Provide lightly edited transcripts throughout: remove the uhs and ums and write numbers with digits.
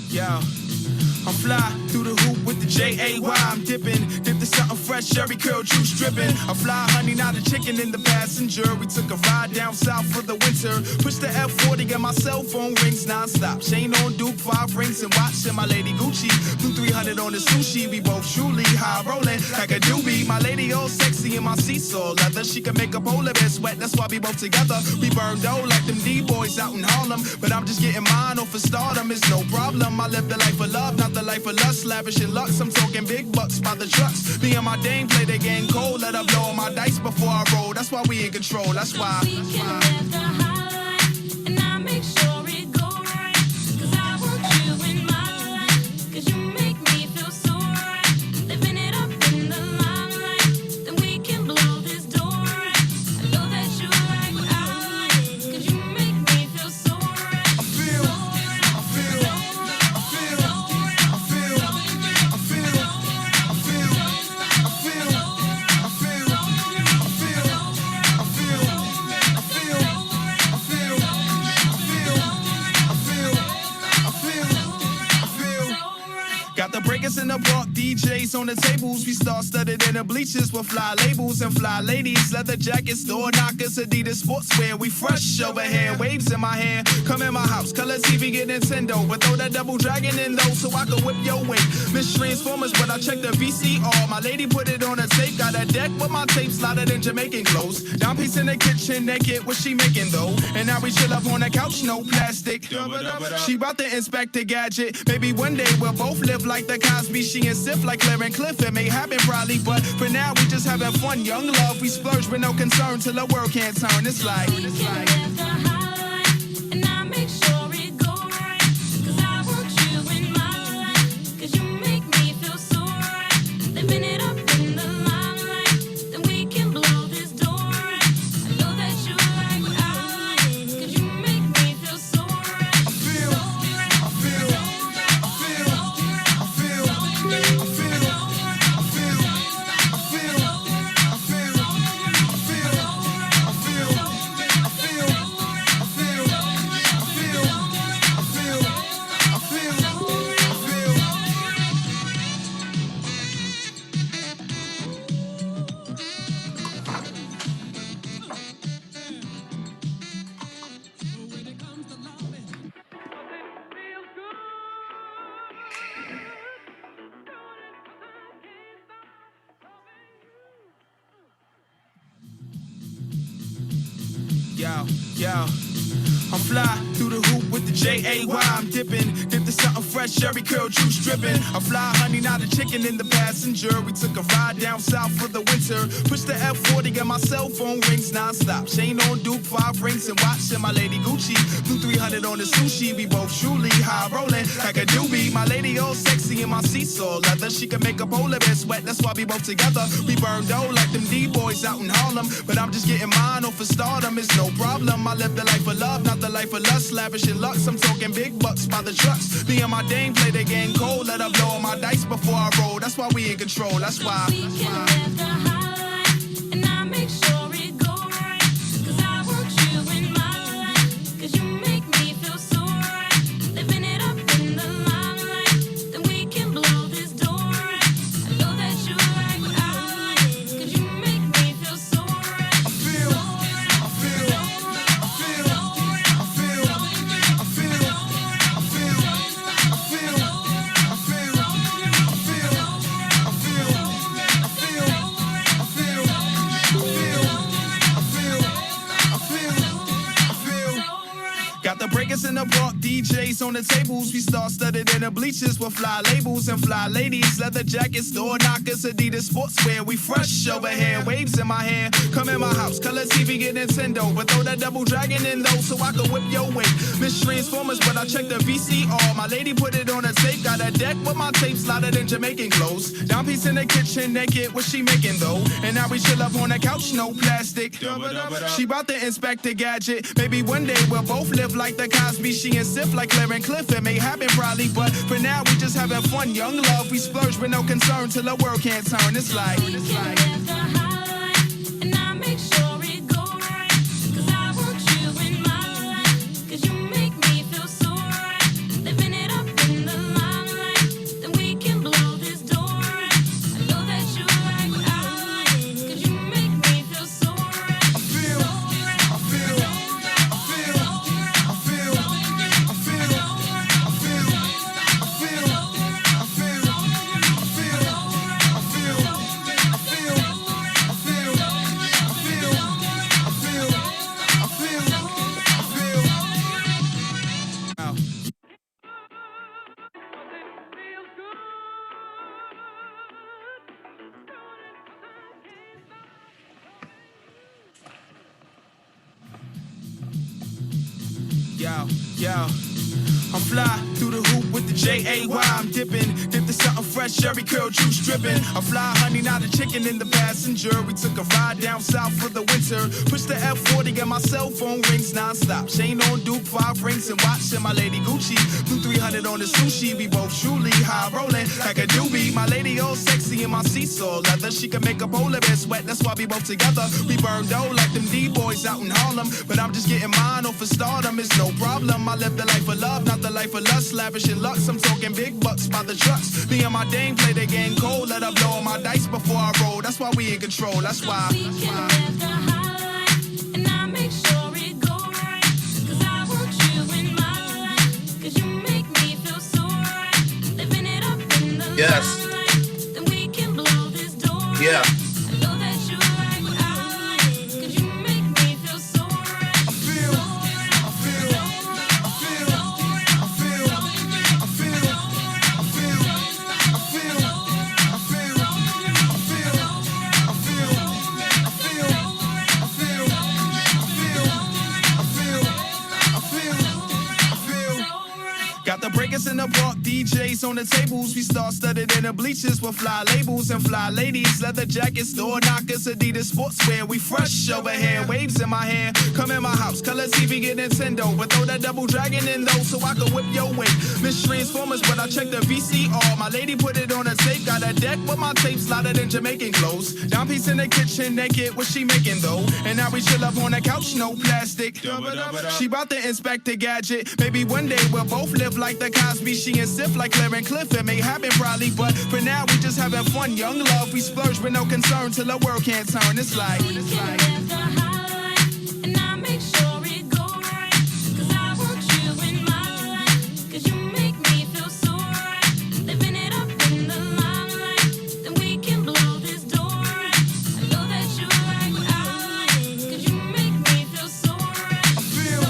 Yo, I'm fly through the hoop with the J-A-Y. I'm dipping to something fresh, cherry curl juice dripping. I fly honey, not a chicken in the passenger. We took a ride down south for the winter. Push the F40 and my cell phone rings non-stop. Chain on Duke, 5 rings and watch and my lady Gucci. Blue 300 on the sushi, we both truly high rolling like a doobie. My lady all sexy in my seesaw leather. She can make a polar bear sweat, that's why we both together. We burn dough like them D-boys out in Harlem. But I'm just getting mine off of stardom, it's no problem. I live the life of love, not the life of lust. Lavish in lux, I'm talking big bucks by the trucks. Me and my dame play the game cold. Let her blow my dice before I roll. That's why we in control, that's why. We can live the high life, and I make sure it go right. 'Cause I want you in my life, 'cause you make me feel so right. Living it up in the limelight, then we can blow this door right. I know that you like what I like, 'cause you make me feel so right. I feel got the breakers in the park, DJs on the tables. We star-studded in the bleachers with fly labels and fly ladies. Leather jackets, door knockers, Adidas sportswear. We fresh over here, waves in my hair. Come in my house, color TV, get Nintendo. But throw that double dragon in though, so I can whip your weight. Miss Transformers, but I checked the VCR. My lady put it on a tape, got a deck with my tape slotted in Jamaican clothes. Down piece in the kitchen, naked, what she making though? And now we chill up on the couch, no plastic. She bout to inspect the gadget. Maybe one day we'll both live like the Cosby, she and Sif like Claire and Cliff. It may happen probably, but for now we just having fun. Young love, we splurge with no concern till the world can't turn. It's like, We can live the high life, and I make sure it go right. 'Cause I want you in my life, 'cause you make me feel so right. Living it up in the limelight, then we can blow this door right. I know that you like what I like, 'cause you make me feel so right. I feel Yo, I'm fly through the hoop with the J-A-Y. I'm dipping to something fresh, cherry curl juice dripping. I fly honey, not a chicken in the passenger. We took a ride down south for the winter. Push the F40 and my cell phone rings non-stop. Chain on Duke, 5 rings and watch and my lady Gucci. Blue 300 on the sushi, we both truly high rolling like a doobie. My lady all sexy in my seesaw leather. She can make a polar bear sweat, that's why we both together. We burn dough like them D-boys out in Harlem. But I'm just getting mine off of stardom, it's no problem. I live the life of love, not the life of lust. Lavish in lux, I'm talking big bucks by the trucks. Me and my dame play the game cold. Let her blow my dice before I roll. That's why we in control, that's why. We can live the high life, and I make sure it go right. 'Cause I want you in my life, 'cause you make me feel so right. Living it up in the limelight, then we can blow this door right. I know that you like what I like, 'cause you make me feel so right. I feel got the breakers in the park, DJs on the tables. We star-studded in the bleachers with fly labels and fly ladies. Leather jackets, door knockers, Adidas sportswear. We fresh over here, waves in my hair. Come in my house, color TV, get Nintendo. But throw that double dragon in though, so I can whip your weight. Miss Transformers, but I checked the VCR. My lady put it on a tape, got a deck with my tape slotted in Jamaican clothes. Down piece in the kitchen, naked, what she making though? And now we chill up on the couch, no plastic. She bout to inspect the gadget. Maybe one day we'll both live like the Cosby, she and Sif like Claire and Cliff. It may happen probably, but for now we just having fun. Young love, we splurge with no concern till the world can't turn. It's like, We can live the high life, and I make sure it go right. 'Cause I want you in my life, 'cause you make me feel so right. Living it up Yo. I'm fly through the hoop with the J-A-Y. I'm dipping to something fresh, cherry curl juice dripping. I fly honey, not a chicken in the passenger. We took a ride down south for the winter. Push the F40 and my cell phone rings non-stop. Chain on Duke, 5 rings and watch. And my lady Gucci, blue 300 on the sushi. We both truly high rolling like a doobie. My lady all sexy in my seesaw leather. She can make a polar bear sweat, that's why we both together. We burn dough like them D-boys out in Harlem. But I'm just getting mine off for stardom, it's no problem. I live the life of love, not the life of lust. Lavish in lux, I'm talking big bucks by the trucks. Me and my dame play the game cold. Let up blow on my dice before I roll. That's why we in control, that's why. We can live the high life, and I make sure it go right. 'Cause I want you in my life. 'Cause you make me feel so right. Living it up in the limelight. Then we can blow this door. Yeah. I know that you like what I like. 'Cause you make me feel so right. I feel got the breakers in the park, DJs on the tables. We star studded in the bleachers with fly labels and fly ladies. Leather jackets, door knockers, Adidas sportswear. We fresh over here, waves in my hair. Come in my house, color TV, get Nintendo. But throw that double dragon in though, so I can whip your way. Miss Transformers, but I check the VCR. My lady put it on a tape, got a deck with my tape slotted in Jamaican clothes. Down piece in the kitchen, naked, what she making though? And now we chill up on the couch, no plastic. She bout to inspect the gadget. Maybe one day we'll both live like the Cosby, she and Sif like Claire and Cliff. It may happen probably, but for now we just having fun. Young love, we splurge with no concern till the world can't turn. It's like We can live the high life, and I make sure it go right. 'Cause I want you in my life. 'Cause you make me feel so right. Living it up in the limelight. Then we can blow this door right. I know that you like what I like. 'Cause you make me feel so right. I feel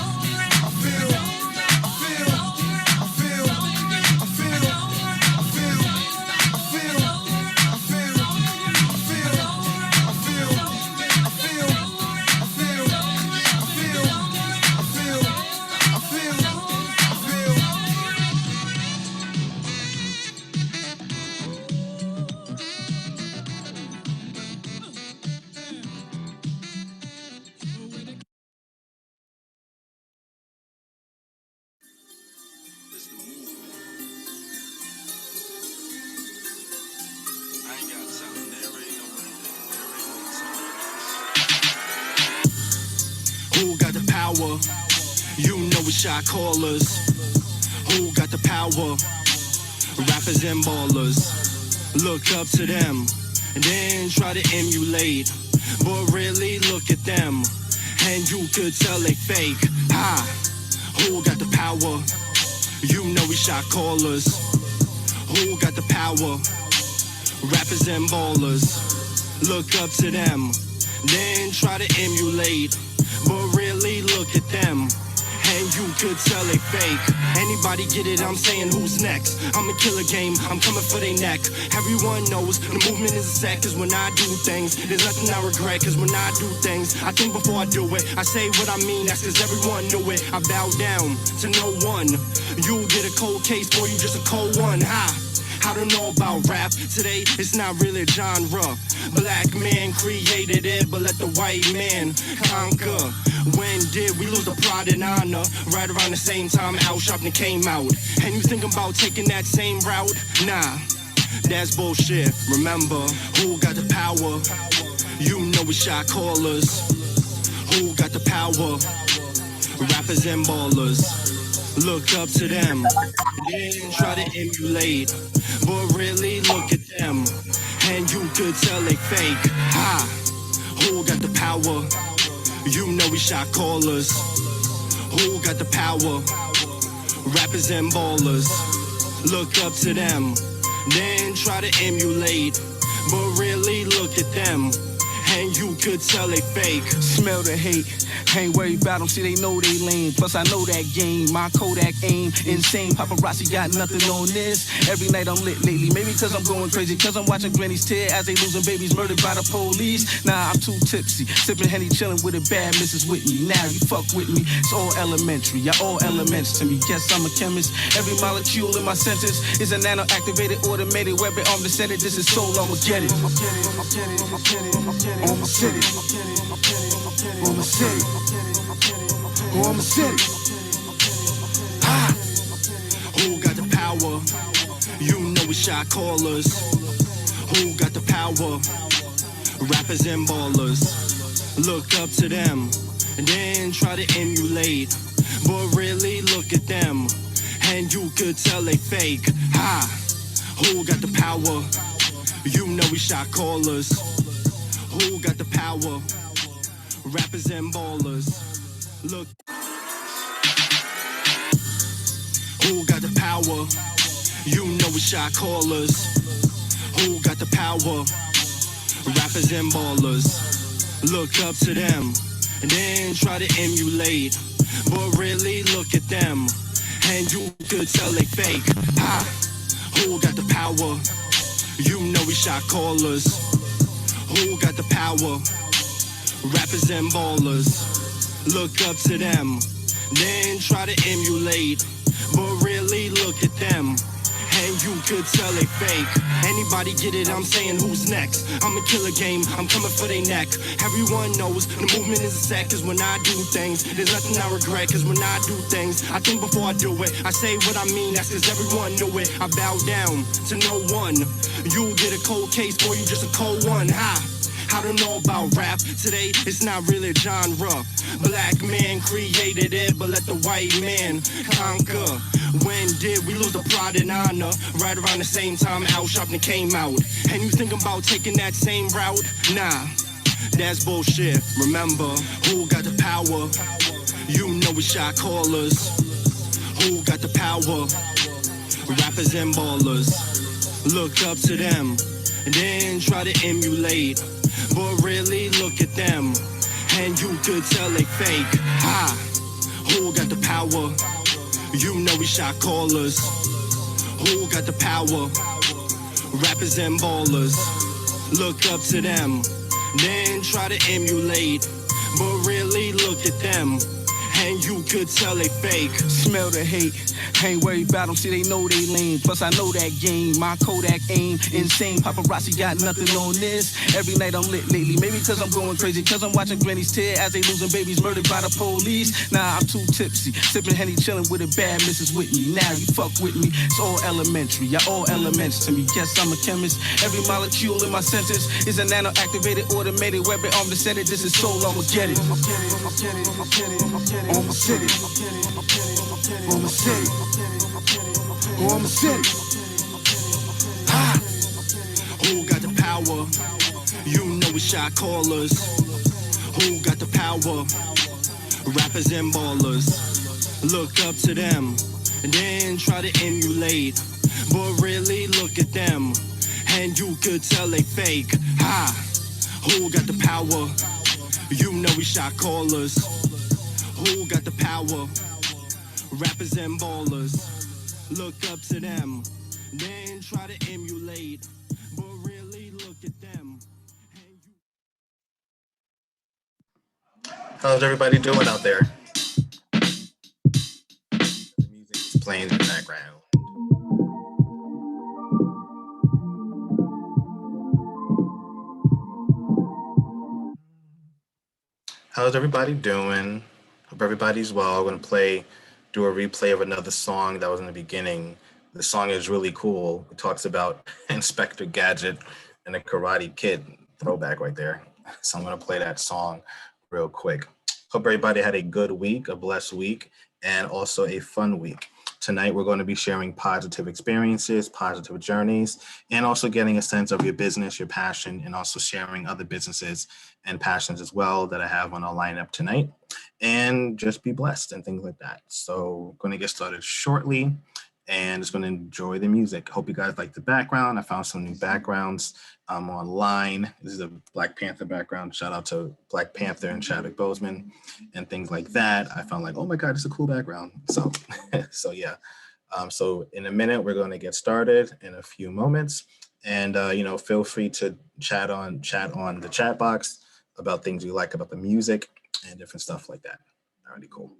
Who got the power? You know we shot callers. Who got the power? Rappers and ballers. Look up to them and then try to emulate. But really look at them and you could tell they fake. Ha! Who got the power? You know we shot callers. Who got the power? Rappers and ballers. Look up to them then try to emulate. But really look at them and you could tell they fake. Anybody get it? I'm saying who's next? I'm a killer game, I'm coming for they neck. Everyone knows the movement is a set. 'Cause when I do things, there's nothing I regret. 'Cause when I do things, I think before I do it. I say what I mean, that's 'cause everyone knew it. I bow down to no one. You get a cold case, boy, you just a cold one. Ha! I don't know about rap. Today, it's not really a genre. Black man created it, but let the white man conquer. When did we lose the pride and honor? Right around the same time Al Sharpton came out. And you thinking about taking that same route? Nah, that's bullshit. Remember, who got the power? You know we shot callers. Who got the power? Rappers and ballers. Look up to them, then try to emulate. But really look at them and you could tell they fake. Ha! Who got the power? You know we shot callers. Who got the power? Rappers and ballers. Look up to them, then try to emulate. But really look at them and you could tell they fake. Smell the hate, Ain't worried about them, see they know they lame. Plus I know that game, my Kodak aim insane. Paparazzi got nothing on this. Every night I'm lit lately, maybe cause I'm going crazy, cause I'm watching grannies tear as they losing babies murdered by the police. Nah, I'm too tipsy, sipping Henny, chilling with a bad Mrs. Whitney. Now you fuck with me, it's all elementary, y'all all elements to me. Guess I'm a chemist, every molecule in my senses is a nano-activated automated weapon armed to set it. This is soul, I'ma get it. I'ma set it. I'ma set it. I'ma set it. Who got the power? You know we shot callers. Who got the power? Rappers and ballers. Look up to them and then try to emulate, but really look at them and you could tell they fake. Ha! Who got the power? You know we shot callers. Who got the power? Rappers and ballers. Look. Who got the power? You know we shot callers. Who got the power? Rappers and ballers. Look up to them and then try to emulate, but really look at them and you could tell they fake. Ha! Who got the power? You know we shot callers. Who got the power? Rappers and ballers. Look up to them, then try to emulate, but really look at them and you could tell they fake. Anybody get it? I'm saying who's next? I'm a killer game, I'm coming for they neck. Everyone knows the movement is a sec, cause when I do things, there's nothing I regret, cause when I do things, I think before I do it. I say what I mean, that's cause everyone knew it. I bow down to no one. You get a cold case, boy, you just a cold one. Ha! I don't know about rap today, it's not really a genre. Black man created it, but let the white man conquer. When did we lose the pride and honor? Right around the same time Al Sharpton came out. And you think about taking that same route? Nah, that's bullshit. Remember, who got the power? You know we shot callers. Who got the power? Rappers and ballers. Look up to them and then try to emulate, but really look at them and you could tell they fake. Ha! Who got the power? You know we shot callers. Who got the power? Rappers and ballers. Look up to them, then try to emulate, but really look at them and you could tell they fake. Smell the hate, ain't worried about them, see they know they lame. Plus I know that game, my Kodak aim insane. Paparazzi got nothing on this. Every night I'm lit lately, maybe cause I'm going crazy, cause I'm watching grannies tear as they losing babies murdered by the police. Nah, I'm too tipsy, sipping Henny, chilling with a bad Mrs. Whitney. Now you fuck with me, it's all elementary, y'all all elements to me. Guess I'm a chemist, every molecule in my senses is a nano-activated automated weapon armed to set it. This is soul, I'ma get it. I'ma set it. I'ma set it. I'ma set it. Ha! Who got the power? You know we shot callers. Who got the power? Rappers and ballers. Look up to them and then try to emulate, but really look at them and you could tell they fake. Ha! Who got the power? You know we shot callers. Who got the power? Rappers and ballers. Look up to them, then try to emulate, but really look at them. How's everybody doing out there? The music is playing in the background. How's everybody doing? Hope everybody's well. I'm going to do a replay of another song that was in the beginning. The song is really cool. It talks about Inspector Gadget and a Karate Kid throwback right there. So I'm going to play that song real quick. Hope everybody had a good week, a blessed week, and also a fun week. Tonight, we're going to be sharing positive experiences, positive journeys, and also getting a sense of your business, your passion, and also sharing other businesses and passions as well that I have on our lineup tonight. And just be blessed and things like that. So I'm going to get started shortly. and just going to enjoy the music. Hope you guys like the background. I found some new backgrounds online. This is a Black Panther background. Shout out to Black Panther and Chadwick Boseman and things like that. I found like, oh my God, it's a cool background. So, so yeah. So in a minute, we're going to get started in a few moments. And, feel free to chat on the chat box about things you like about the music and different stuff like that. Alrighty, cool.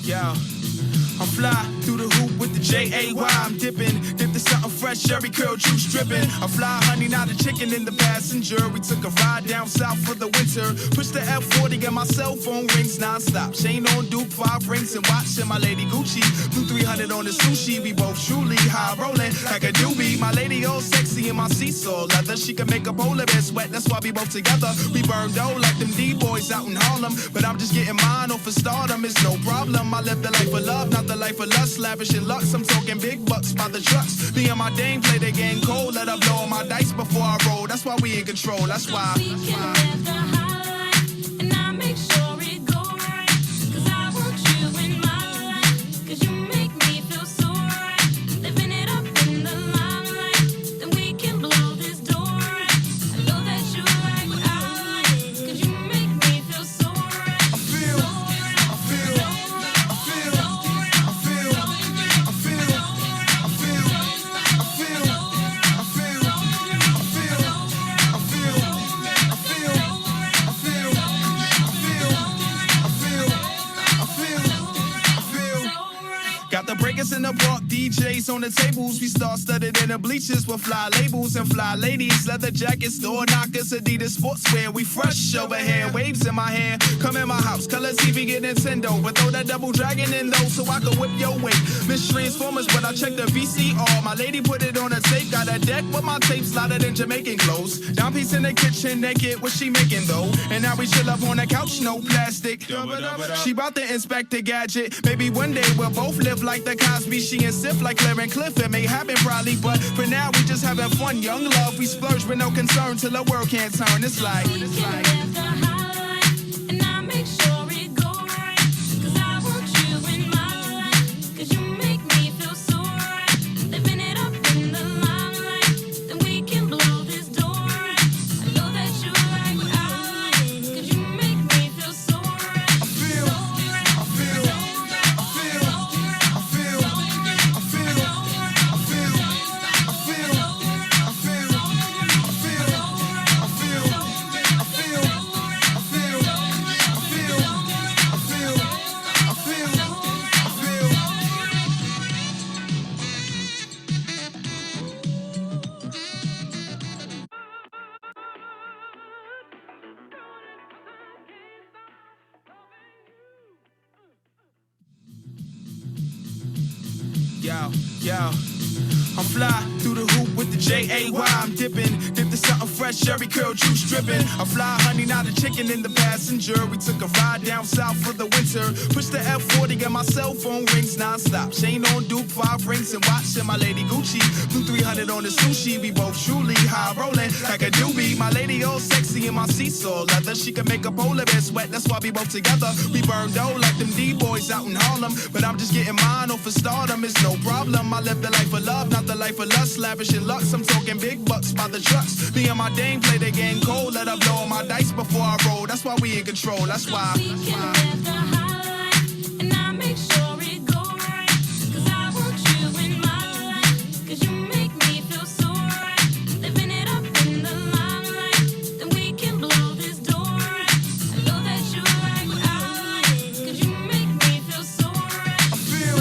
Yo, I'm fly through the hoop with the J-A-Y. I'm dip to something fresh, cherry curl juice dripping. I fly honey, not a chicken in the passenger. We took a ride down south for the winter. Push the F40 and my cell phone rings non-stop. Chain on Duke, 5 rings and watch and my lady Gucci. Blue 300 on the sushi, we both truly high rolling like a doobie. My lady all sexy in my seesaw leather. She can make a polar bear sweat, that's why we both together. We burn dough like them D-boys out in Harlem. But I'm just getting mine off for stardom, it's no problem. I live the life of love, not the life of lust. Lavish in lux, I'm talking big bucks by the trucks. Me and my dame play the game cold. Let her blow my dice before I roll. That's why we in control, that's why. We can live the high life, and I make sure it go right. 'Cause I want you in my life. 'Cause you make me feel so right. Living it up in the limelight, then we can blow this door right. I know that you like what I like. 'Cause you make me feel so right. I feel got the breakers in the park, DJs on the tables. We star studded in the bleachers with fly labels and fly ladies. Leather jackets, door knockers, Adidas sportswear. We fresh over here, waves in my hair. Come in my house, color TV, get Nintendo. But throw that double dragon in though, so I can whip your weight. Miss Transformers, but I check the VCR. My lady put it on a tape, got a deck with my tape slotted in Jamaican clothes. Down piece in the kitchen, naked, what she making though? And now we chill up on the couch, no plastic. She bout to inspect the gadget. Maybe one day we'll both live like the Cosby, she and Sif like Claire and Cliff. It may happen probably, but for now we just having fun. Young love, we splurge with no concern till the world can't turn. It's like, We can live the high life, and I make sure it go right. 'Cause I want you in my life. 'Cause you make me feel so right. Living it up in the limelight, then we can blow this door right. I know that you like what I like. 'Cause you make me feel so right. I feel, yo, I'm fly through the hoop with the J-A-Y. I'm dip to something fresh, cherry curl juice dripping. I fly honey, not a chicken in the passenger. We took a ride down south for the winter. Push the F40 and my cell phone rings non-stop. Chain on Duke, 5 rings and watch and my lady Gucci. Blue 300 on the sushi, we both truly high rolling like a doobie. My lady all sexy in my seesaw leather. She can make a polar bear sweat, that's why we both together. We burn dough like them D-boys out in Harlem. But I'm just getting mine off for stardom, it's no problem. I live the life of love, not the life of lust. Lavish in lux, I'm talking big bucks by the trucks. Me and my dame play the game cold. Let her blow my dice before I roll. That's why we in control, that's why. We can live the high life, and I make sure it go right. 'Cause I want you in my life. 'Cause you make me feel so right. Living it up in the limelight, then we can blow this door right. I know that you like what I like. 'Cause you make me feel so right. I feel,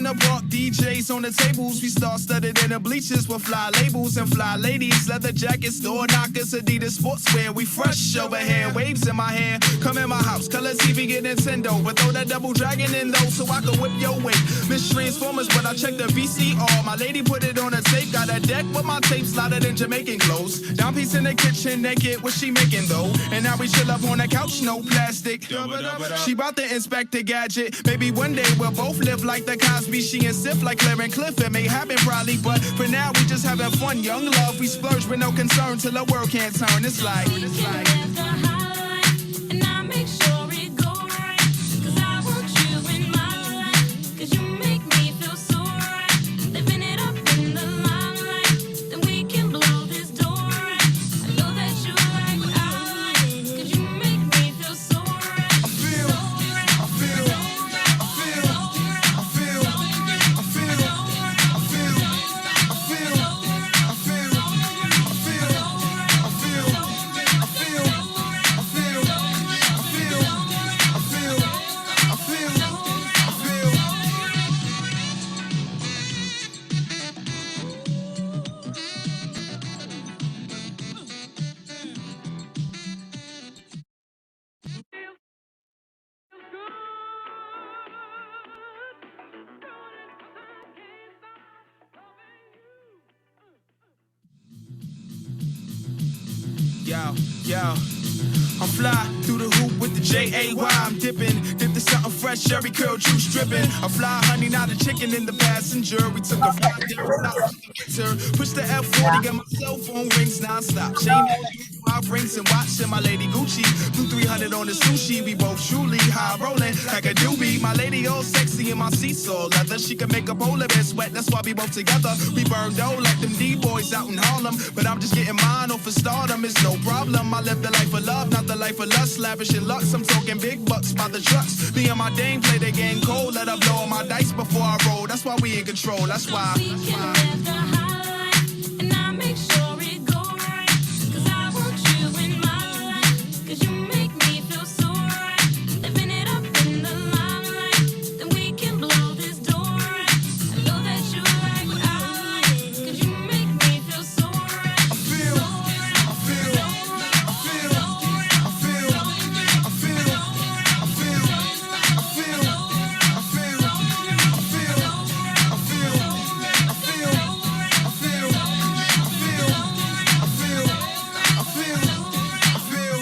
the park, DJs on the tables. We star-studded in the bleachers with fly labels and fly ladies. Leather jackets, door knockers, Adidas sportswear. We fresh over here, waves in my hair. Come in my house, color TV, get Nintendo. But throw that double dragon in though, so I can whip your weight. Miss Transformers, but I checked the VCR. My lady put it on a tape, got a deck with my tape slotted in Jamaican clothes. Down piece in the kitchen, naked, what she making though? And now we chill up on the couch, no plastic. She bout to inspect the gadget. Maybe one day we'll both live like the Cosby. She and Sif like Claire and Cliff. It may happen probably, but for now we just having fun. Young love, we splurge with no concern till the world can't turn. It's like. And I make sure it go right, 'cause I want you in my life, 'cause you make me feel so right. Living it up in the limelight, then we can blow this door right. I know that you like what I like, 'cause you make me feel so right. I feel, I feel, I feel, I feel, I feel, I feel, I feel, I feel, I feel, I feel, I feel, I feel. Yo, yo. I'm fly through the hoop with the J-A-Y. I'm dip to something fresh, cherry curl juice dripping. I fly honey, not a chicken in the passenger. We took a flight down south to get her. Push the F40, got my cell phone rings non-stop. Chain 5 rings and watch and my lady Gucci. Blue 300 on the sushi, we both truly high rolling like a doobie. My lady all sexy in my seesaw leather. She can make a polar bear sweat, that's why we both together. We burn dough like them D-boys out in Harlem. But I'm just getting mine off for stardom, it's no problem. I live the life of love, not the life of lust. Lavish in lux, I'm talking big bucks by the trucks. Me and my dame play the game cold, let her blow all my dice before I roll. That's why we in control, that's why. We can live the high life, and I make sure it go right, 'cause I want you in my life, 'cause you make me feel so right. Living it up in the limelight, then we can blow this door right. I know that you like what I like, 'cause you make me feel so right. I feel, I feel, I feel, I feel, I feel, I feel, I feel, I feel, I feel, I feel, I feel, I feel, I feel, I feel.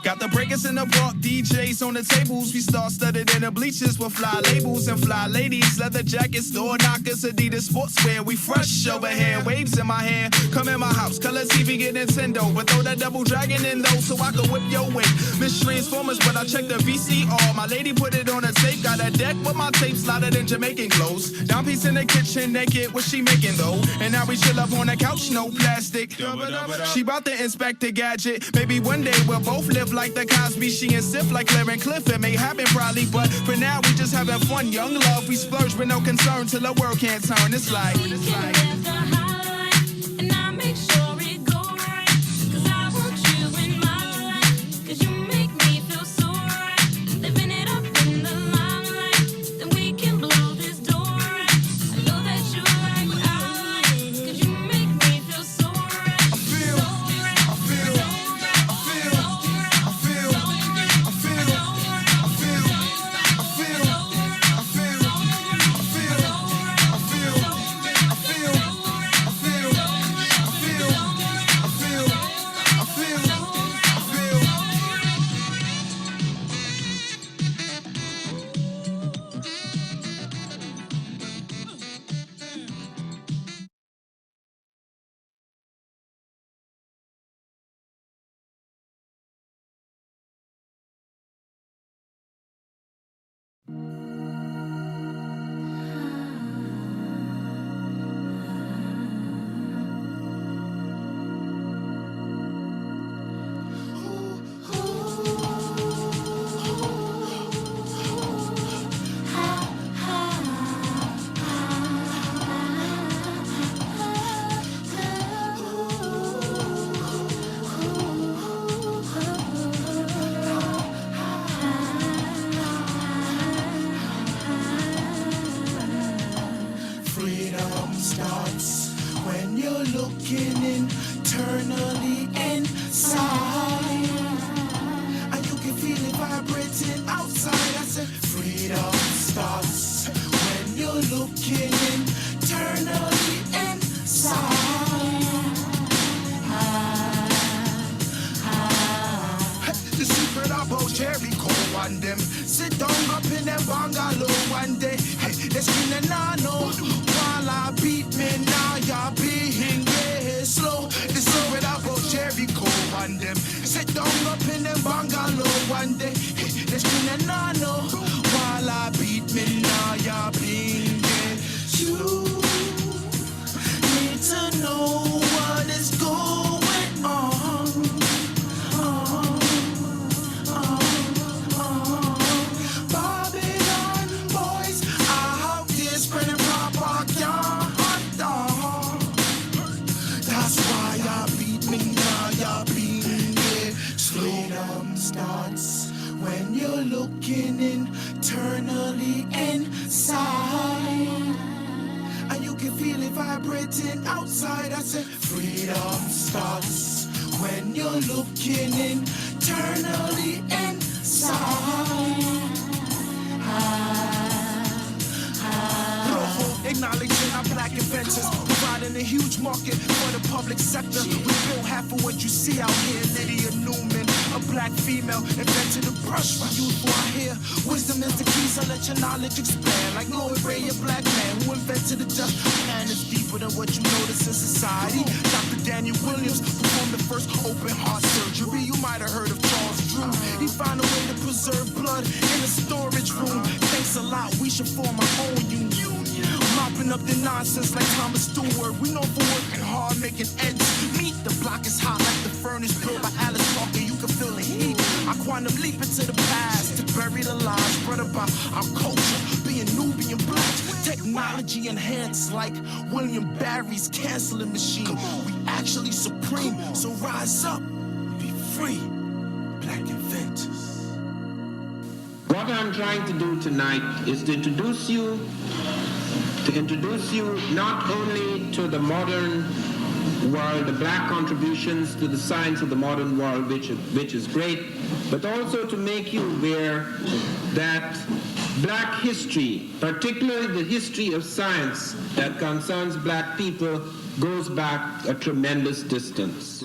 Got the breakers in the park, DJs on the tables. We star-studded in the bleachers with fly labels and fly ladies. Leather jackets, door knockers, Adidas sportswear. We fresh over here, waves in my hair. Come in my house, color TV, get Nintendo. But throw that double dragon in though, so I can whip your weight. Miss Transformers, but I checked the VCR. My lady put it on a tape, got a deck with my tape slotted in Jamaican clothes. Down piece in the kitchen, naked, what she making though? And now we chill up on the couch, no plastic. She bout to inspect the gadget. Maybe one day we'll both live like the Cosby. She and Sif like Claire and Cliff. It may happen probably, but for now we just having fun. Young love, we splurge with no concern till the world can't turn. It's like. We can live the high life, and I make sure it go right, 'cause I want you in my life, 'cause you make me feel so right. Living it up in the limelight, then we can blow this door right. I know that you like what I like, 'cause you make me feel so right. I feel, I feel, I feel, I feel, I feel, I feel, I feel, I feel, I feel, I feel, I feel, and them sit down up in them bungalow one day. Hey, they screaming, nah, no. While I beat me, now y'all being slow. This is what about Jericho and them sit down up in them bungalow one day. Hey, they screaming, nah, no. While I beat me, now y'all being you need to know what is going on. Babylon boys out there spreading propaganda. That's why y'all beat me, now y'all being freedom starts when you're looking internally inside. And you can feel it vibrating outside. I said freedom starts when you're looking internally inside. Acknowledging our black inventors, providing a huge market for the public sector. We built half of what you see out here. Lydia Newman, a black female, invented a brush for youthful out here. Wisdom is the key, so let your knowledge expand. Like Lloyd Ray, a black man who invented the dust. And it's deeper than what you notice in society. Dr. Daniel Williams performed the first open heart surgery. You might have heard of Charles Drew. He found a way to preserve blood in a storage room. Thanks a lot, we should form our own union. Mopping up the nonsense like Thomas Stewart. We know for working hard, making ends meet. The block is hot like the furnace built by Alice Walker. You can feel the heat. I quantum leap into the past to bury the lies spread about our culture, being Nubian black. Technology enhanced like William Barry's canceling machine. We actually supreme, so rise up, be free, black inventors. What I'm trying to do tonight is to introduce you not only to the modern world, the black contributions to the science of the modern world, which is great, but also to make you aware that black history, particularly the history of science that concerns black people, goes back a tremendous distance.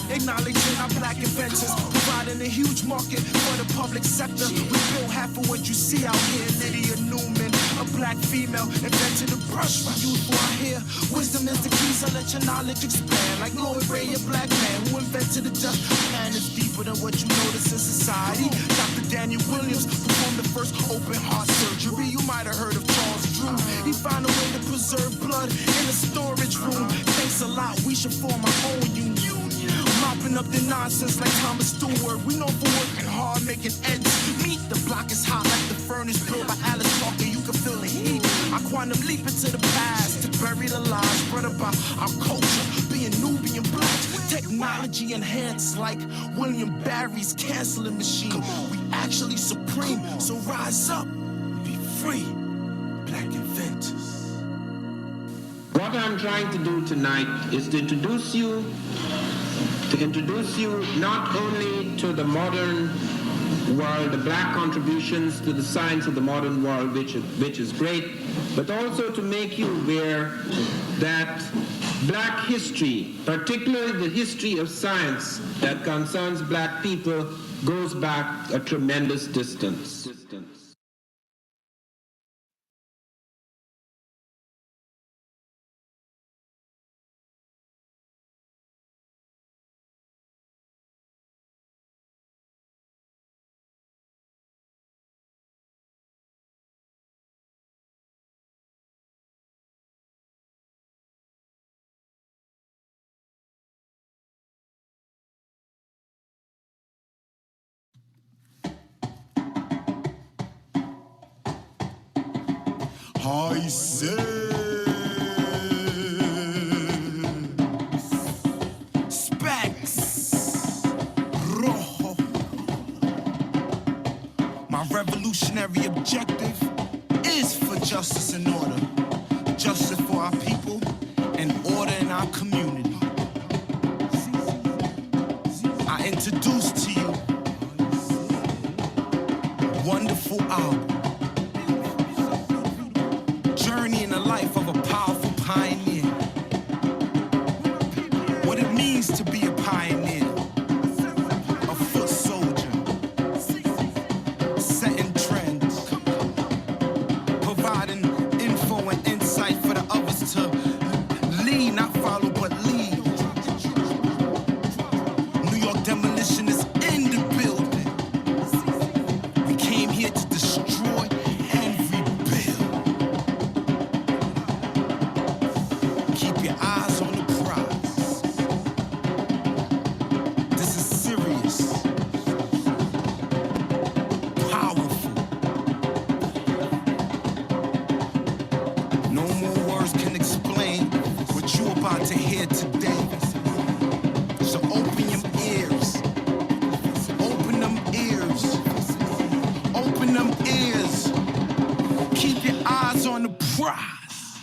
Acknowledging our black inventors, providing a huge market for the public sector. We built half of what you see out here. Lydia Newman, a black female, invented a brush for youthful out here. Wisdom is the key, so let your knowledge expand. Like Lloyd Ray, a black man who invented the dust. And it's deeper than what you notice in society. Dr. Daniel Williams performed the first open heart surgery. You might have heard of Charles Drew. He found a way to preserve serve blood in a storage room. Thanks a lot, we should form our own union. Mopping up the nonsense like Thomas Stewart. We know for working hard, making ends meet. The block is hot like the furnace built by Alice Walker. You can feel the heat. I quantum leap into the past to bury the lies spread about our culture, being Nubian black. Technology enhanced like William Barry's canceling machine. We actually supreme, so rise up, be free, black inventors. What I'm trying to do tonight is to introduce you not only to the modern world, the black contributions to the science of the modern world, which is great, but also to make you aware that black history, particularly the history of science that concerns black people, goes back a tremendous distance. I say, Specs, Rojo. My revolutionary objective is for justice and order. Justice for our people and order in our community. I introduce to you a wonderful album. Journey in the life of a powerful pioneer. What it means to be a pioneer. A foot soldier. Setting trends. Providing info and insight for the others to lead, not follow, but lead. New York demolition is in the building. We came here to destroy and rebuild. Keep your eyes on the prize. This is serious, powerful. No more words can explain what you're about to hear today. So open your ears. Open them ears. Open them ears. Keep your eyes on the prize.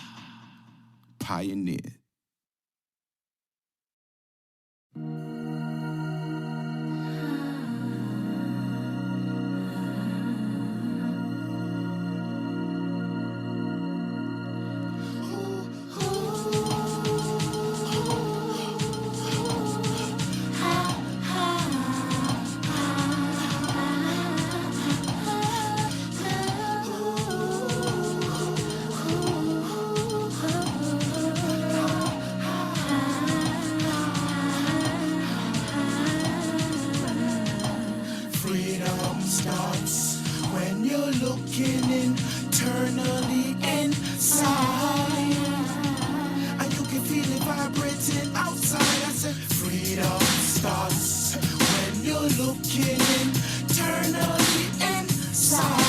Pioneer. Freedom starts when you're looking internally inside, and you can feel it vibrating outside. I said freedom starts when you're looking internally inside.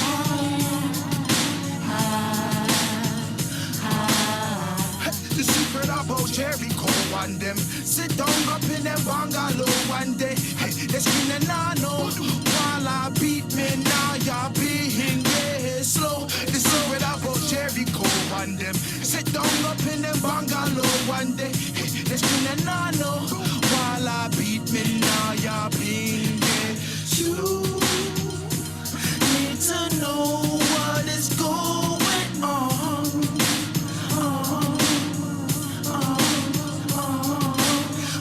The secret about Jericho and them sit down up in them bungalow one day. Hey, they scream and I know while I beat me now you're being yeah slow. The secret about Jericho and them sit down up in them bungalow one day. Hey, they scream and I know while I beat me now you're being yeah slow. Need to know what is going on.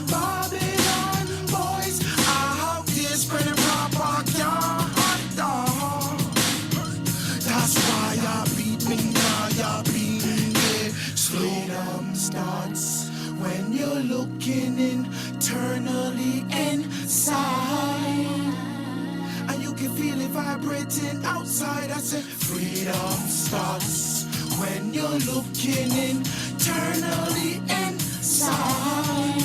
Babylon boys out there spreading propaganda. That's why I beat me now, you're being there. Freedom starts when you're looking internally inside, and you can feel it vibrating outside. I said freedom starts when you're looking internally inside.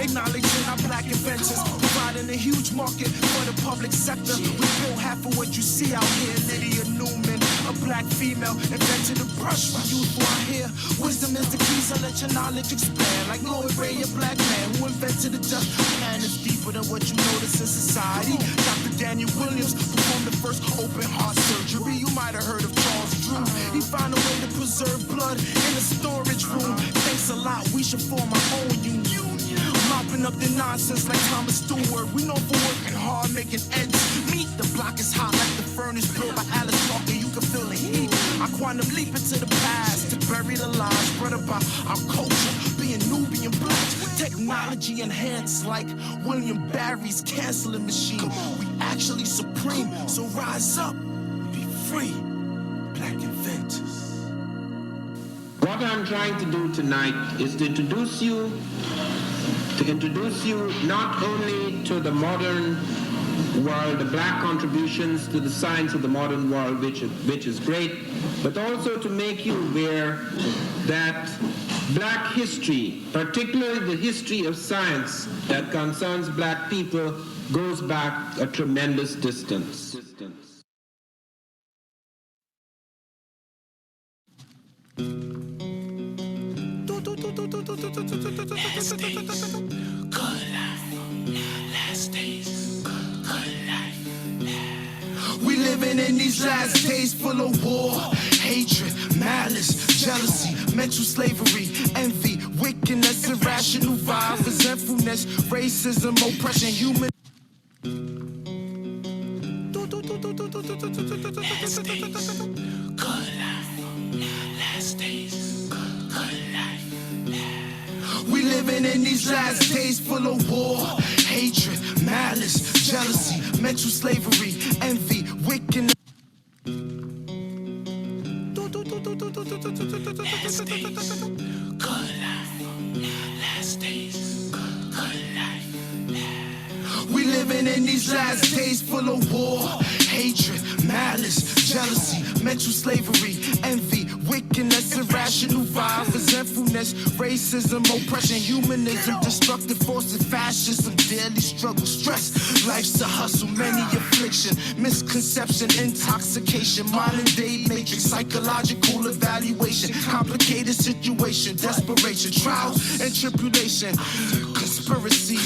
Acknowledging our black inventors, providing a huge market for the public sector. We built half of what you see out here. Lydia Newman, a black female, invented a brush for youth for our hair. Wisdom is the key, so let your knowledge expand. Like Lloyd Ray, a black man who invented the dust plan is deeper than what you notice in society. Dr. Daniel Williams performed the first open heart surgery. You might have heard of Charles Drew. He found a way to preserve blood in a storage room. Thanks a lot, we should form our own union. Mopping up the nonsense like Thomas Stewart. We know for working hard, making ends meet. The block is hot like the furnace built by Alice Walker. You can feel the heat. I quantum leap into the past to bury the lies spread about our culture, being Nubian black. Technology enhanced like William Barry's canceling machine. We actually supreme, so rise up, be free, black inventors. What I'm trying to do tonight is to introduce you not only to the modern world, the black contributions to the science of the modern world, which is great, but also to make you aware that black history, particularly the history of science that concerns black people, goes back a tremendous distance. Last days, good life. We living in these last days full of war, hatred, malice, jealousy, mental slavery, envy, wickedness, irrational violence, resentfulness, racism, oppression, human. Last days, good life. Last days, good life. We living in these last days full of war, hatred, malice, jealousy, mental slavery, envy, wickedness. Last days, good life. Last days, good life. We living in these last days full of war, hatred, malice, jealousy, mental slavery, envy, wickedness, irrational violence, resentfulness, racism, oppression, humanism, destructive forces, fascism, daily struggle, stress. Life's a hustle, many affliction, misconception, intoxication, modern day matrix, psychological evaluation, complicated situation, desperation, trials and tribulation, conspiracy.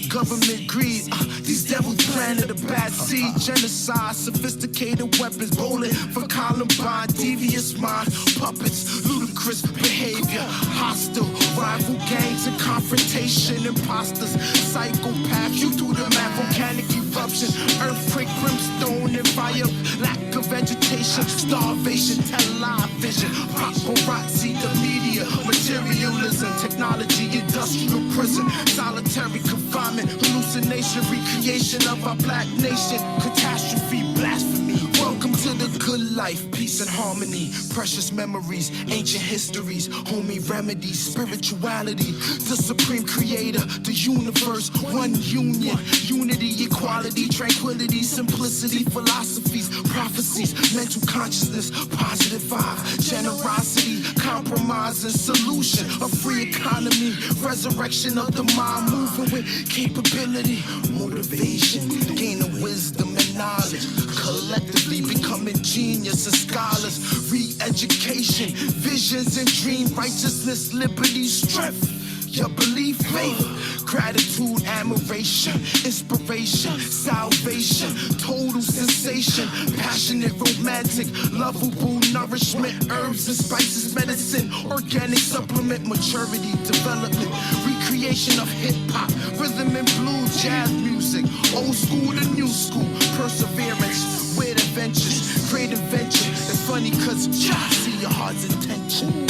Government greed, these devils planted a bad seed. Genocide, sophisticated weapons, bowling for Columbine, devious mind, puppets, ludicrous behavior, hostile, rival gangs and confrontation, imposters, psychopaths. You do the math, volcanic eruption, earthquake, brimstone and fire, lack of vegetation, starvation, television, paparazzi, the media, materialism, technology, industrial prison, solitary confinement, hallucination, recreation of our black nation, catastrophe, blasphemy. Welcome to the good life, peace and harmony, precious memories, ancient histories, homey remedies, spirituality, the supreme creator, the universe, one union, unity, equality, tranquility, simplicity, philosophies, prophecies, mental consciousness, positive vibe, generosity, compromise and solution, a free economy, resurrection of the mind, moving with capability, motivation, gaining wisdom and knowledge, collectively becoming genius and scholars, re-education, visions and dream, righteousness, liberty, strength. Your belief, faith, gratitude, admiration, inspiration, salvation, total sensation, passionate, romantic, lovable, nourishment, herbs and spices, medicine, organic supplement, maturity, development, recreation of hip-hop, rhythm and blues, jazz music, old school to new school, perseverance, weird adventures, great invention. It's funny cause I see your heart's intention.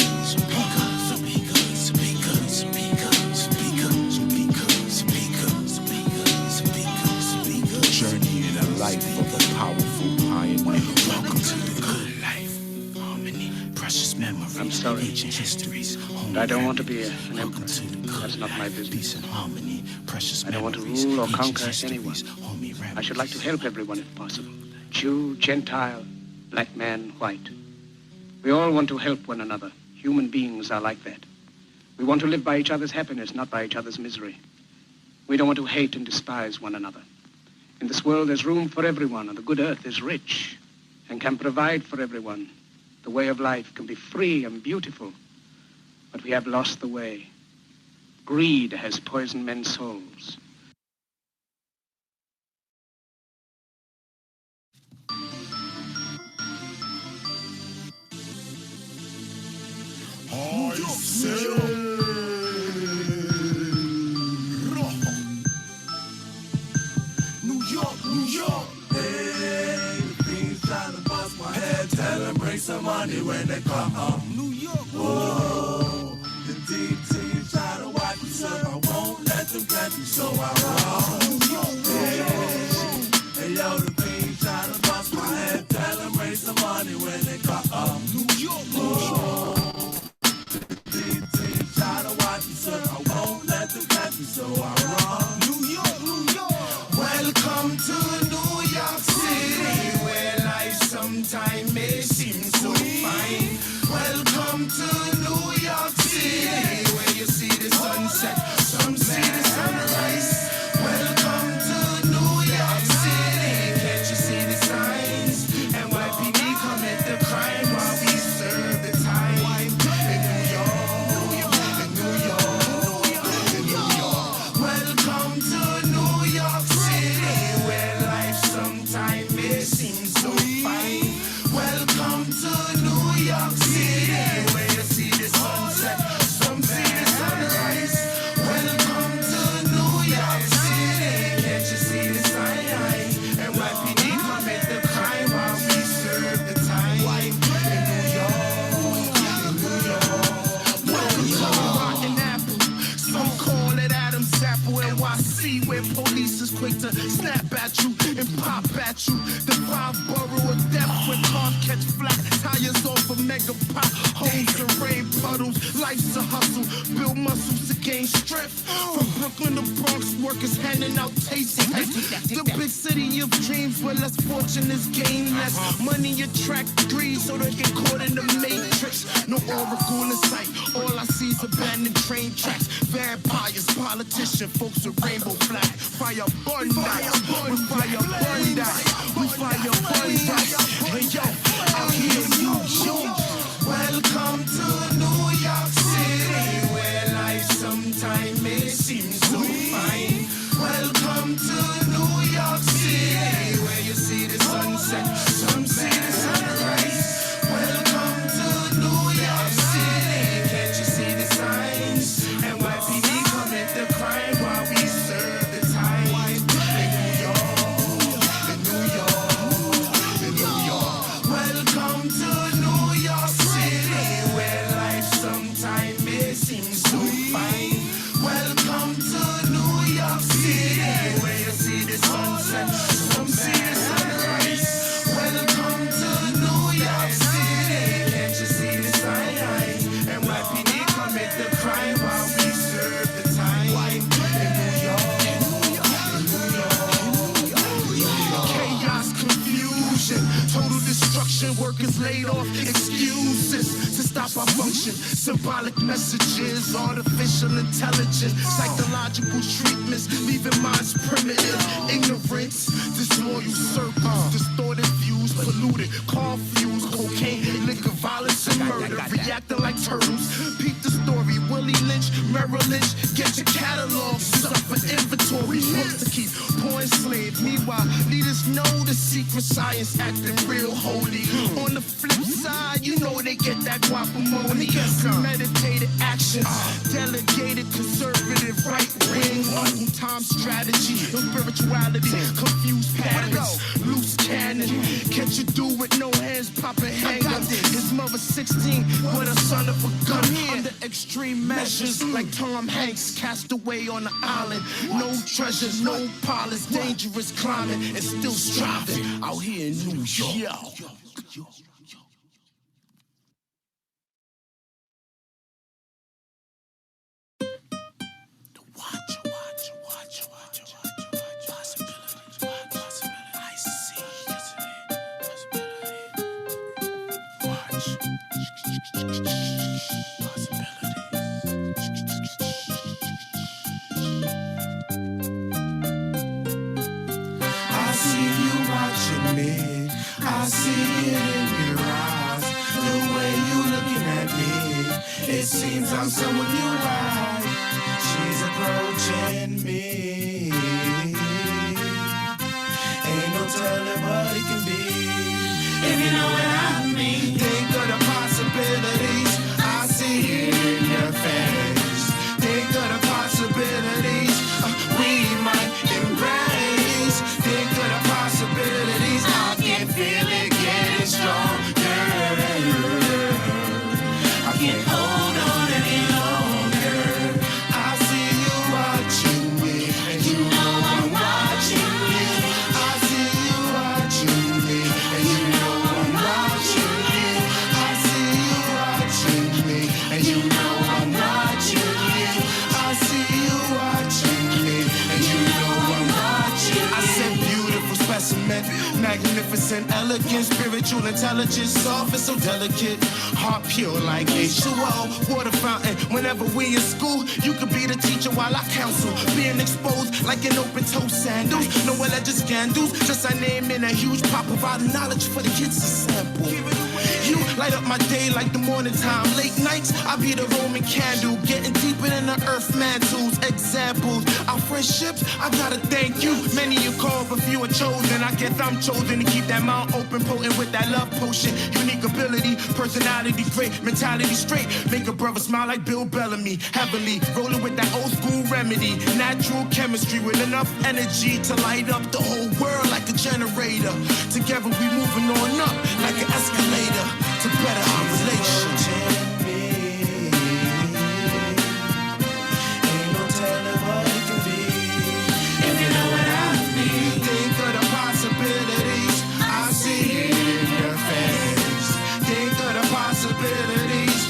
Life of a powerful pioneer. Welcome to the good life. Harmony, precious memories. I'm sorry. Ancient histories. But I don't want to be an emperor. Welcome to the good That's not my life. business. Peace and harmony, precious I don't want to memories, rule or ancient conquer histories, anyone. homey I should like to remedies. help everyone if possible. Jew, Gentile, black man, white. We all want to help one another. Human beings are like that. We want to live by each other's happiness, not by each other's misery. We don't want to hate and despise one another. In this world, there's room for everyone, and the good earth is rich and can provide for everyone. The way of life can be free and beautiful, but we have lost the way. Greed has poisoned men's souls. New York, New York. Hey, the fiends trying to bust my head. Tell them bring some money when they come up. New York, whoa. The deep teams try to watch me serve. I won't let them catch me, so I roll. New York, hey, yo, the fiends trying to bust my head. Tell them bring some money when they come up. New York, whoa. I won't let them catch me, so I run. New York, New York. Welcome to New York City, where life sometimes may seem so fine. Welcome to New York City, where you see the sunset, some see the sunrise. Welcome to New York City, can't you see the signs? NYPD commit the crime while we serve the time. In New York, in New York. Welcome to New York City, where life sometimes may seem so fine. Welcome to New York City, where you see the sunset, some see the sunrise. Welcome to New York City, can't you see the sign? NYPD commit the crime while we serve the time. In New York, in New York. Welcome to Rotten Apple, some call it Adam's apple. NYC, where police is quick to snap at you and pop at you. The 5 borough of death when cars catch flat tires off of mega pop holes and rain puddles. Life's a hustle, build muscles to gain strength. From Brooklyn to Bronx, workers handing out tastes. The big city of dreams where less fortune is gained, less money attract greed, so they get caught in the matrix. No oracle in sight, all I see is abandoned train tracks. Vampires, politicians, folks with rainbow flag. Fire burn that, we fire burn that, we fire burn that. Hey yo, out here in New York. Welcome to New York City, where life sometimes may seem so fine. Welcome to New York City, where you see the sunset, some see the sunrise. Welcome to New York City, can't you see the signs? NYPD commit the crime while we serve the time. In New York, in New York, in New York. Welcome to New York City, where life sometimes may seem so fine. Welcome to New York City, where you see the sunset, some see the sunrise. Welcome to New York City, can't you see the sign? NYPD commit the crime while we serve the time. In New York, in New York. Chaos, confusion, total destruction, workers laid off, excuses to stop our function. Symbolic messages, artificial intelligence, psychological treatments, leaving minds primitive. Ignorance, disloyal circles, distorted views, polluted car fuels, cocaine, liquor, violence, and murder. Reacting like turtles. Peep the story, Willie Lynch, Merrill Lynch. Get your catalog, suffer inventory. Books to keep, poor enslaved. Meanwhile, leaders know the secret science, acting real holy. On the flip side, you know they get that guacamole. Premeditated actions, delegated conservative right wing, on time strategy, no spirituality, confused patterns, loose cannon. Can't you do with no hands, popping handguns? His mother 16 with a son of a gun. Under extreme measures, like Tom Hanks, cast away on the island. No treasures, no polish, dangerous climbing, and still striving out here in New York. Watch. Possibility. I see. I see it in your eyes, the way you looking at me. It seems I'm someone you like. She's approaching me. Ain't no telling what it can be. If you know what I mean. Think of the possibilities. I see it in your face. Think of the possibilities we might embrace. Think of the possibilities. I can feel it getting stronger. I can't hold on any longer. I see you watching me, and you know I'm watching you. I see you watching me, and you know I'm watching you. I see you watching me, and you know I'm watching you. I see you watching me, and you know I'm watching you. I said beautiful specimen, magnificent, elegant, spiritual intelligence, soft and so delicate, heart pure like H2O, water fountain. Whenever we in school, you could be the teacher while I counsel. Being exposed like an open toe sandals, no alleged scandals, just our name in a huge pot, providing knowledge for the kids to sample. You light up my day like the morning time. Late nights, I be the Roman candle, getting deeper than the earth mantles. Examples, our friendships, I gotta thank you. Many you called, but few are chosen. I guess I'm chosen to keep that mouth open, potent with that love potion. Unique ability, personality great, mentality straight. Make a brother smile like Bill Bellamy. Heavily rolling with that old school remedy. Natural chemistry with enough energy to light up the whole world like a generator. Together we moving on up like an escalator to better our relation. Ain't no telling what it can be. If you know what I mean. Think of the possibilities. I see it in your face. Think of the possibilities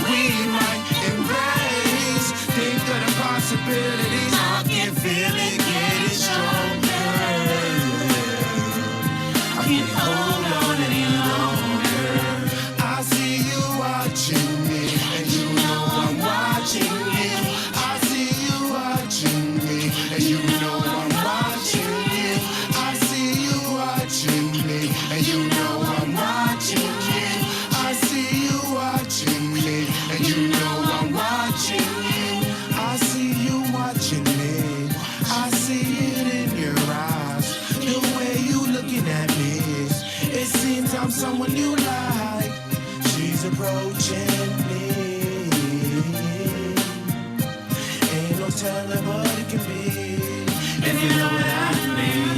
we might embrace. Think of the possibilities. I can feel it getting stronger. I can't hold on any longer. I see you watching me, and you know I'm watching you. I see you watching me, and you know I'm watching you. I see you watching me, and you know I'm watching you. I see you watching me, and you know I'm watching you. I see you watching me. I see it in your eyes, the way you looking at me. It seems I'm someone you like. She's approaching me. Ain't no telling what it can be. If you know what I mean.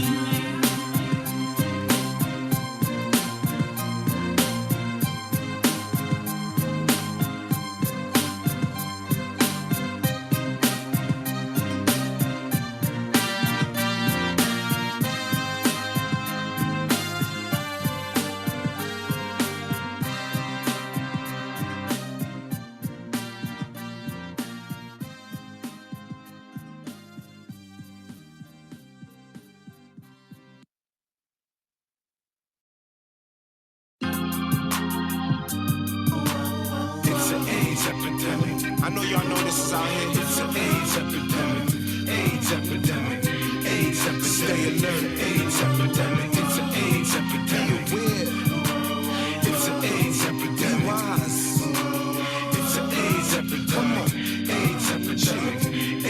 I know y'all know this is out here. It's an AIDS epidemic. AIDS epidemic. AIDS epidemic. Stay alert. AIDS epidemic. It's an AIDS epidemic. It's an AIDS epidemic. It's an AIDS epidemic. Come on. AIDS epidemic.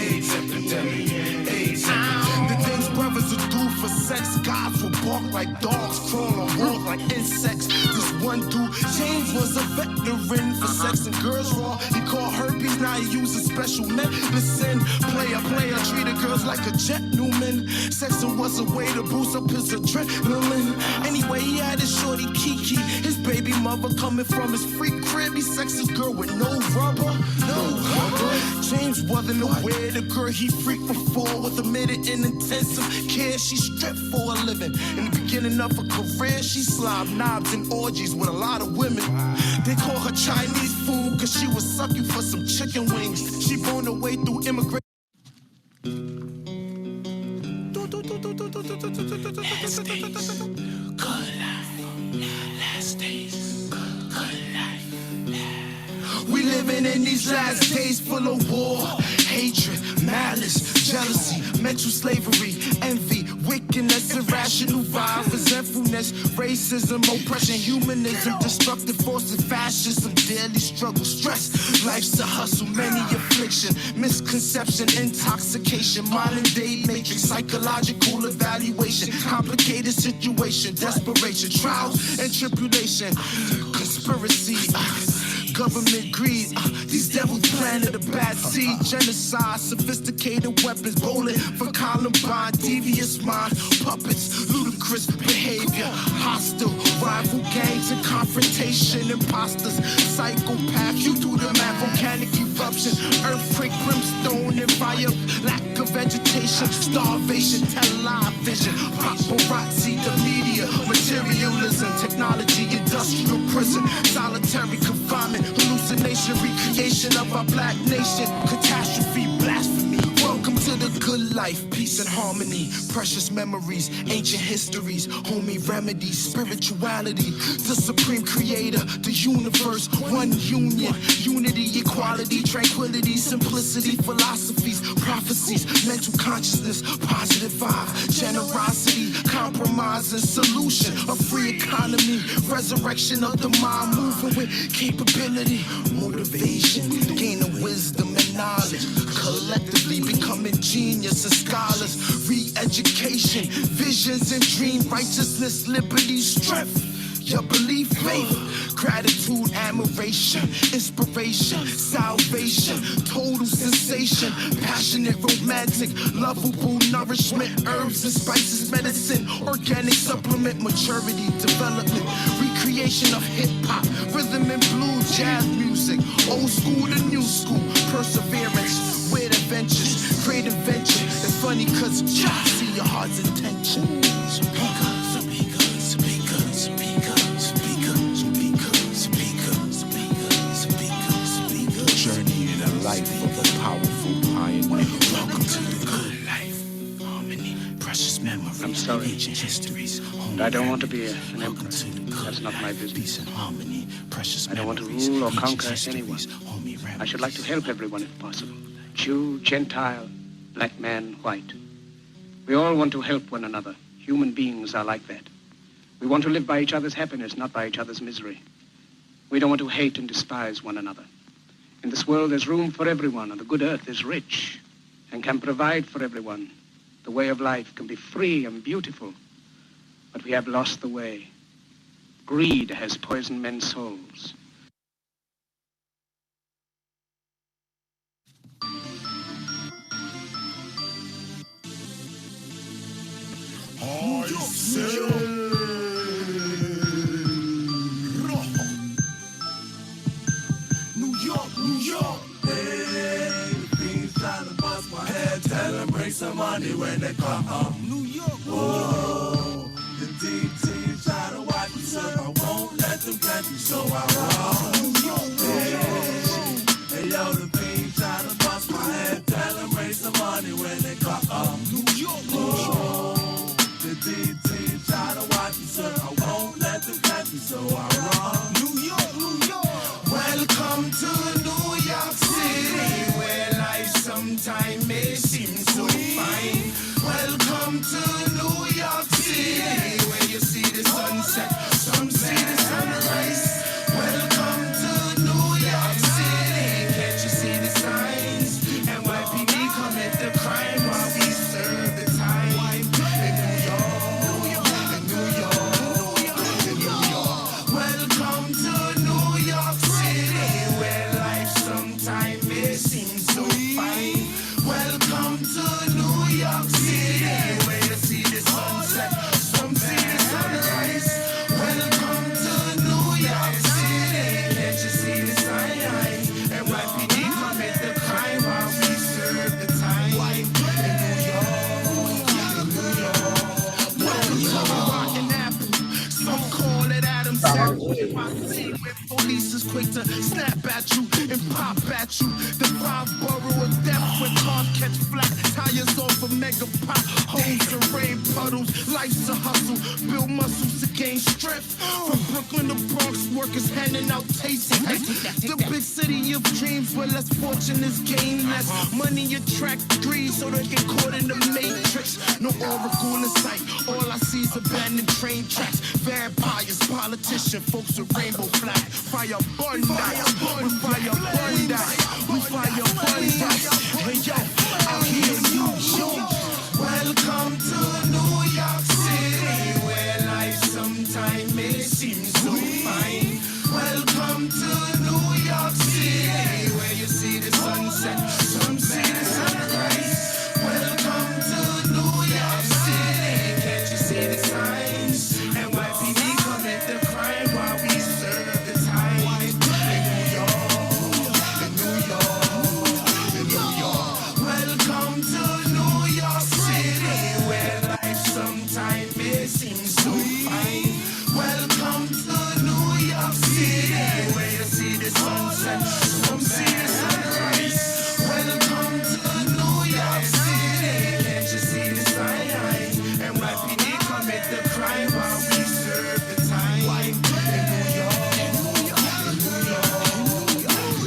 AIDS epidemic. AIDS epidemic. The things brothers would do for sex, guys will bark like dogs, crawl on walls like insects. This one dude, James, was a veteran for sex and girls raw. He called herpes, now he uses special medicine. Player, treated girls like a gentleman. Sexing was a way to boost up his adrenaline. Anyway, he had his shorty Kiki, his baby mother coming from his freak crib. He sexed his girl with no rubber. James wasn't aware the girl he freaked before was admitted in intensive care. She stripped for a living. In the beginning of her career, she slobbed knobs and orgies with a lot of women. They call her Chinese food cause she was sucking for some chicken wings. She boned her way through immigration. Last days, good life. Last days, good life. We living in these last days full of war, hatred, malice, jealousy, mental slavery, envy, wickedness, irrational violence, resentfulness, racism, oppression, humanism, destructive forces, fascism, daily struggle, stress. Life's a hustle, many affliction, misconception, intoxication, modern day matrix, psychological evaluation, complicated situation, desperation, trials and tribulation, conspiracy, government greed, these devils planted a bad seed, genocide, sophisticated weapons, bowling for Columbine, devious minds, puppets, ludicrous behavior, hostile, rival gangs and confrontation, imposters, psychopath, you do the math, volcanic eruption, earthquake, brimstone and fire, lack of vegetation, starvation, television, paparazzi, the media, materialism, technology, industrial prison, solitary confinement, hallucination, recreation of our black nation, catastrophe, blasphemy. Welcome to the good life, peace and harmony, precious memories, ancient histories, homey remedies, spirituality, the supreme creator, the universe, one union, unity, equality, tranquility, simplicity, philosophies, prophecies, mental consciousness, positive vibe, generosity, compromise and solution, a free economy, resurrection of the mind, moving with capability, motivation, gaining wisdom and knowledge, collectively becoming genius and scholars, re-education, visions and dream, righteousness, liberty, strength, your belief, faith, gratitude, admiration, inspiration, salvation, total sensation, passionate, romantic, lovable nourishment, herbs and spices, medicine, organic supplement, maturity, development, recreation of hip-hop, rhythm and blues, jazz music, old school to new school, perseverance, weird adventures, great invention. It's funny cause you see your heart's intention. Journey in a life of a powerful pioneer. Welcome to the good life, harmony, precious memories, I'm sorry, ancient histories. but I don't want to be an emperor. That's not my business. I don't want to rule or conquer anyone. I should like to help everyone if possible. Jew, Gentile, black man, white. We all want to help one another. Human beings are like that. We want to live by each other's happiness, not by each other's misery. We don't want to hate and despise one another. In this world, there's room for everyone, and the good earth is rich and can provide for everyone. The way of life can be free and beautiful, but we have lost the way. Greed has poisoned men's souls. New York, New York. Hey, the fiends trying to bust my head. Tell them bring some money when they come up. New York, Whoa, the DT try to watch me, so I won't let them catch me, so I run. New York, Hey, yo, the fiends trying to bust my head. Tell them bring some money when they come up. New York, Whoa, the DT try to watch me, so I won't let them catch me, so I run. New York, New York. Welcome to New York City, where life sometimes may seem so fine. Welcome to New York City, where you see the sunset, some see the sunrise. Welcome to New York City, can't you see the signs? NYPD commit the crime while we serve the time. In New York, in New York, in New York. Welcome to New York City, where life sometimes may seem so fine. Welcome to New York City, where you see the sunset, some see the sunrise. Welcome to New York City, can't you see the sign? NYPD commit the crime while we serve the time. In New York, in New York. Welcome to the Rotten Apple, some call it Adam Sandwich. Where police is quick to snap at you and pop at you. The 5 borough of death when cars catch flat tires off a mega pot. Holes and rain puddles, life's a hustle. Build muscles to gain strength. From Brooklyn to Bronx, workers handing out tastes. The big city of dreams where less fortune is gained. Less money attract greed so they get caught in the matrix. No oracle in sight, all I see is abandoned train tracks. Vampires, politicians, folks with rainbow flag. Fire burn that, we fire burn that, we fire burn that. Hey yo, out here in New York. Welcome to New York City, where life sometimes may seem so fine. Welcome to New York City, where you see the sunset, some see the sunrise. Welcome to New York City, can't you see the signs? NYPD commit the crime while we serve the time. In New York, in New York, in New York. Welcome to New York City, where life sometimes may seem so fine. Welcome to New York City, where you see the sunset, some see the sunrise. Welcome to New York City, can't you see the sign? NYPD commit the crime while we serve the time. In New York, in New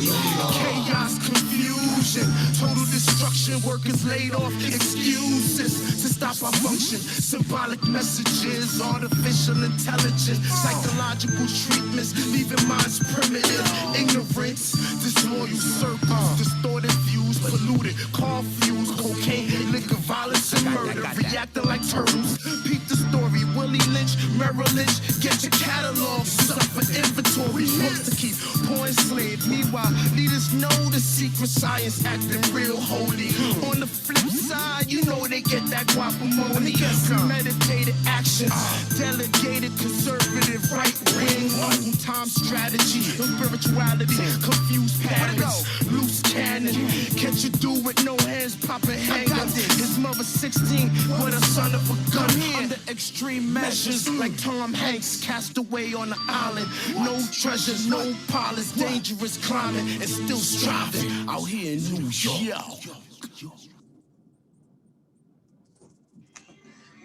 York. Chaos, confusion, total destruction, workers laid off, excuses to stop our function. Symbolic messages, artificial intelligence, psychological treatments, leaving minds primitive. Ignorance, disloyal circles, distorted views, polluted, confused, cocaine, liquor, violence, and murder, reacting like turtles. Peep the story, Willie Lynch, Merrill Lynch, get your catalog, suffer inventory, books to keep, poor and slave. Meanwhile, leaders know the secret science, acting real holy. On the flip side, you know they get that guacamole. Premeditated actions, delegated conservative right wing, Uncle Tom strategy, spirituality, confused patterns, loose cannon. Catch you do with no hands, popping handguns. His mother 16 with a son of a gun. Under extreme measures, like Tom Hanks, cast away on the island. No treasure, no polish, dangerous climbing, and still striving out here in New York.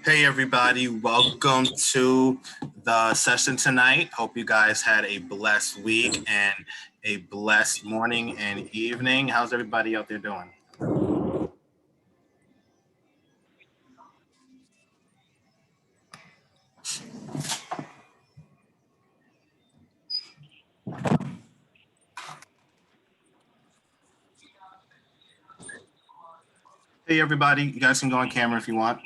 Hey everybody, welcome to the session tonight. Hope you guys had a blessed week and a blessed morning and evening. How's everybody out there doing? Hey everybody, you guys can go on camera if you want.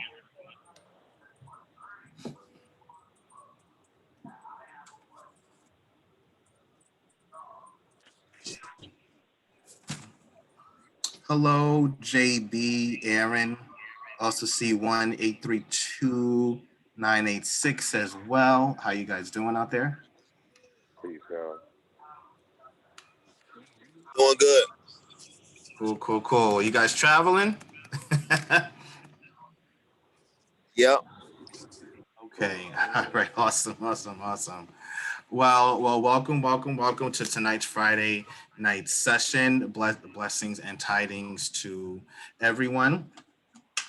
Hello, JB, Aaron. Also see 1-832-986 as well. How you guys doing out there? Peace out. Doing good. Cool. You guys traveling? Yep. Okay. All right. Awesome. Well, welcome to tonight's Friday night session. Blessings and tidings to everyone.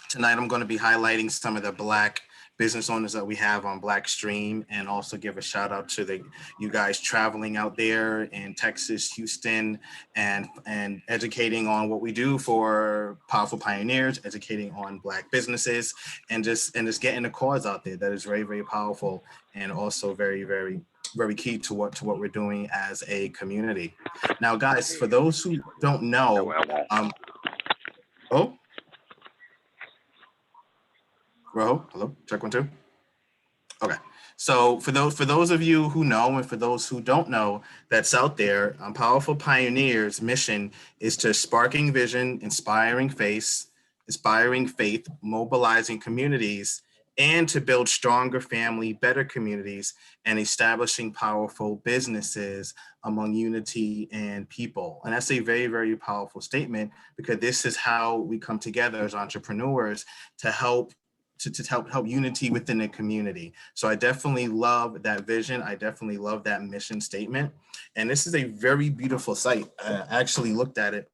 Tonight, I'm going to be highlighting some of the Black business owners that we have on Blackstream, and also give a shout out to you guys traveling out there in Texas, Houston, and educating on what we do for Powerful Pioneers, educating on Black businesses, and just getting the cause out there that is very, very powerful, and also very, very, very key to what we're doing as a community. Now, guys, for those who don't know, hello, check 1 2. Okay, so for those of you who know, and for those who don't know that's out there, Powerful Pioneers' mission is to sparking vision, inspiring faith, mobilizing communities, and to build stronger family, better communities, and establishing powerful businesses among unity and people. And that's a very, very powerful statement, because this is how we come together as entrepreneurs to help unity within the community. So I definitely love that vision. I definitely love that mission statement. And this is a very beautiful site. I actually looked at it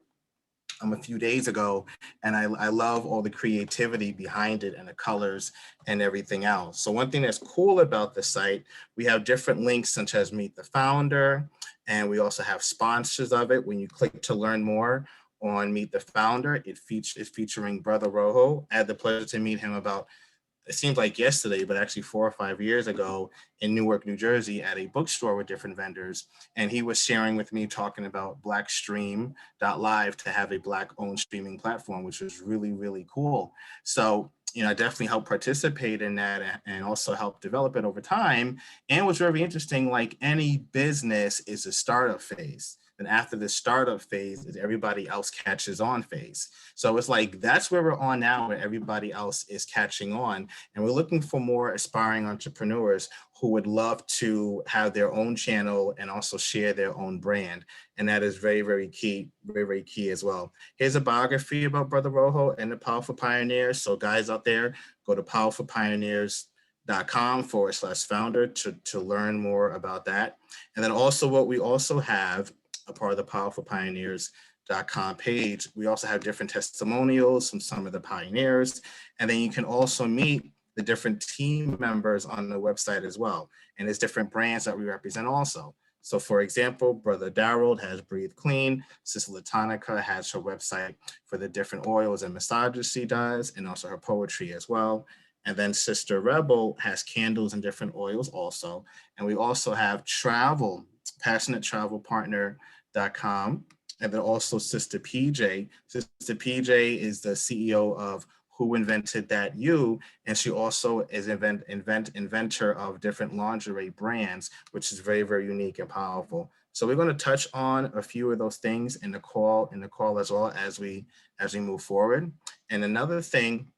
a few days ago, and I love all the creativity behind it and the colors and everything else. So one thing that's cool about the site, we have different links such as Meet the Founder, and we also have sponsors of it. When you click to learn more on Meet the Founder, it's featuring Brother Rojo. I had the pleasure to meet him about, it seems like yesterday, but actually 4 or 5 years ago in Newark, New Jersey at a bookstore with different vendors. And he was sharing with me, talking about blackstream.live to have a Black owned streaming platform, which was really, really cool. So, I definitely helped participate in that and also help develop it over time. And what's very interesting, like any business is a startup phase. And after the startup phase is everybody else catches on phase. So it's like, that's where we're on now, where everybody else is catching on. And we're looking for more aspiring entrepreneurs who would love to have their own channel and also share their own brand. And that is very, very key, very, very key as well. Here's a biography about Brother Rojo and the Powerful Pioneers. So guys out there, go to powerfulpioneers.com/founder to learn more about that. And then also what we also have, a part of the powerfulpioneers.com page, we also have different testimonials from some of the pioneers. And then you can also meet the different team members on the website as well. And there's different brands that we represent also. So for example, Brother Daryl has Breathe Clean. Sister Latonica has her website for the different oils and massages she does, and also her poetry as well. And then Sister Rebel has candles and different oils also. And we also have travel, passionatetravelpartner.com. And then also Sister PJ. Sister PJ is the CEO of Who Invented That You, and she also is inventor of different lingerie brands, which is very, very unique and powerful. So we're going to touch on a few of those things in the call as well as we move forward. And another thing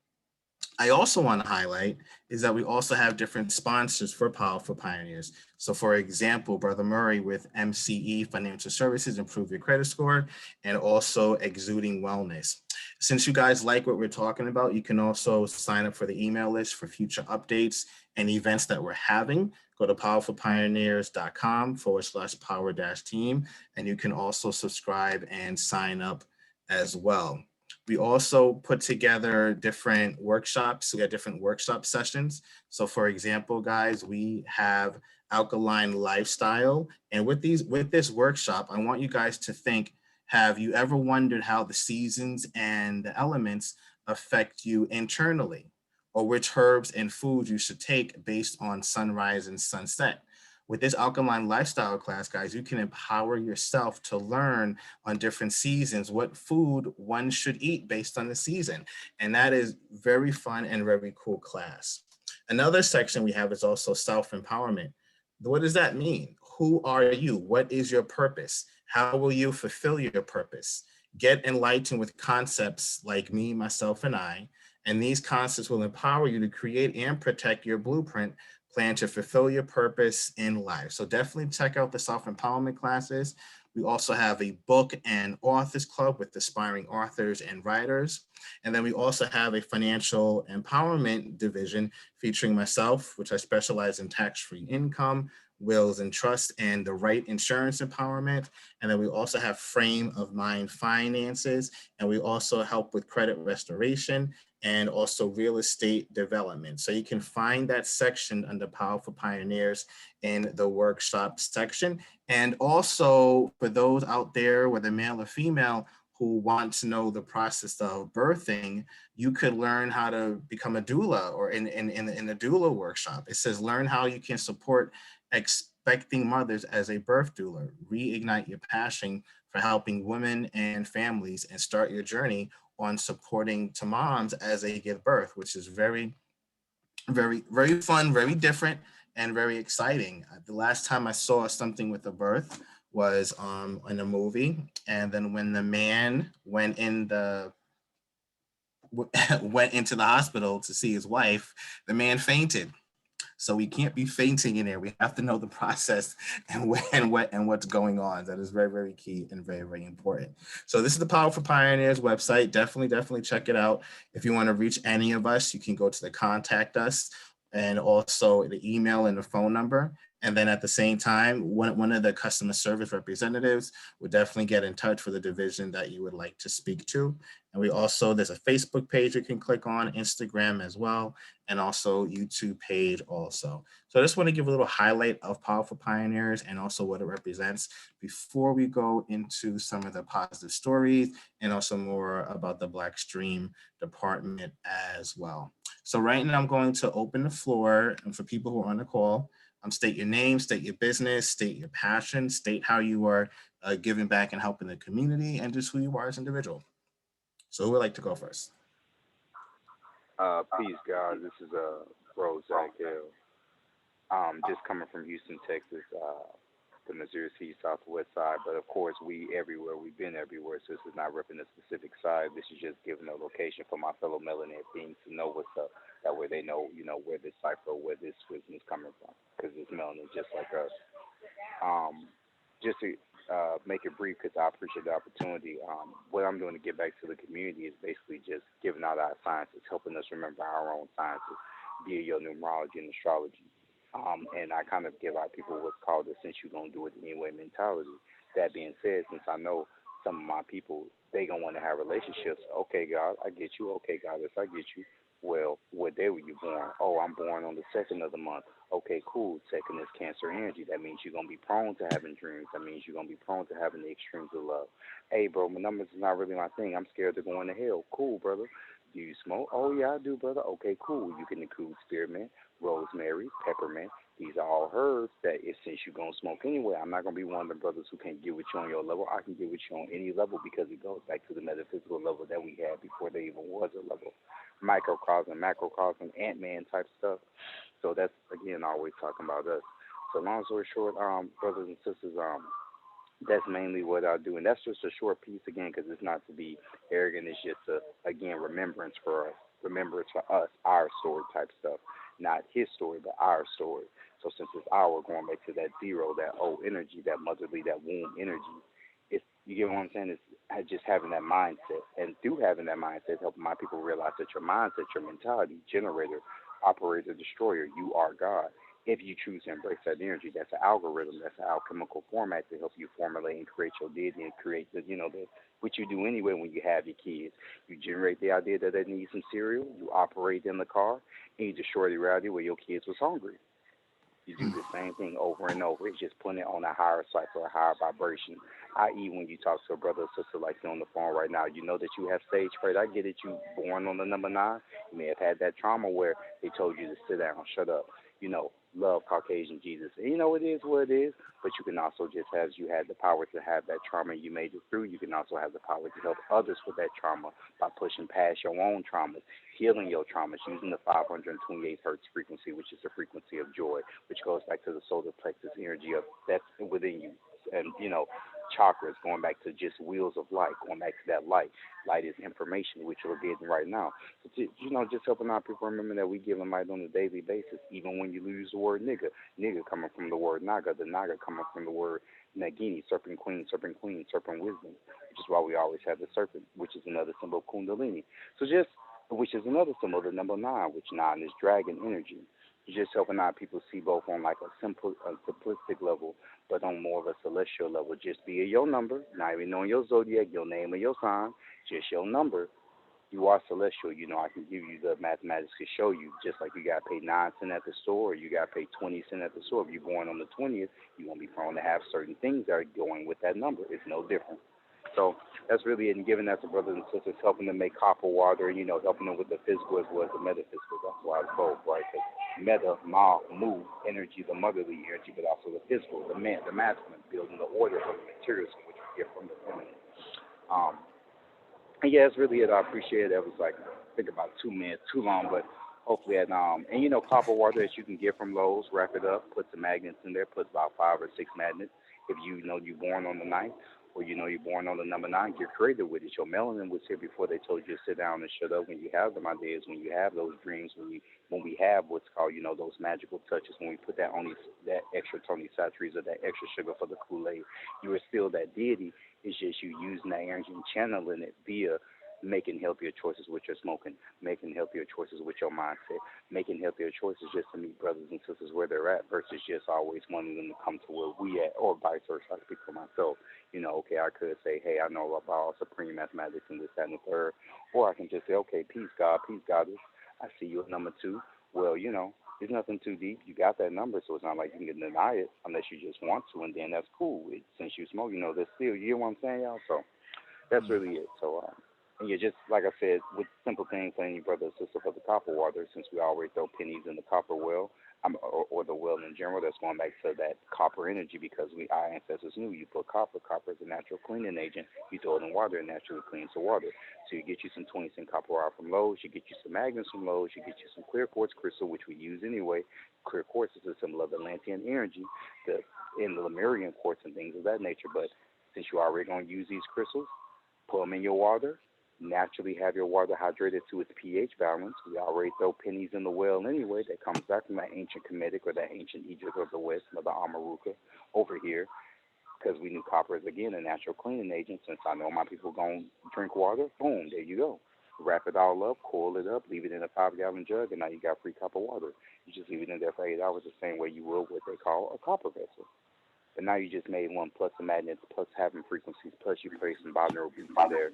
I also want to highlight is that we also have different sponsors for Powerful Pioneers. So for example, Brother Murray with MCE Financial Services, Improve Your Credit Score, and also Exuding Wellness. Since you guys like what we're talking about, you can also sign up for the email list for future updates and events that we're having. Go to powerfulpioneers.com/power-team, and you can also subscribe and sign up as well. We also put together different workshops. We got different workshop sessions. So for example, guys, we have Alkaline Lifestyle. And with this workshop, I want you guys to think, have you ever wondered how the seasons and the elements affect you internally? Or which herbs and foods you should take based on sunrise and sunset? With this Alkaline Lifestyle class, guys, you can empower yourself to learn on different seasons what food one should eat based on the season. And that is very fun and very cool class. Another section we have is also self-empowerment. What does that mean? Who are you? What is your purpose? How will you fulfill your purpose? Get enlightened with concepts like me, myself, and I. And these concepts will empower you to create and protect your blueprint plan to fulfill your purpose in life. So definitely check out the self-empowerment classes. We also have a book and authors club with aspiring authors and writers. And then we also have a financial empowerment division featuring myself, which I specialize in tax-free income, wills and trust, and the right insurance empowerment. And then we also have frame of mind finances. And we also help with credit restoration and also real estate development. So you can find that section under Powerful Pioneers in the workshop section. And also for those out there, whether male or female, who want to know the process of birthing, you could learn how to become a doula, or in the doula workshop. It says, learn how you can support expecting mothers as a birth doula, reignite your passion for helping women and families, and start your journey on supporting to moms as they give birth, which is very, very, very fun, very different, and very exciting. The last time I saw something with a birth was in a movie, and then when the man went into the hospital to see his wife, the man fainted. So we can't be fainting in there. We have to know the process and what's going on. That is very, very key and very, very important. So this is the Powerful Pioneers website. Definitely check it out. If you want to reach any of us, you can go to the contact us and also the email and the phone number. And then at the same time, one of the customer service representatives would definitely get in touch with the division that you would like to speak to. And we also, there's a Facebook page you can click on, Instagram as well, and also YouTube page also. So I just want to give a little highlight of Powerful Pioneers and also what it represents before we go into some of the positive stories and also more about the Blackstream department as well. So right now I'm going to open the floor, and for people who are on the call, state your name, state your business, state your passion, state how you are giving back and helping the community, and just who you are as an individual. So who would like to go first? Peace, guys. This is Rose Zach Hill. Just coming from Houston, Texas, the Missouri Sea, Southwest side. But of course, we everywhere. We've been everywhere. So this is not repping a specific side. This is just giving a location for my fellow melanated beings to know what's up. That way they know, where this cipher, where this wisdom is coming from. Because it's melanin just like us. Just to make it brief, because I appreciate the opportunity. What I'm doing to give back to the community is basically just giving out our sciences, helping us remember our own sciences via your numerology and astrology. And I kind of give out people what's called the since you're going to do it anyway mentality. That being said, since I know some of my people, they going to want to have relationships. Okay, God, I get you. Okay, Goddess, I get you. Well, what day were you born? Oh, I'm born on the 2nd of the month. Okay, cool. 2nd is Cancer energy. That means you're going to be prone to having dreams. That means you're going to be prone to having the extremes of love. Hey, bro, my numbers is not really my thing. I'm scared of going to hell. Cool, brother. Do you smoke? Oh, yeah, I do, brother. Okay, cool. You can include spearmint, rosemary, peppermint. These are all herbs that since you're going to smoke anyway, I'm not going to be one of the brothers who can't get with you on your level. I can get with you on any level because it goes back to the metaphysical level that we had before there even was a level. Microcosm, macrocosm, Ant-Man type stuff. So that's, again, always talking about us. So long story short, brothers and sisters, that's mainly what I do. And that's just a short piece, again, because it's not to be arrogant. It's just, again, remembrance for us. Remembrance for us, our story type stuff. Not his story, but our story. So since it's our, going back to that zero, that old energy, that motherly, that womb energy, it's, you get what I'm saying? It's just having that mindset. And through having that mindset, helping my people realize that your mindset, your mentality, generator, operator, destroyer, you are God. If you choose to embrace that energy, that's an algorithm, that's an alchemical format to help you formulate and create your deity and create the, what you do anyway when you have your kids. You generate the idea that they need some cereal, you operate in the car, and you destroy the reality where your kids was hungry. You do the same thing over and over. It's just putting it on a higher cycle, a higher vibration. I.e., when you talk to a brother or sister like you on the phone right now, you know that you have stage fright. I get it. You born on the number 9. You may have had that trauma where they told you to sit down, shut up. Love Caucasian Jesus. And it is what it is. But you can also just have, you had the power to have that trauma, you made it through. You can also have the power to help others with that trauma by pushing past your own traumas, healing your traumas, using the 528 hertz frequency, which is the frequency of joy, which goes back to the solar plexus energy of that's within you. And, chakras, going back to just wheels of light, going back to that light. Light is information, which we're getting right now. So, just helping our people remember that we give them light on a daily basis, even when you use the word nigga. Nigga coming from the word naga, the naga coming from the word nagini, serpent queen, serpent wisdom, which is why we always have the serpent, which is another symbol of kundalini. Which is another symbol of the number 9, which 9 is dragon energy. Just helping our people see both on like a simplistic level, but on more of a celestial level. Just via your number, not even knowing your zodiac, your name or your sign, just your number. You are celestial. I can give you the mathematics to show you. Just like you got to pay 9 cents at the store, or you got to pay 20 cents at the store. If you're born on the 20th, you're going to be prone to have certain things that are going with that number. It's no different. So that's really it, and giving that to brothers and sisters, helping them make copper water, helping them with the physical as well as the metaphysical. That's why it's both, right? Meta, ma, mu, energy, the motherly energy, but also the physical, the masculine, building the order of the materials in which we get from the feminine. And yeah, that's really it. I appreciate it. It was like, I think about 2 minutes, too long, but hopefully, copper water that you can get from Lowe's, wrap it up, put some magnets in there, put about 5 or 6 magnets. If you're born on the 9th, or you're born on the number 9, get creative with it. Your melanin was here before they told you to sit down and shut up. When you have them ideas, when you have those dreams, when we have what's called, those magical touches, when we put that extra Tony Satries or that extra sugar for the Kool-Aid, you are still that deity. It's just you using that energy and channeling it via making healthier choices with your smoking, making healthier choices with your mindset, making healthier choices just to meet brothers and sisters where they're at versus just always wanting them to come to where we at, or vice versa. I speak for myself. Okay, I could say, hey, I know about supreme mathematics and this, that, and the third. Or I can just say, okay, peace, God, I see you at number 2. Well, there's nothing too deep. You got that number, so it's not like you can deny it unless you just want to, and then that's cool. Since you smoke, there's still, you hear what I'm saying, y'all? So that's really it. So, and you just, like I said, with simple things, saying your brother or sister for the copper water, since we always throw pennies in the copper well, or the well in general, that's going back to that copper energy because our ancestors knew you put copper. Copper is a natural cleaning agent. You throw it in water, it naturally cleans the water. So you get you some 20-cent copper wire from Lowe's, you get you some magnets from Lowe's, you get you some clear quartz crystal, which we use anyway. Clear quartz is a symbol of Atlantean energy, in the Lemurian quartz and things of that nature. But since you're already going to use these crystals, put them in your water. Naturally have your water hydrated to its pH balance. We already throw pennies in the well anyway. That comes back from that ancient Kemetic or that ancient Egypt of the West, Mother Amaruka, over here, because we knew copper is, again, a natural cleaning agent. Since I know my people going to drink water, boom, there you go. Wrap it all up, coil it up, leave it in a 5-gallon jug, and now you got free copper water. You just leave it in there for 8 hours the same way you would what they call a copper vessel. But now you just made one plus the magnets, plus having frequencies, plus you place some binaural beats in there.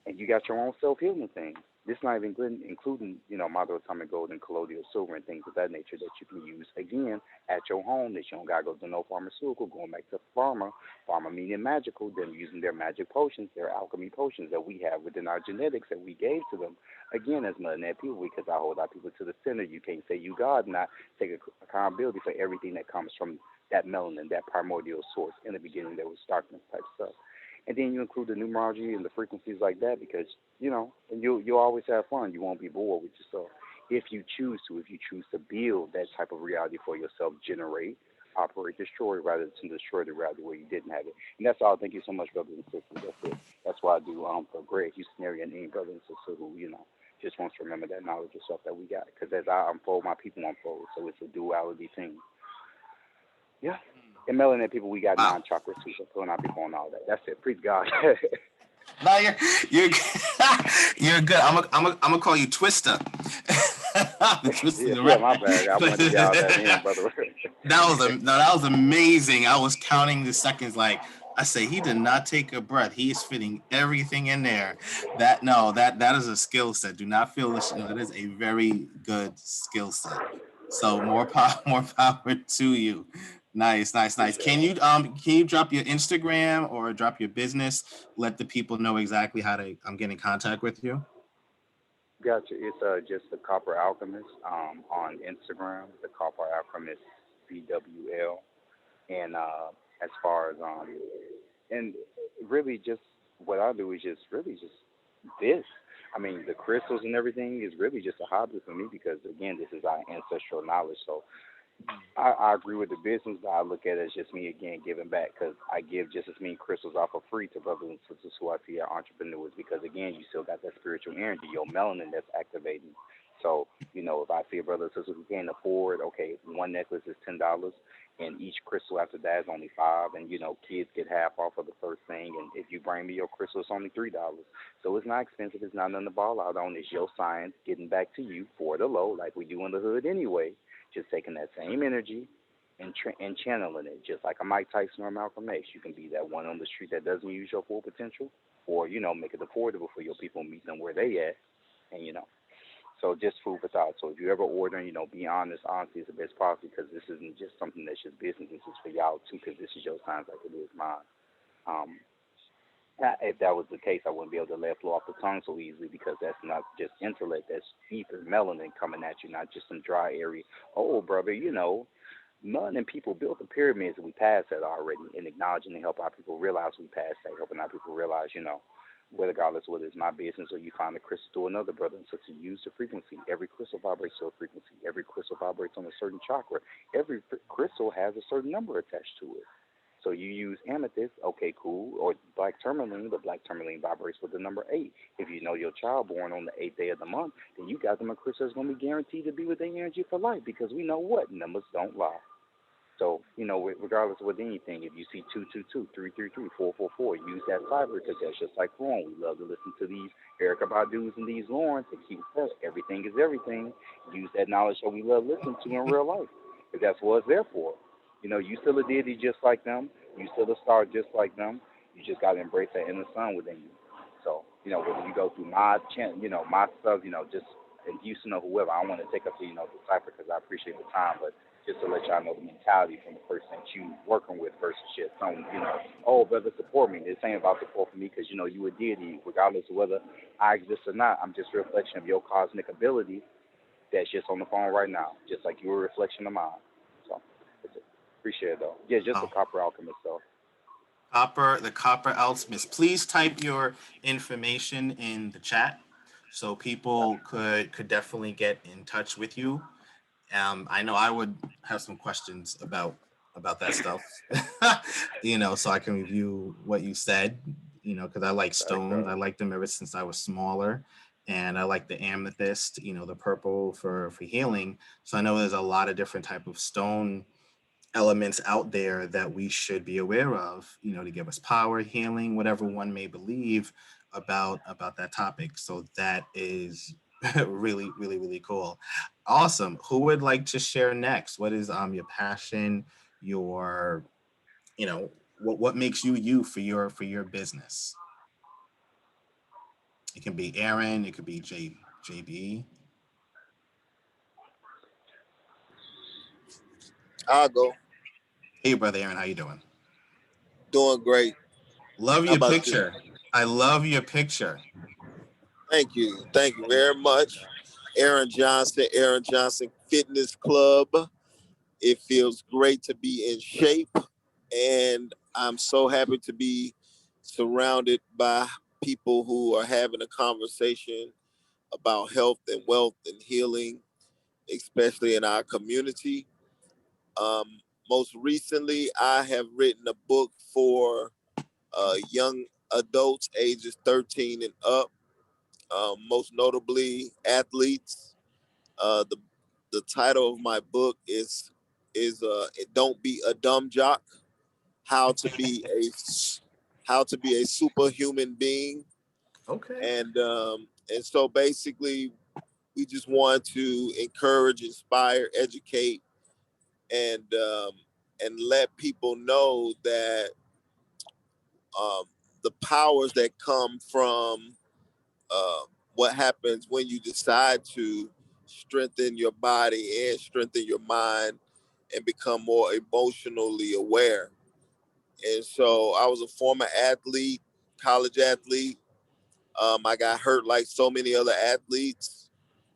And you got your own self-healing thing. This not even including, model atomic gold and colloidal silver and things of that nature that you can use, again, at your home, that you don't got to go to no pharmaceutical, going back to pharma meaning magical, them using their magic potions, their alchemy potions that we have within our genetics that we gave to them, again, as Melanet people, because I hold our people to the center. You can't say you God, not take accountability for everything that comes from that melanin, that primordial source. In the beginning, there was darkness type stuff. And then you include the numerology and the frequencies like that because, and you'll always have fun. You won't be bored with yourself. If you choose to build that type of reality for yourself, generate, operate, destroy, rather than destroy the reality where you didn't have it. And that's all. Thank you so much, brothers and sisters. That's it. That's why I do for Greg Houston area and any brother and sister who, just wants to remember that knowledge of stuff that we got. Because as I unfold, my people unfold. So it's a duality thing. Yeah. And melanin people, we got 9 chakras too, so pulling out people on all that. That's it. Praise God. No, you're you're good. I'm gonna call you Twister. Yeah, my bad. I wanted to get all that in, brother. That was amazing. I was counting the seconds. Like I say, he did not take a breath. He's fitting everything in there. That is a skill set. Do not feel this. That is a very good skill set. So more power to you. Nice. Can you drop your Instagram or drop your business? Let the people know exactly how to get in contact with you. Gotcha. It's just the Copper Alchemist on Instagram, the Copper Alchemist BWL, and as far as and really just what I do is just this. I mean, the crystals and everything is really just a hobby for me because again, this is our ancestral knowledge. So I agree with the business, but I look at it as just me again giving back because I give just as many crystals out for free to brothers and sisters who I see are entrepreneurs because again, you still got that spiritual energy, your melanin that's activating. So, if I see a brother or sister who can't afford, okay, one necklace is $10 and each crystal after that is only $5 and, kids get half off of the first thing. And if you bring me your crystal, it's only $3. So it's not expensive. It's not nothing to ball out on. It's your science getting back to you for the low like we do in the hood anyway. Just taking that same energy and channeling it, just like a Mike Tyson or Malcolm X. You can be that one on the street that doesn't use your full potential, or make it affordable for your people, meet them where they at, and So just food for thought. So if you ever order, be honest. Honesty is the best policy because this isn't just something that's just business. This is for y'all too because this is your signs like it is mine. If that was the case, I wouldn't be able to let flow off the tongue so easily because that's not just intellect, that's ether, melanin coming at you, not just some dry, airy, oh, brother, melanin people built the pyramids and we passed that already and acknowledging and help our people realize we passed that, helping our people realize, regardless whether it's my business or you find a crystal to another brother and sister, use the frequency. Every crystal vibrates to a frequency. Every crystal vibrates on a certain chakra. Every crystal has a certain number attached to it. So you use amethyst, okay, cool, or black tourmaline. The black tourmaline vibrates with the number 8. If you know your child born on the 8th day of the month, then you got them a crystal that's going to be guaranteed to be with their energy for life because we know what? Numbers don't lie. So, regardless of with anything, if you see 222-333-444, use that cyber because that's just like Lauren. We love to listen to these Erica Badu's and these Laurens to keep us. Everything is everything. Use that knowledge that we love listening to in real life because that's what it's there for. You still a deity just like them. You still a star just like them. You just got to embrace that inner sun within you. So, whether you go through my my stuff, just in Houston or whoever, I don't want to take up the cipher because I appreciate the time, but just to let y'all know the mentality from the person that you working with versus shit. Oh, brother, support me. This ain't about support for me because, you a deity, regardless of whether I exist or not. I'm just a reflection of your cosmic ability that's just on the phone right now, just like you're a reflection of mine. So, that's it. Appreciate it, though. Yeah, just a copper alchemist, though. The Copper Alchemist. Please type your information in the chat so people could definitely get in touch with you. I know I would have some questions about that stuff, so I can review what you said, because I like stones. I like them ever since I was smaller, and I like the amethyst, the purple for healing. So I know there's a lot of different type of stone elements out there that we should be aware of, to give us power, healing, whatever one may believe about that topic. So that is really, really, really cool. Awesome. Who would like to share next? What is your passion, your what makes you for your business? It can be Aaron, it could be JB. I'll go. Hey brother Aaron, how you doing? Doing great. Love How your about you? picture. I love your picture. Thank you. Thank you very much. Aaron Johnson Fitness Club. It feels great to be in shape, and I'm so happy to be surrounded by people who are having a conversation about health and wealth and healing, especially in our community. Um, Most recently, I have written a book for young adults ages 13 and up, most notably athletes. The title of my book is "Don't Be a Dumb Jock: How to Be a Superhuman Being." Okay. And so basically, we just want to encourage, inspire, educate, and let people know that um, the powers that come from uh, what happens when you decide to strengthen your body and strengthen your mind and become more emotionally aware. And so I was a former athlete, college athlete. I got hurt like so many other athletes.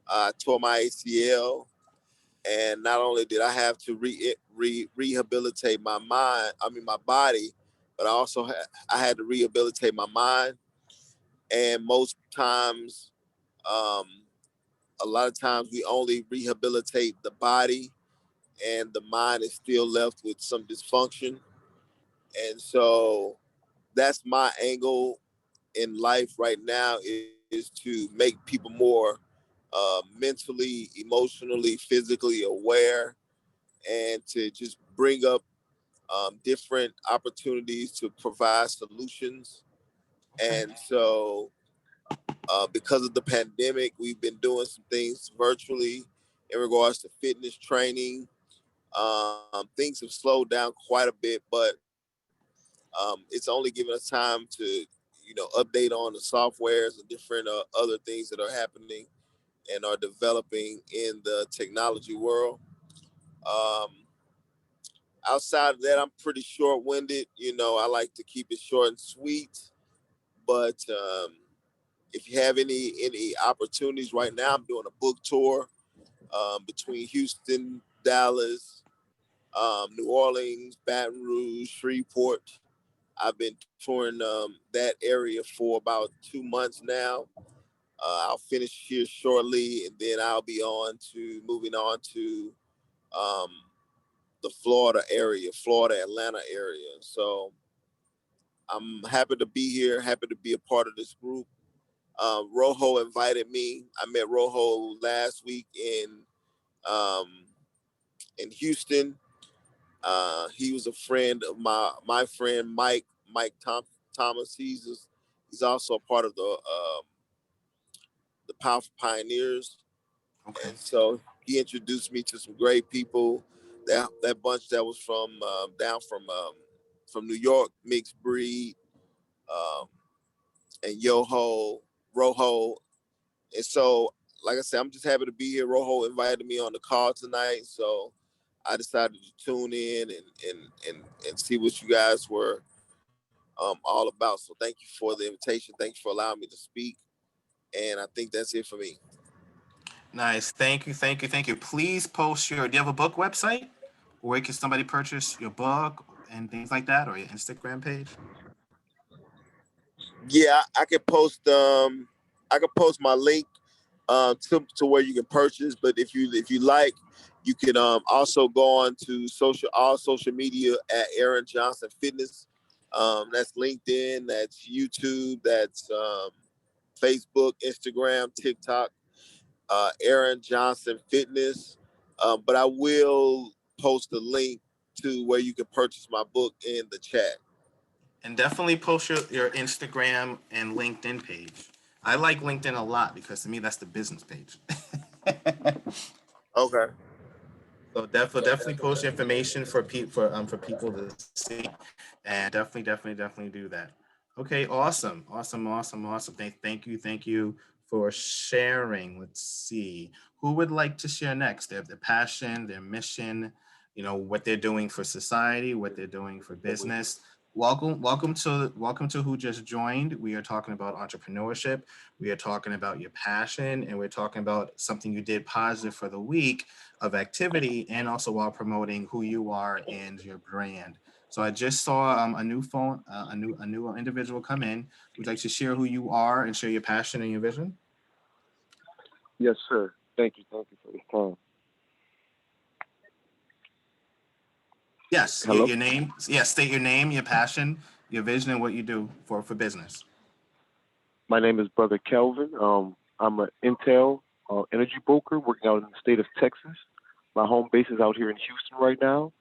I tore my ACL, and not only did I have to rehabilitate my body, but I had to rehabilitate my mind. And most times, um, a lot of times we only rehabilitate the body, and the mind is still left with some dysfunction. And so that's my angle in life right now is to make people more mentally, emotionally, physically aware, and to just bring up different opportunities to provide solutions. And so, because of the pandemic, we've been doing some things virtually in regards to fitness training. Things have slowed down quite a bit, but it's only given us time to, update on the softwares and different other things that are happening and are developing in the technology world. Um, Outside of that, I'm pretty short-winded. I like to keep it short and sweet. But if you have any opportunities right now, I'm doing a book tour between Houston, Dallas, New Orleans, Baton Rouge, Shreveport. I've been touring that area for about 2 months now. I'll finish here shortly, and then I'll be moving on to um, the Florida, Atlanta area. So I'm happy to be here, happy to be a part of this group. Rojo invited me. I met Rojo last week um, in Houston, He was a friend of my friend Mike Thomas. He's also a part of the Powerful Pioneers, Okay. and so he introduced me to some great people. That bunch that was down from New York, Mixed Breed, um, and Rojo, and so like I said, I'm just happy to be here. Rojo invited me on the call tonight, so I decided to tune in and see what you guys were all about. So thank you for the invitation. Thank you for allowing me to speak. And I think that's it for me. Nice. Thank you. Thank you. Thank you. Please post do you have a book website where can somebody purchase your book and things like that, or your Instagram page? Yeah, I can post my link to where you can purchase. But if you like, you can also go on to all social media at Aaron Johnson Fitness. That's LinkedIn, that's YouTube, that's Facebook, Instagram, TikTok, Aaron Johnson Fitness. But I will post a link to where you can purchase my book in the chat. And definitely post your Instagram and LinkedIn page. I like LinkedIn a lot because to me that's the business page. Okay. So definitely post your information for people to see, and definitely do that. Okay, awesome. Thank you for sharing. Let's see who would like to share next. Their passion, their mission, what they're doing for society, what they're doing for business. Welcome to who just joined. We are talking about entrepreneurship. We are talking about your passion, and we're talking about something you did positive for the week of activity, and also while promoting who you are and your brand. So I just saw a new individual come in. Would you like to share who you are and share your passion and your vision? Yes, sir. Thank you for this time. Yes, Hello? your name. Yes, state your name, your passion, your vision, and what you do for business. My name is Brother Kelvin. I'm an Intel energy broker working out in the state of Texas. My home base is out here in Houston right now.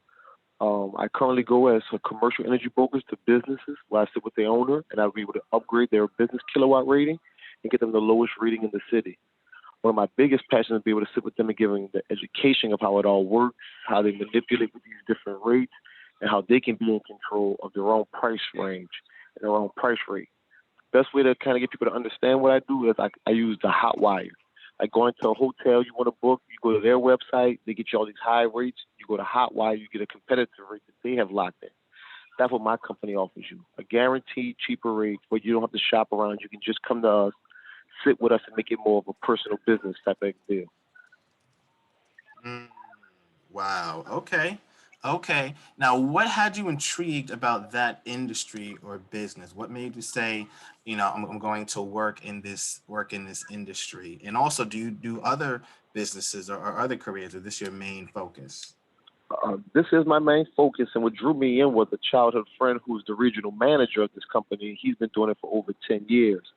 I currently go as a commercial energy brokers to businesses where I sit with the owner and I'll be able to upgrade their business kilowatt rating and get them the lowest reading in the city. One of my biggest passions is to be able to sit with them and give them the education of how it all works, how they manipulate with these different rates, and how they can be in control of their own price range and their own price rate. Best way to kind of get people to understand what I do is I use the hot wire. Like going to a hotel, you want to book, you go to their website, they get you all these high rates. You go to Hotwire, you get a competitive rate that they have locked in. That's what my company offers you, a guaranteed cheaper rate where you don't have to shop around. You can just come to us, sit with us, and make it more of a personal business type of deal. Wow. Okay. Now, what had you intrigued about that industry or business? What made you say, I'm going to work in this industry? And also, do you do other businesses or other careers, or is this your main focus? This is my main focus, and what drew me in was a childhood friend who's the regional manager of this company. He's been doing it for over 10 years.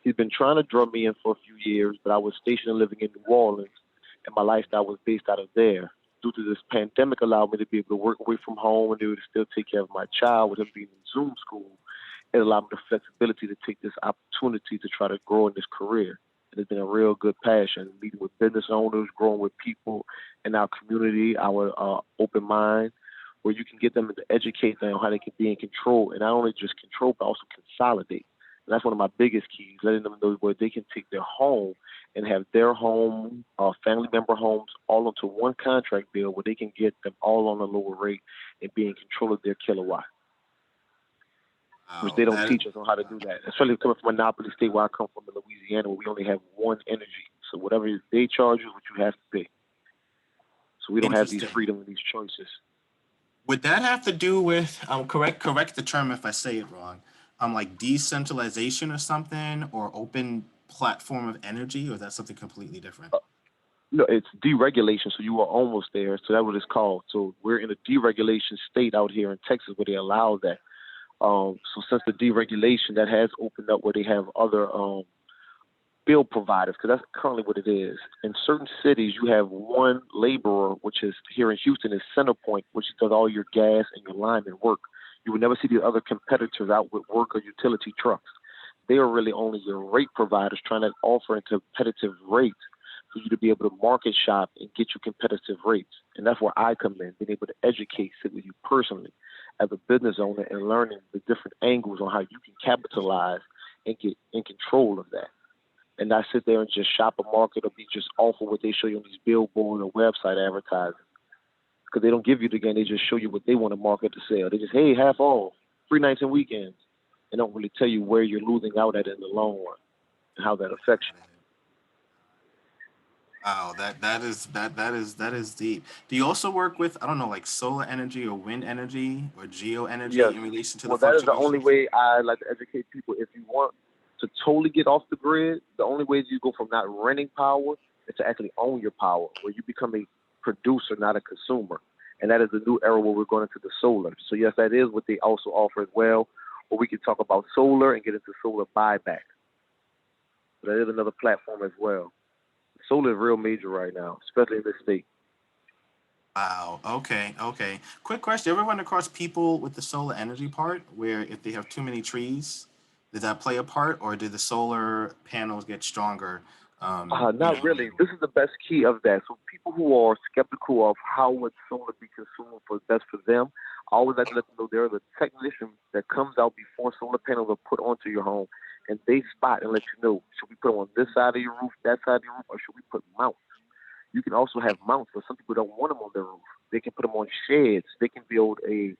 He's been trying to draw me in for a few years, but I was stationed and living in New Orleans, and my lifestyle was based out of there. Due to this pandemic, allowed me to be able to work away from home and be able to still take care of my child with him being in Zoom school. It allowed me the flexibility to take this opportunity to try to grow in this career. It has been a real good passion, meeting with business owners, growing with people in our community, our open mind, where you can get them to educate them on how they can be in control, and not only just control, but also consolidate. And that's one of my biggest keys, letting them know where they can take their home and have their home, family member homes, all onto one contract bill where they can get them all on a lower rate and be in control of their kilowatt. Which they don't teach us on how to do that. Especially coming from a monopoly state where I come from in Louisiana, where we only have one energy. So whatever they charge you, what you have to pay. So we don't have these freedom and these choices. Would that have to do with correct the term if I say it wrong? Like decentralization or something, or open platform of energy, or is that something completely different? No, it's deregulation. So you are almost there. So that's what it's called. So we're in a deregulation state out here in Texas where they allow that. So since the deregulation, that has opened up where they have other bill providers, because that's currently what it is. In certain cities, you have one laborer, which is here in Houston is Centerpoint, which does all your gas and your lineman work. You will never see the other competitors out with work or utility trucks. They are really only your rate providers trying to offer competitive rates for you to be able to market shop and get you competitive rates. And that's where I come in, being able to educate, sit with you personally as a business owner and learning the different angles on how you can capitalize and get in control of that. And not sit there and just shop a market or be just offer what they show you on these billboard or website advertising. Because they don't give you the game, they just show you what they want to market to sell. They just, hey, half off, free nights and weekends. They don't really tell you where you're losing out at in the long run and how that affects you. Wow, that is deep. Do you also work with, I don't know, like solar energy or wind energy or geo energy Yes. in relation to Well, the that is the fluctuations? only way I like to educate people. If you want to totally get off the grid, the only way you go from not renting power is to actually own your power, where you become a producer, not a consumer. And that is the new era where we're going into the solar. So yes, that is what they also offer as well. Or we can talk about solar and get into solar buyback. So that is another platform as well. Solar is real major right now, especially in this state. Wow. Okay. Okay. Quick question. Ever run across people with the solar energy part where if they have too many trees, did that play a part, or did the solar panels get stronger? Not really. This is the best key of that. So people who are skeptical of how would solar be consumed for best for them, I always like to let them know there is a technician that comes out before solar panels are put onto your home, and they spot and let you know, should we put them on this side of your roof, that side of your roof, or should we put mounts? You can also have mounts, but some people don't want them on their roof. They can put them on sheds. They can build a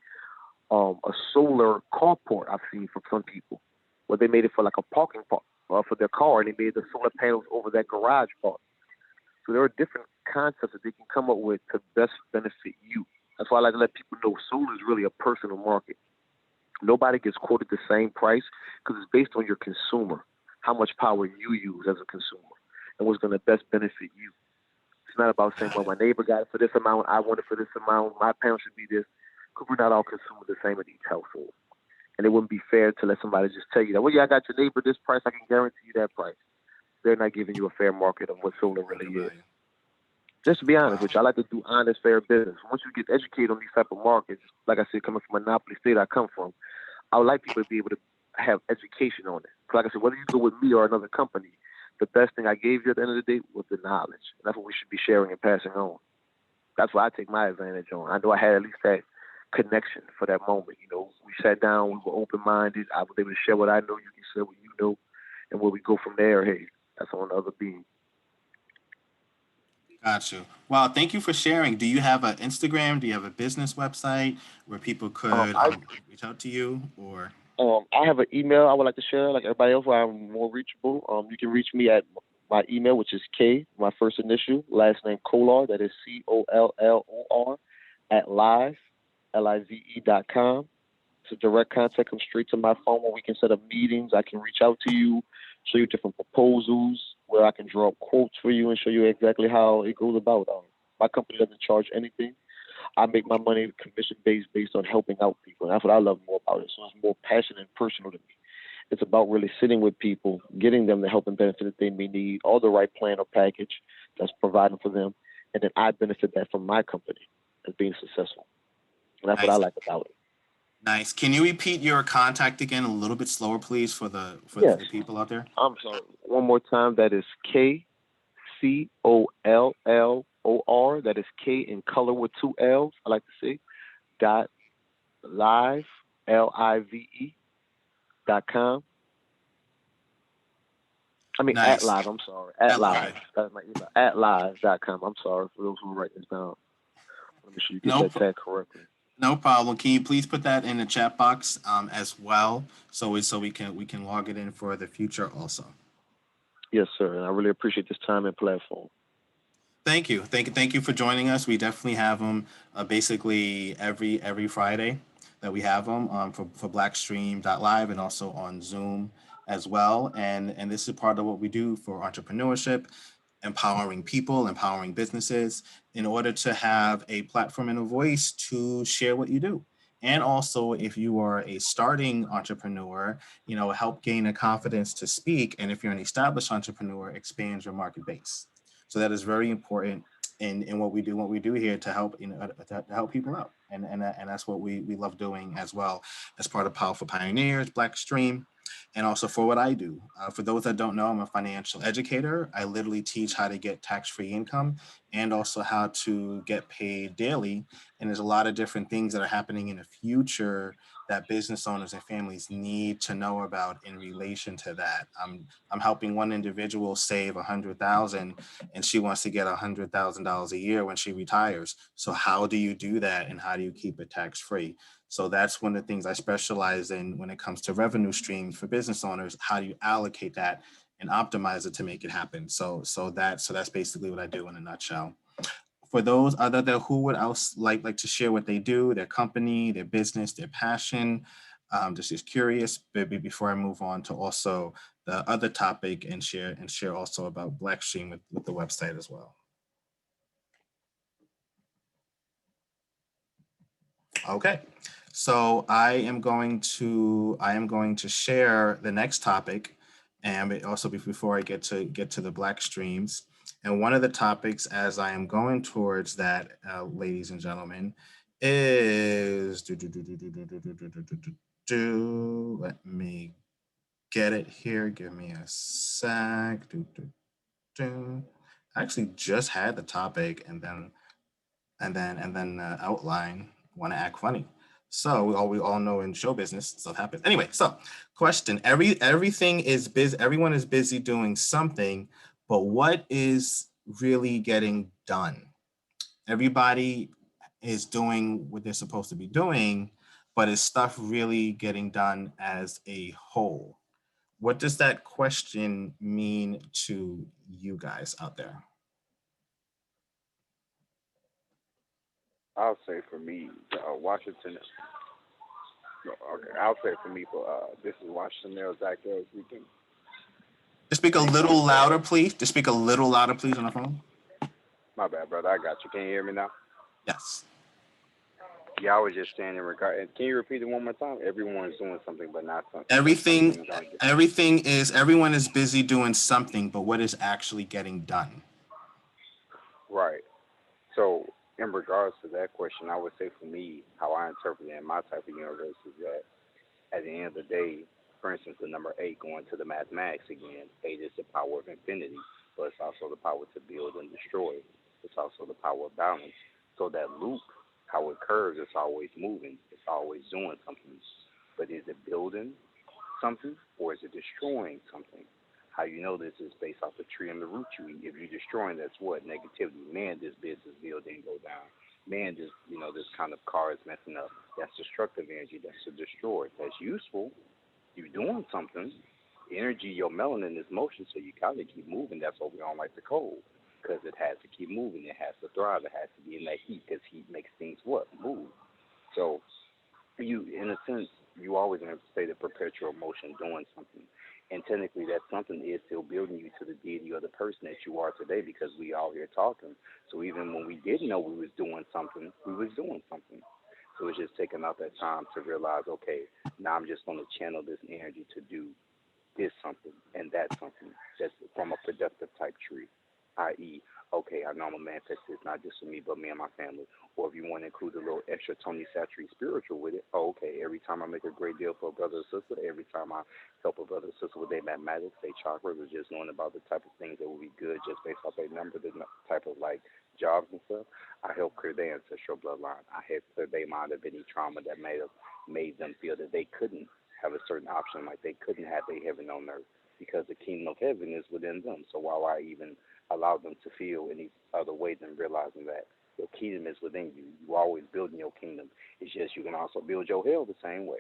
solar carport I've seen from some people, where they made it for like a parking part for their car, and they made the solar panels over that garage part. So there are different concepts that they can come up with to best benefit you. That's why I like to let people know solar is really a personal market. Nobody gets quoted the same price because it's based on your consumer, how much power you use as a consumer, and what's going to best benefit you. It's not about saying, well, my neighbor got it for this amount, I want it for this amount, my panel should be this, because we're not all consumers the same in each household. And it wouldn't be fair to let somebody just tell you that, well, yeah, I got your neighbor this price, I can guarantee you that price. They're not giving you a fair market of what solar really is. Just to be honest with you, I like to do honest, fair business. Once you get educated on these type of markets, like I said, coming from Monopoly State I come from, I would like people to be able to have education on it. Like I said, whether you go with me or another company, the best thing I gave you at the end of the day was the knowledge. And that's what we should be sharing and passing on. That's what I take my advantage on. I know I had at least that connection for that moment. You know, we sat down, we were open-minded. I was able to share what I know, you can share what you know, and where we go from there, hey, that's on the other beam. Got you. Wow. Thank you for sharing. Do you have an Instagram? Do you have a business website where people could reach out to you, or? I have an email I would like to share, like everybody else, where I'm more reachable. You can reach me at my email, which is K, my first initial, last name Kolar, that is COLLOR, at live, LIVE.com. It's a direct contact. Come straight to my phone where we can set up meetings. I can reach out to you, show you different proposals, where I can draw up quotes for you and show you exactly how it goes about. My company doesn't charge anything. I make my money commission-based based on helping out people. And that's what I love more about it. So it's more passionate and personal to me. It's about really sitting with people, getting them the help and benefit that they may need, or the right plan or package that's providing for them. And then I benefit that from my company as being successful. And that's what I like about it. Nice. Can you repeat your contact again a little bit slower, please, for the people out there? I'm sorry. One more time. That is KCOLLOR. That is K in color with 2 L's. I like to say .live LIVE.com. I mean nice. at live. I'm sorry. At live. That's my email. At live.com. I'm sorry for those who write this down. Let me sure you get that tag correctly. No problem. Can you please put that in the chat box as well, so we can log it in for the future also. Yes, sir. And I really appreciate this time and platform. Thank you for joining us. We definitely have them basically every Friday that we have them for blackstream.live and also on Zoom as well. And this is part of what we do for entrepreneurship, empowering people, empowering businesses in order to have a platform and a voice to share what you do. And also, if you are a starting entrepreneur, help gain the confidence to speak. And if you're an established entrepreneur, expand your market base. So that is very important in what we do here to help, to help people out. And that's what we love doing as well as part of Powerful Pioneers, Blackstream, and also for what I do. For those that don't know, I'm a financial educator. I literally teach how to get tax-free income and also how to get paid daily. And there's a lot of different things that are happening in the future that business owners and families need to know about in relation to that. I'm helping one individual save 100,000, and she wants to get $100,000 a year when she retires. So how do you do that, and how do you keep it tax-free? So that's one of the things I specialize in when it comes to revenue streams for business owners. How do you allocate that and optimize it to make it happen? So that's basically what I do in a nutshell. For those other than who would else like to share what they do, their company, their business, their passion, just curious. Maybe before I move on to also the other topic and share also about Blackstream with the website as well. Okay, so I am going to share the next topic, and also before I get to the Black streams. And one of the topics, as I am going towards that, ladies and gentlemen, is let me get it here. Give me a sec. I actually just had the topic, and then outline. Want to act funny. So we all know in show business stuff happens. Anyway, so question: everything is busy. Everyone is busy doing something, but what is really getting done? Everybody is doing what they're supposed to be doing, but is stuff really getting done as a whole? What does that question mean to you guys out there? I'll say for me, Washington. No, okay, I'll say for me, this is Washington Mayor Zach Harris weekend. Just speak a little louder, please. Just speak a little louder, please, on the phone. My bad, brother. I got you. Can you hear me now? Yes. Yeah, I was just saying in regard. Can you repeat it one more time? Everyone's doing something, but not something. Everyone is busy doing something, but what is actually getting done? Right. So, in regards to that question, I would say for me, how I interpret it in my type of universe is that at the end of the day, for instance, the number 8 going to the mathematics again, 8 is the power of infinity, but it's also the power to build and destroy. It's also the power of balance. So that loop, how it curves, it's always moving. It's always doing something. But is it building something or is it destroying something? How you know this is based off the tree and the root you eat. If you're destroying, that's what? Negativity. Man, this business deal didn't go down. Man, this kind of car is messing up. That's destructive energy. That's to destroy. That's useful. You're doing something. Energy, your melanin is motion, so you gotta keep moving. That's why we don't like the cold, because it has to keep moving. It has to thrive. It has to be in that heat, because heat makes things what? Move. So you, in a sense, you always in a state of perpetual motion doing something. And technically that something is still building you to the deity or the person that you are today, because we all here talking. So even when we didn't know we was doing something, we was doing something. So it's just taking out that time to realize, okay, now I'm just going to channel this energy to do this something and that something that's from a productive type tree, i.e., okay, I know I'm a manifest this not just for me, but me and my family. Or if you want to include a little extra Tony Satchery spiritual with it, oh, okay, every time I make a great deal for a brother or sister, every time I help a brother or sister with their mathematics, their chakras, or just knowing about the type of things that will be good just based off their number, the type of like jobs and stuff, I help clear their ancestral bloodline. I help clear their mind of any trauma that made them feel that they couldn't have a certain option, like they couldn't have their heaven on earth, because the kingdom of heaven is within them. So while I even allow them to feel any other way than realizing that your kingdom is within you, you always building your kingdom. It's just you can also build your hell the same way.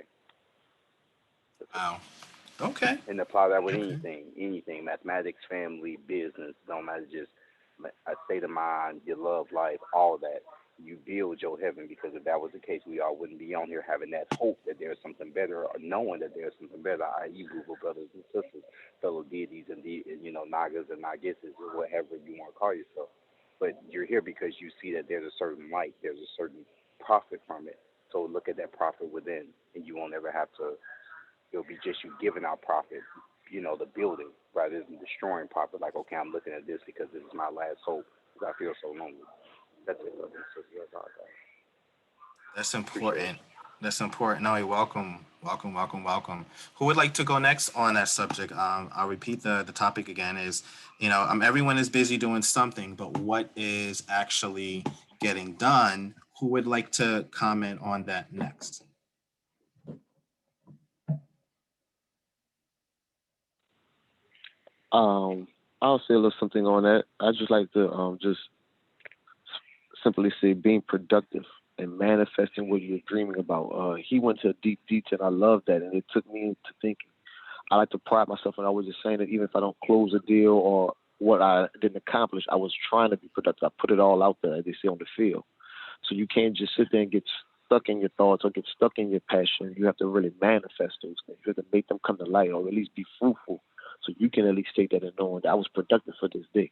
Wow. Okay. And apply that with anything, mathematics, family, business, don't matter, just a state of mind, your love life, all that. You build your heaven, because if that was the case, we all wouldn't be on here having that hope that there's something better, or knowing that there's something better, i.e. Google brothers and sisters, fellow deities and, Nagas and Nagises, or whatever you want to call yourself. But you're here because you see that there's a certain light, there's a certain profit from it. So look at that profit within, and you won't ever have to. It'll be just you giving out profit, the building, rather than destroying profit. Like, okay, I'm looking at this because this is my last hope because I feel so lonely. That's it, brother and sister. That's all I got. That's important. That's important. No, welcome, welcome, welcome, welcome. Who would like to go next on that subject? I'll repeat the topic again. Is everyone is busy doing something, but what is actually getting done? Who would like to comment on that next? I'll say a little something on that. I just like to just simply say being productive and manifesting what you're dreaming about. He went to deep detail. I love that, and it took me into thinking. I like to pride myself, and I was just saying that even if I don't close a deal or what I didn't accomplish, I was trying to be productive. I put it all out there, as they say, on the field. So you can't just sit there and get stuck in your thoughts or get stuck in your passion. You have to really manifest those things. You have to make them come to light, or at least be fruitful, so you can at least take that and knowing that I was productive for this day.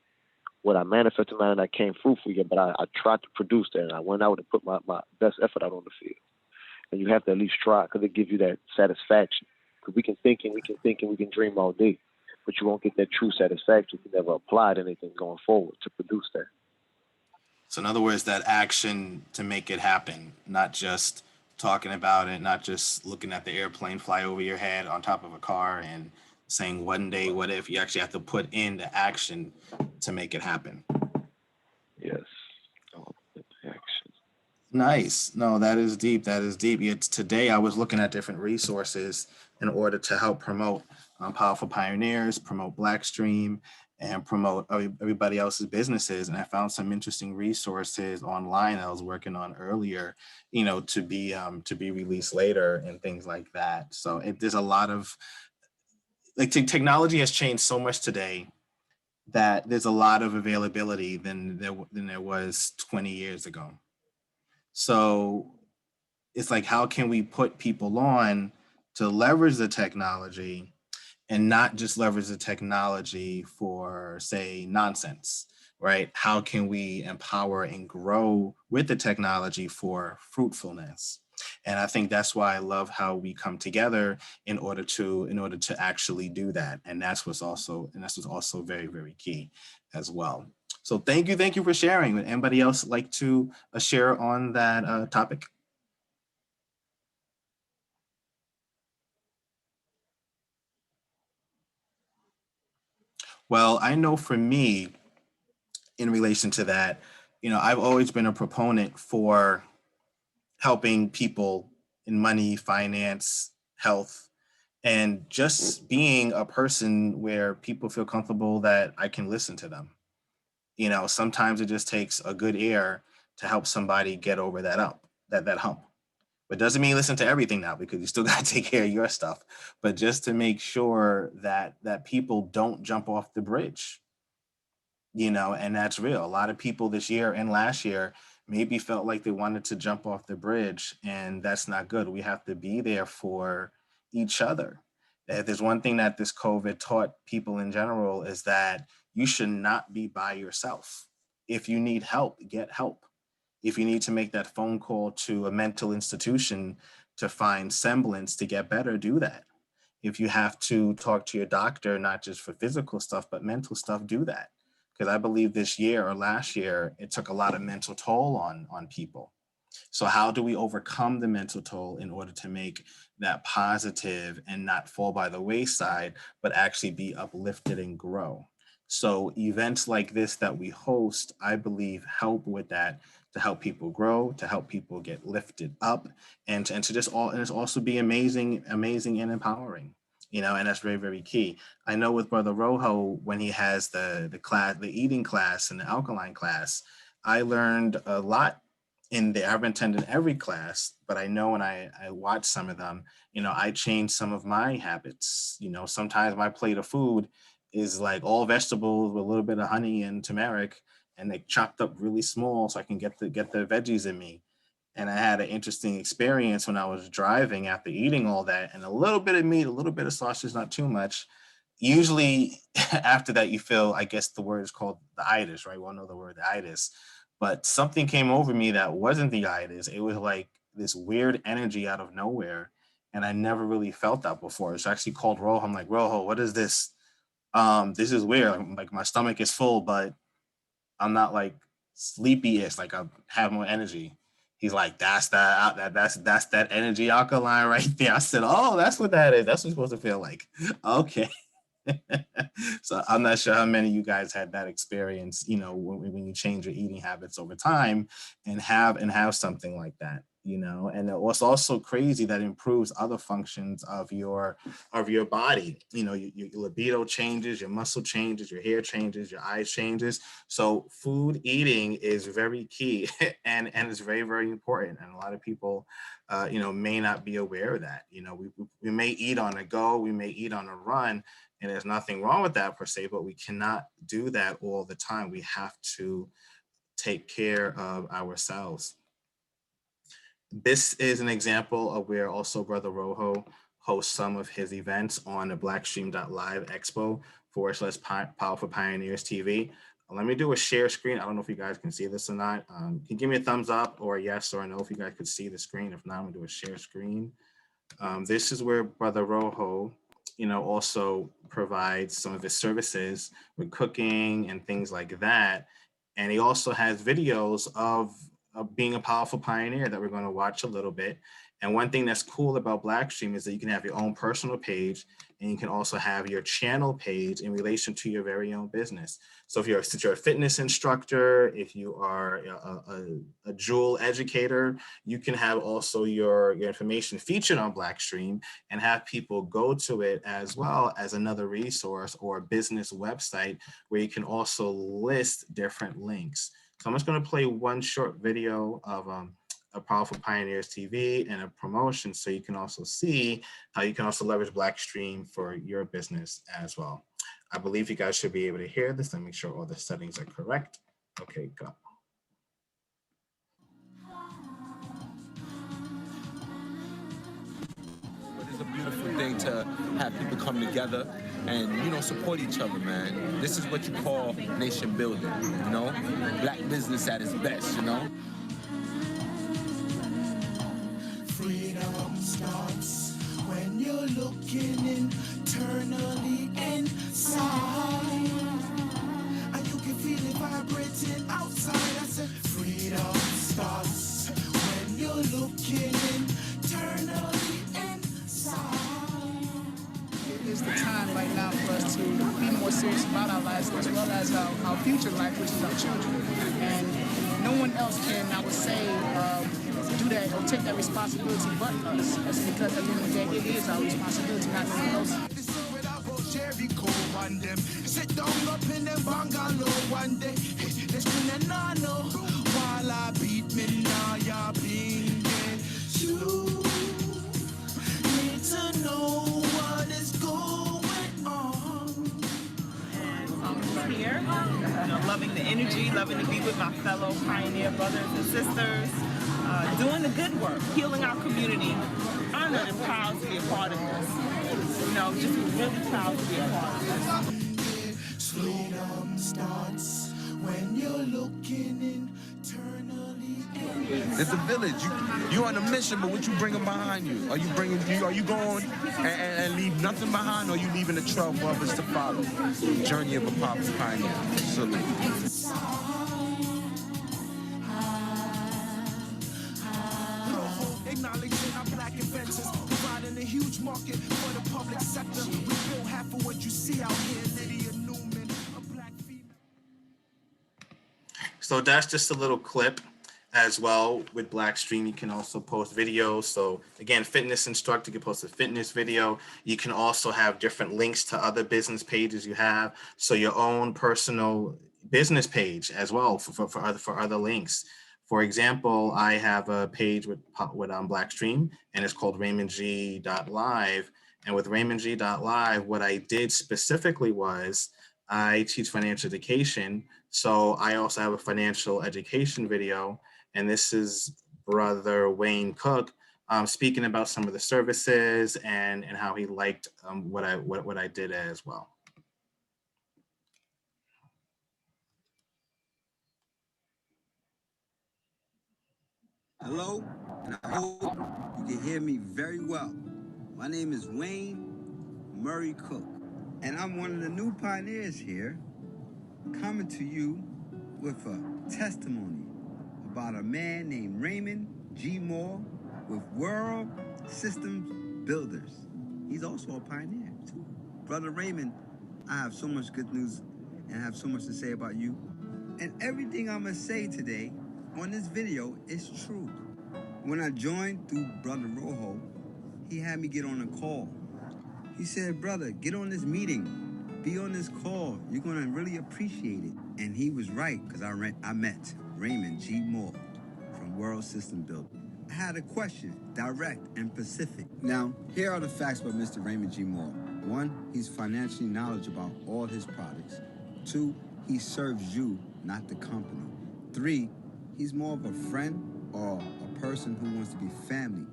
What I manifested, man, I came fruitful yet, but I tried to produce that, and I went out and put my best effort out on the field. And you have to at least try, because it gives you that satisfaction. Because we can think and we can dream all day, but you won't get that true satisfaction if you never applied anything going forward to produce that. So in other words, that action to make it happen, not just talking about it, not just looking at the airplane fly over your head on top of a car and saying one day, what if. You actually have to put in the action to make it happen. Yes. Action. Nice. No, that is deep. That is deep. It's today I was looking at different resources in order to help promote Powerful Pioneers, promote Blackstream, and promote everybody else's businesses. And I found some interesting resources online I was working on earlier, to be released later and things like that. So there's a lot of technology has changed so much today that there's a lot of availability than there was 20 years ago. So it's like, how can we put people on to leverage the technology and not just leverage the technology for, say, nonsense, right? How can we empower and grow with the technology for fruitfulness? And I think that's why I love how we come together in order to actually do that. And that's what's also very, very key as well. So thank you for sharing. Would anybody else like to share on that topic? Well, I know for me, in relation to that, I've always been a proponent for helping people in money, finance, health, and just being a person where people feel comfortable that I can listen to them. Sometimes it just takes a good ear to help somebody get over that hump. But doesn't mean listen to everything now, because you still got to take care of your stuff. But just to make sure that people don't jump off the bridge, and that's real. A lot of people this year and last year maybe felt like they wanted to jump off the bridge, and that's not good. We have to be there for each other. If there's one thing that this COVID taught people in general, is that you should not be by yourself. If you need help, get help. If you need to make that phone call to a mental institution to find semblance to get better, do that. If you have to talk to your doctor, not just for physical stuff, but mental stuff, do that. Because I believe this year or last year, it took a lot of mental toll on people. So how do we overcome the mental toll in order to make that positive and not fall by the wayside, but actually be uplifted and grow? So events like this that we host, I believe, help with that, to help people grow, to help people get lifted up, and to just and it's also be amazing and empowering. And that's very, very key. I know with Brother Rojo, when he has the class, the eating class and the alkaline class, I learned a lot in there. I haven't attended every class, but I know when I watch some of them, I change some of my habits. Sometimes my plate of food is like all vegetables with a little bit of honey and turmeric, and they chopped up really small so I can get the veggies in me. And I had an interesting experience when I was driving after eating all that, and a little bit of meat, a little bit of sausage, not too much. Usually after that, you feel, I guess the word is called the itis, right? We all know the word, the itis. But something came over me that wasn't the itis. It was like this weird energy out of nowhere, and I never really felt that before. It's actually called Rojo. I'm like, Rojo, what is this? This is weird. Like my stomach is full, but I'm not like sleepy-ish. Like I have more energy. He's like, that's that energy alkaline right there. I said, oh, that's what that is. That's what it's supposed to feel like. Okay. So I'm not sure how many of you guys had that experience, you know, when you change your eating habits over time and have something like that, you know. And it was also crazy that improves other functions of your body. You know, your libido changes, your muscle changes, your hair changes, your eyes changes. So food eating is very key and it's very, very important. And a lot of people you know, may not be aware of that. You know, we may eat on a go, we may eat on a run, and there's nothing wrong with that per se, but we cannot do that all the time. We have to take care of ourselves. This is an example of where also Brother Rojo hosts some of his events on the blackstream.live Expo / Powerful Pioneers TV. Let me do a share screen. I don't know if you guys can see this or not. Can you give me a thumbs up or a yes or a no if you guys could see the screen? If not, I'm gonna do a share screen. This is where Brother Rojo, you know, also provides some of his services with cooking and things like that. And he also has videos of being a powerful pioneer that we're going to watch a little bit. And one thing that's cool about Blackstream is that you can have your own personal page, and you can also have your channel page in relation to your very own business. So if you're a fitness instructor, if you are a jewel educator, you can have also your information featured on Blackstream and have people go to it as well as another resource or a business website where you can also list different links. So I'm just going to play one short video of a Powerful Pioneers TV and a promotion, so you can also see how you can also leverage Blackstream for your business as well. I believe you guys should be able to hear this and make sure all the settings are correct. Okay, go. But it's a beautiful thing to have people come together and, you know, support each other, man. This is what you call nation building, you know? Black business at its best, you know? Freedom starts when you're looking internally inside, and you can feel it vibrating outside. I said freedom starts when you're looking internally inside. It is the time right now for us to be more serious about our lives as well as our future life, which is our children. And no one else can, I would say, do that or take that responsibility but us. That's because at the end of the day, it is our responsibility, not no one else. Sit down up in them bungalow one day. Let's bring a nano while I beat me now. You're being dead. You need to know what is going on. I'm here, you know, loving the energy, loving to be with my fellow pioneer brothers and sisters. Doing the good work, healing our community. Honored and proud to be a part of this. You know, just really proud to be a part of this. Freedom starts when you're looking internally. It's a village. You on a mission, but what you bringing behind you? Are you going and leave nothing behind, or are you leaving a trail for others to follow? The journey of a powerful pioneer. Salute. Acknowledging our black inventors, providing a huge market for the public sector. We build half of what you see out here, Lydia Newman, a black female. So that's just a little clip as well. With Blackstream, you can also post videos. So again, fitness instructor, you can post a fitness video. You can also have different links to other business pages you have. So your own personal business page as well for other links. For example, I have a page with Blackstream, and it's called raymondg.live. And with raymondg.live, what I did specifically was I teach financial education. So I also have a financial education video, and this is Brother Wayne Cook speaking about some of the services and how he liked what I did as well. Hello, and I hope you can hear me very well. My name is Wayne Murray Cook, and I'm one of the new pioneers here, coming to you with a testimony about a man named Raymond G. Moore with World Systems Builders. He's also a pioneer, too. Brother Raymond, I have so much good news and have so much to say about you. And everything I'm gonna say today on this video is true. When I joined through Brother Rojo, he had me get on a call. He said, brother, get on this meeting. Be on this call. You're gonna really appreciate it. And he was right, because I met Raymond G. Moore from World System Building. I had a question, direct and specific. Now, here are the facts about Mr. Raymond G. Moore. One, he's financially knowledgeable about all his products. Two, he serves you, not the company. Three, he's more of a friend or a person who wants to be family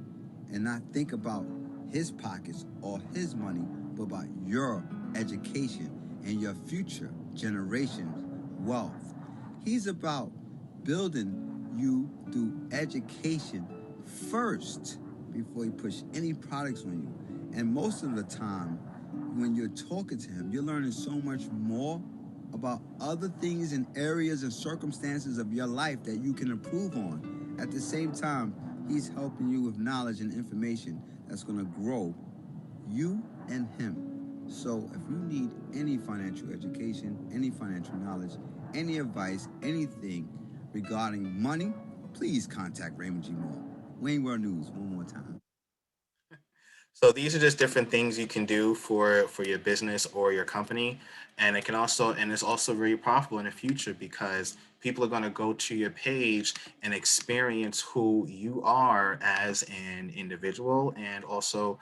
and not think about his pockets or his money, but about your education and your future generation's wealth. He's about building you through education first before he push any products on you. And most of the time, when you're talking to him, you're learning so much more about other things and areas and circumstances of your life that you can improve on. At the same time, he's helping you with knowledge and information that's going to grow you and him. So if you need any financial education, any financial knowledge, any advice, anything regarding money, please contact Raymond G. Moore. Wayne World News, one more time. So these are just different things you can do for your business or your company, and it's also very profitable in the future because people are going to go to your page and experience who you are as an individual and also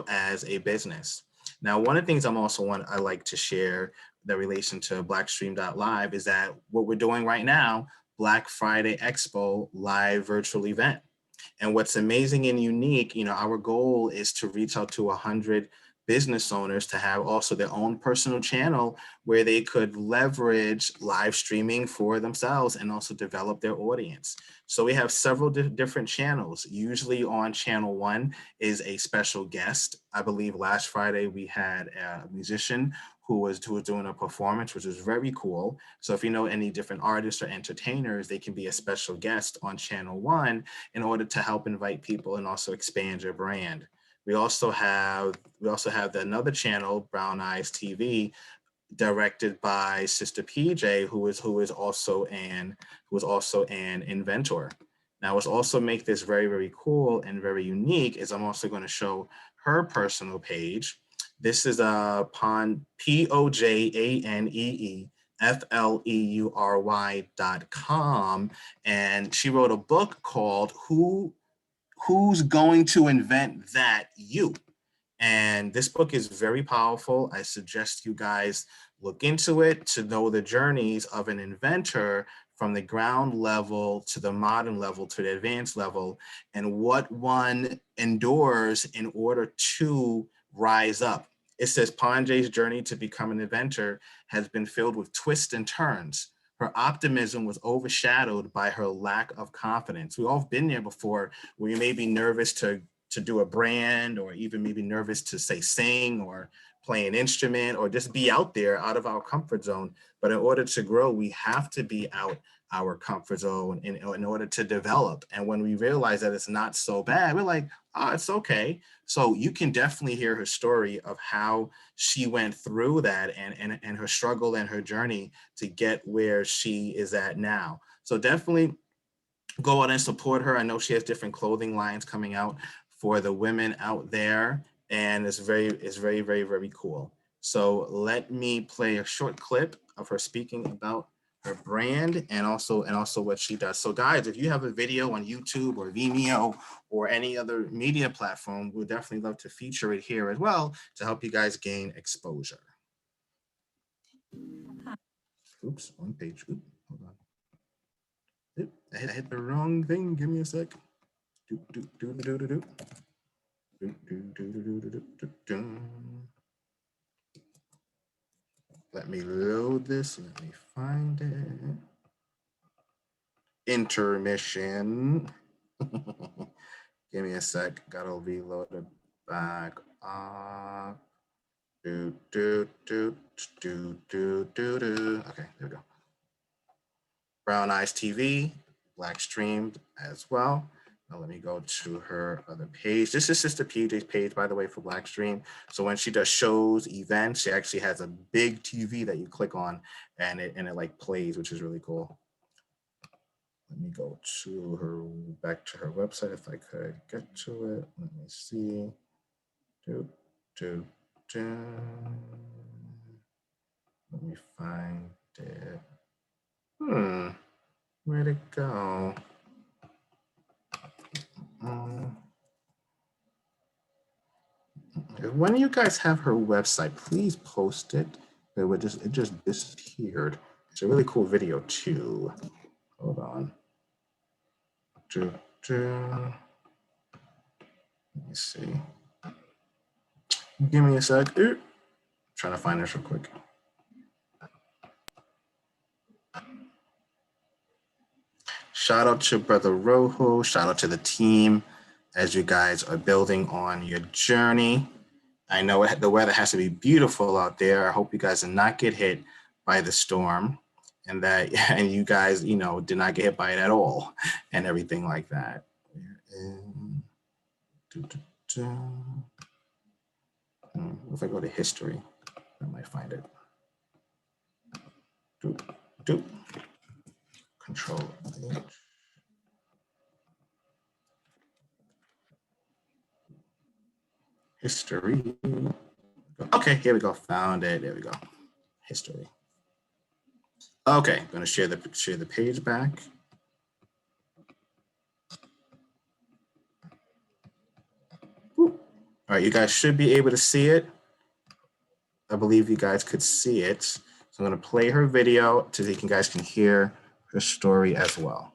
as a business. Now, one of the things I like to share the relation to blackstream.live is that what we're doing right now, Black Friday Expo live virtual event. And what's amazing and unique, our goal is to reach out to 100 business owners to have also their own personal channel where they could leverage live streaming for themselves and also develop their audience. So we have several different channels. Usually on channel 1 is a special guest. I believe last Friday we had a musician who was doing a performance, which was very cool. So if you know any different artists or entertainers, they can be a special guest on channel 1 in order to help invite people and also expand your brand. We also have another channel, Brown Eyes TV, directed by Sister PJ, who is also an inventor. Now, what's also make this very, very cool and very unique is I'm also going to show her personal page. This is POJANEEFLEURY.com, and she wrote a book called Who's Going to Invent That You? And this book is very powerful. I suggest you guys look into it to know the journeys of an inventor from the ground level to the modern level to the advanced level and what one endures in order to rise up. It says Panjay's journey to become an inventor has been filled with twists and turns. Her optimism was overshadowed by her lack of confidence. We've all been there before where you may be nervous to do a brand or even maybe nervous to say sing or play an instrument or just be out there out of our comfort zone. But in order to grow, we have to be out our comfort zone in order to develop. And when we realize that it's not so bad, we're like, oh, it's okay. So you can definitely hear her story of how she went through that and her struggle and her journey to get where she is at now. So definitely go out and support her. I know she has different clothing lines coming out for the women out there, and it's very, very, very cool. So let me play a short clip of her speaking about her brand and also what she does. So guys, if you have a video on YouTube or Vimeo or any other media platform, we'd definitely love to feature it here as well to help you guys gain exposure. Oops, one page. Oops, hold on. Oop, I hit the wrong thing. Give me a sec. Let me load this. Let me find it. Intermission. Give me a sec. Gotta reload it back. Do do do do do do do. Okay, there we go. Brown Eyes TV, Blackstream as well. Now let me go to her other page. This is Sister PJ's page, by the way, for Blackstream. So when she does shows, events, she actually has a big TV that you click on, and it like plays, which is really cool. Let me go to her, back to her website if I could get to it. Let me see. Let me find it. Where'd it go? When you guys have her website, please post it. It just disappeared. It's a really cool video too. Hold on. Let me see. Give me a sec. Trying to find this real quick. Shout out to Brother Rojo. Shout out to the team as you guys are building on your journey. I know the weather has to be beautiful out there. I hope you guys did not get hit by the storm, and that you guys, did not get hit by it at all, and everything like that. If I go to history, I might find it. Control H. History. Okay, here we go. Found it. There we go. History. Okay, I'm going to share the page back. All right, you guys should be able to see it. I believe you guys could see it. So I'm going to play her video so that you guys can hear her story as well.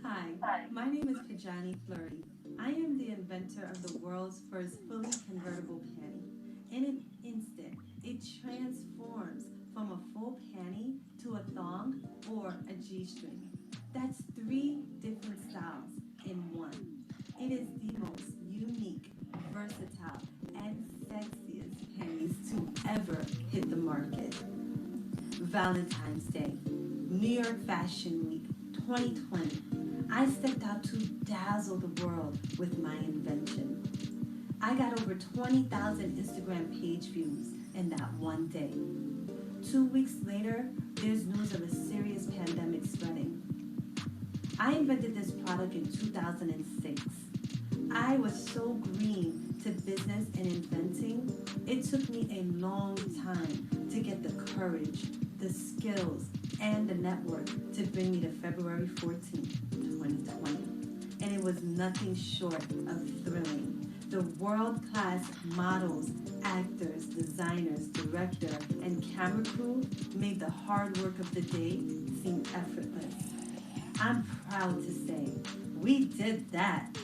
Hi, my name is Pajani Flurry. I am the inventor of the world's first fully convertible panty. In an instant, it transforms from a full panty to a thong or a G-string. That's 3 different styles in one. It is the most unique, versatile, and sexiest panties to ever hit the market. Valentine's Day, New York Fashion Week 2020. I stepped out to dazzle the world with my invention. I got over 20,000 Instagram page views in that one day. 2 weeks later, there's news of a serious pandemic spreading. I invented this product in 2006. I was so green to business and inventing, it took me a long time to get the courage, the skills, and the network to bring me to February 14th, 2020. And it was nothing short of thrilling. The world-class models, actors, designers, director, and camera crew made the hard work of the day seem effortless. I'm proud to say, we did that.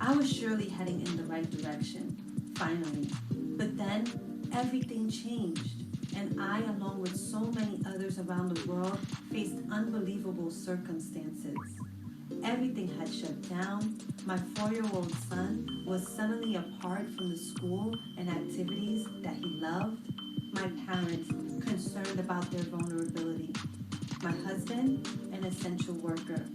I was surely heading in the right direction, finally. But then, everything changed, and I, along with so many others around the world, faced unbelievable circumstances. Everything had shut down. My 4-year-old son was suddenly apart from the school and activities that he loved. My parents, concerned about their vulnerability. My husband, an essential worker.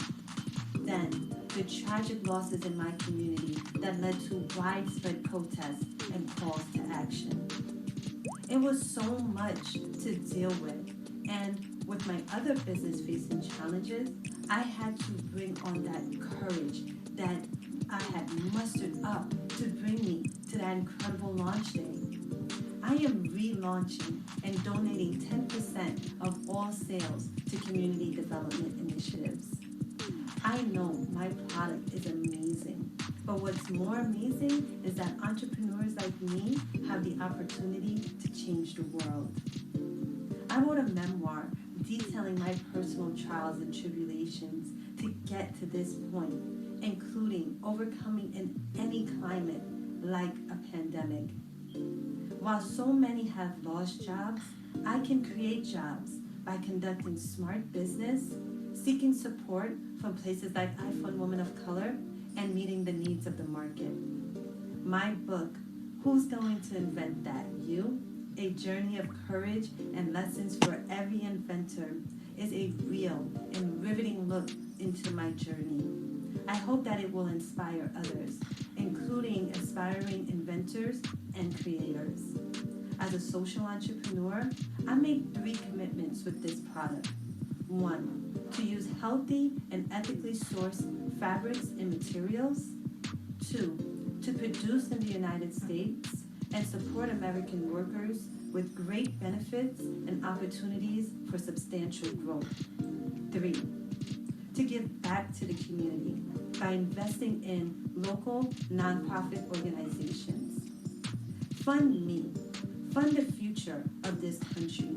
Then, the tragic losses in my community that led to widespread protests and calls to action. It was so much to deal with, and with my other business-facing challenges, I had to bring on that courage that I had mustered up to bring me to that incredible launch day. I am relaunching and donating 10% of all sales to community development initiatives. I know my product is amazing, but what's more amazing is that entrepreneurs like me have the opportunity to change the world. I wrote a memoir detailing my personal trials and tribulations to get to this point, including overcoming in any climate like a pandemic. While so many have lost jobs, I can create jobs by conducting smart business, seeking support from places like I Fund Women of Color, and meeting the needs of the market. My book, Who's Going to Invent That? You? A Journey of Courage and Lessons for Every Inventor, is a real and riveting look into my journey. I hope that it will inspire others, including aspiring inventors and creators. As a social entrepreneur, I made 3 commitments with this product. 1, to use healthy and ethically sourced fabrics and materials. 2, to produce in the United States and support American workers with great benefits and opportunities for substantial growth. 3, to give back to the community by investing in local nonprofit organizations. Fund me, fund the future of this country,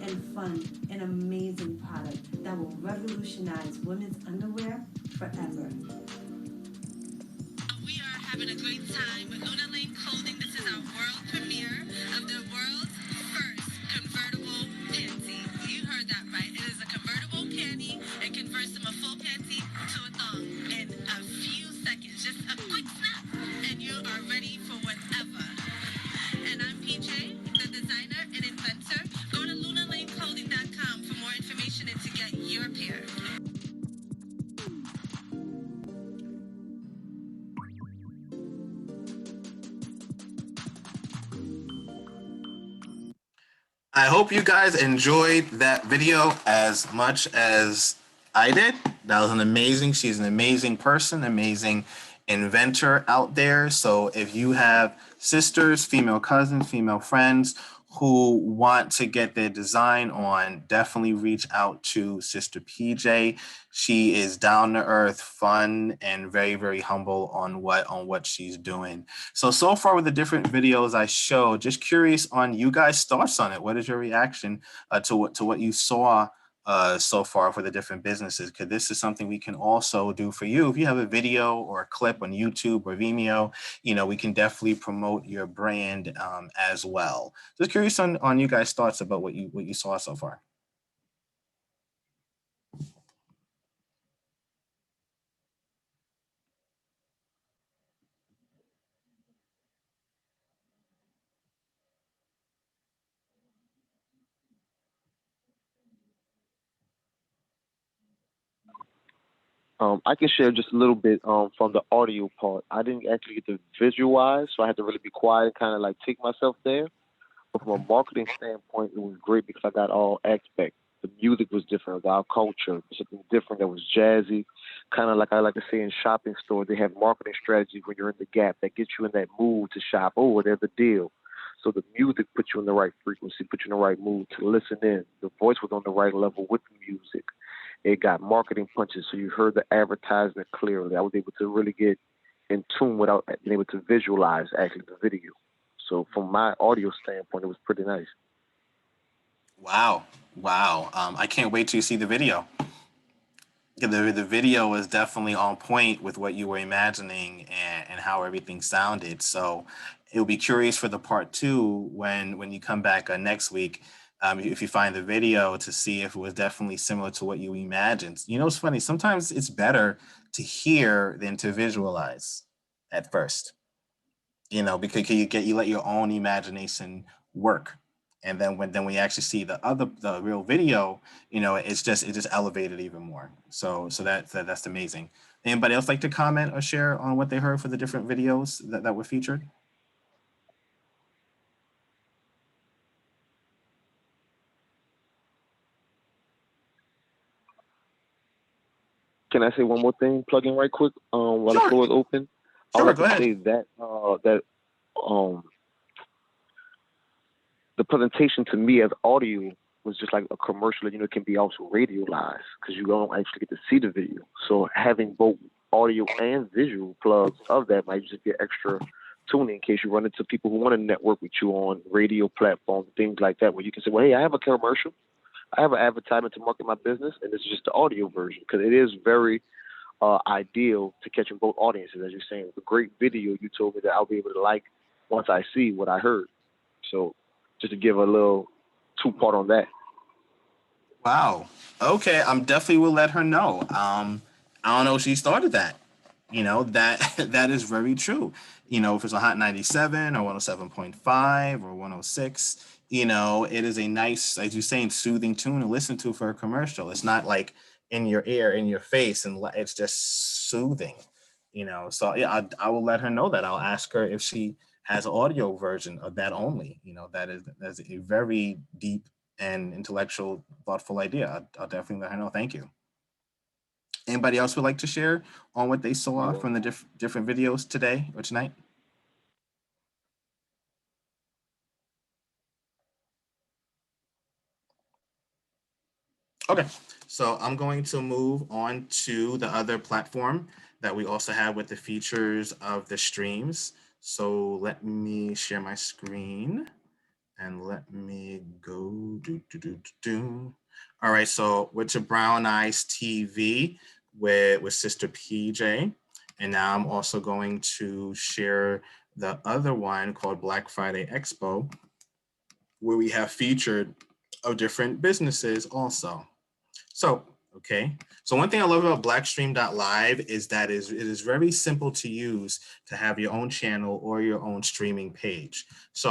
and fund an amazing product that will revolutionize women's underwear forever. We are having a great time with Luna Lane Clothing. This is our world premiere of the world's first convertible panty. You heard that right. It is a convertible panty. It converts from a full panty to a thong in a few seconds. Just a quick snap, and you are ready for whatever. And I'm PJ, the designer and inventor. Go to lunalaneclothing.com for more information and to get your pair. I hope you guys enjoyed that video as much as I did. That was she's an amazing person, amazing inventor out there. So if you have sisters, female cousins, female friends who want to get their design on, definitely reach out to Sister PJ. She is down to earth, fun, and very, very humble on what she's doing. So far with the different videos I showed, just curious on you guys' thoughts on it. What is your reaction to what you saw so far for the different businesses? Because this is something we can also do for you. If you have a video or a clip on YouTube or Vimeo, we can definitely promote your brand as well. Just curious on you guys' thoughts about what you saw so far. I can share just a little bit from the audio part. I didn't actually get to visualize, so I had to really be quiet and kind of like take myself there. But from a marketing standpoint, it was great because I got all aspects. The music was different, our culture, something different that was jazzy. Kind of like I like to say in shopping stores, they have marketing strategies when you're in the gap that gets you in that mood to shop. Oh, there's a deal. So the music put you in the right frequency, put you in the right mood to listen in. The voice was on the right level with the music. It got marketing punches, so you heard the advertisement clearly. I was able to really get in tune without being able to visualize actually the video. So from my audio standpoint, it was pretty nice. Wow. I can't wait to see the video. The video was definitely on point with what you were imagining and how everything sounded. So it'll be curious for the part 2 when you come back next week. If you find the video, to see if it was definitely similar to what you imagined. It's funny. Sometimes it's better to hear than to visualize at first. Because you let your own imagination work, and then when we actually see the real video, it just elevated even more. So that's amazing. Anybody else like to comment or share on what they heard for the different videos that were featured? Can I say one more thing? Plug in right quick while Sure. the floor is open. Sure, I would go like to ahead. say that the presentation to me as audio was just like a commercial. It can be also radialized because you don't actually get to see the video. So having both audio and visual plugs of that might just get extra tuning in case you run into people who want to network with you on radio platforms, things like that, where you can say, well, hey, I have a commercial. I have an advertisement to market my business, and this is just the audio version because it is very ideal to catching both audiences. As you're saying, it's a great video you told me that I'll be able to like once I see what I heard. So just to give a little 2-part on that. Wow. Okay, I'm definitely will let her know. I don't know if she started that. That that is very true. If it's a Hot 97 or 107.5 or 106, it is a nice, as you saying, soothing tune to listen to for a commercial. It's not like in your ear, in your face, and it's just soothing. So yeah, I will let her know that. I'll ask her if she has an audio version of that only. That's a very deep and intellectual, thoughtful idea. I'll definitely let her know. Thank you. Anybody else would like to share on what they saw from the different videos today or tonight? Okay, so I'm going to move on to the other platform that we also have with the features of the streams. So let me share my screen and let me go do. All right, so we're to Brown Eyes TV with Sister PJ. And now I'm also going to share the other one called Black Friday Expo, where we have featured of different businesses also. So, okay. So one thing I love about blackstream.live is that it is very simple to use to have your own channel or your own streaming page. So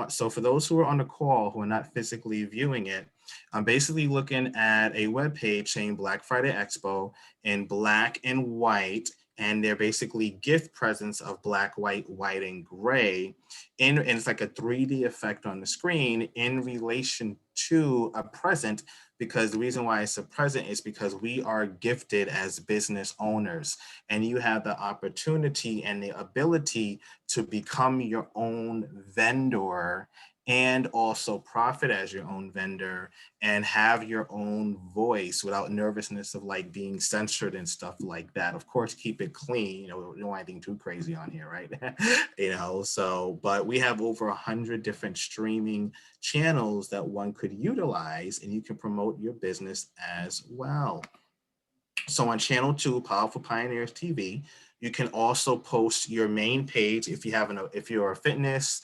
so for those who are on the call who are not physically viewing it, I'm basically looking at a web page saying Black Friday Expo in black and white, and they're basically gift presents of black, white, and gray. And it's like a 3D effect on the screen in relation to a present, because the reason why it's a present is because we are gifted as business owners, and you have the opportunity and the ability to become your own vendor and also profit as your own vendor and have your own voice without nervousness of like being censored and stuff like that. Of course, keep it clean. We don't want anything too crazy on here, right? But we have over 100 different streaming channels that one could utilize, and you can promote your business as well. So on channel 2, Powerful Pioneers TV, you can also post your main page if you're a fitness.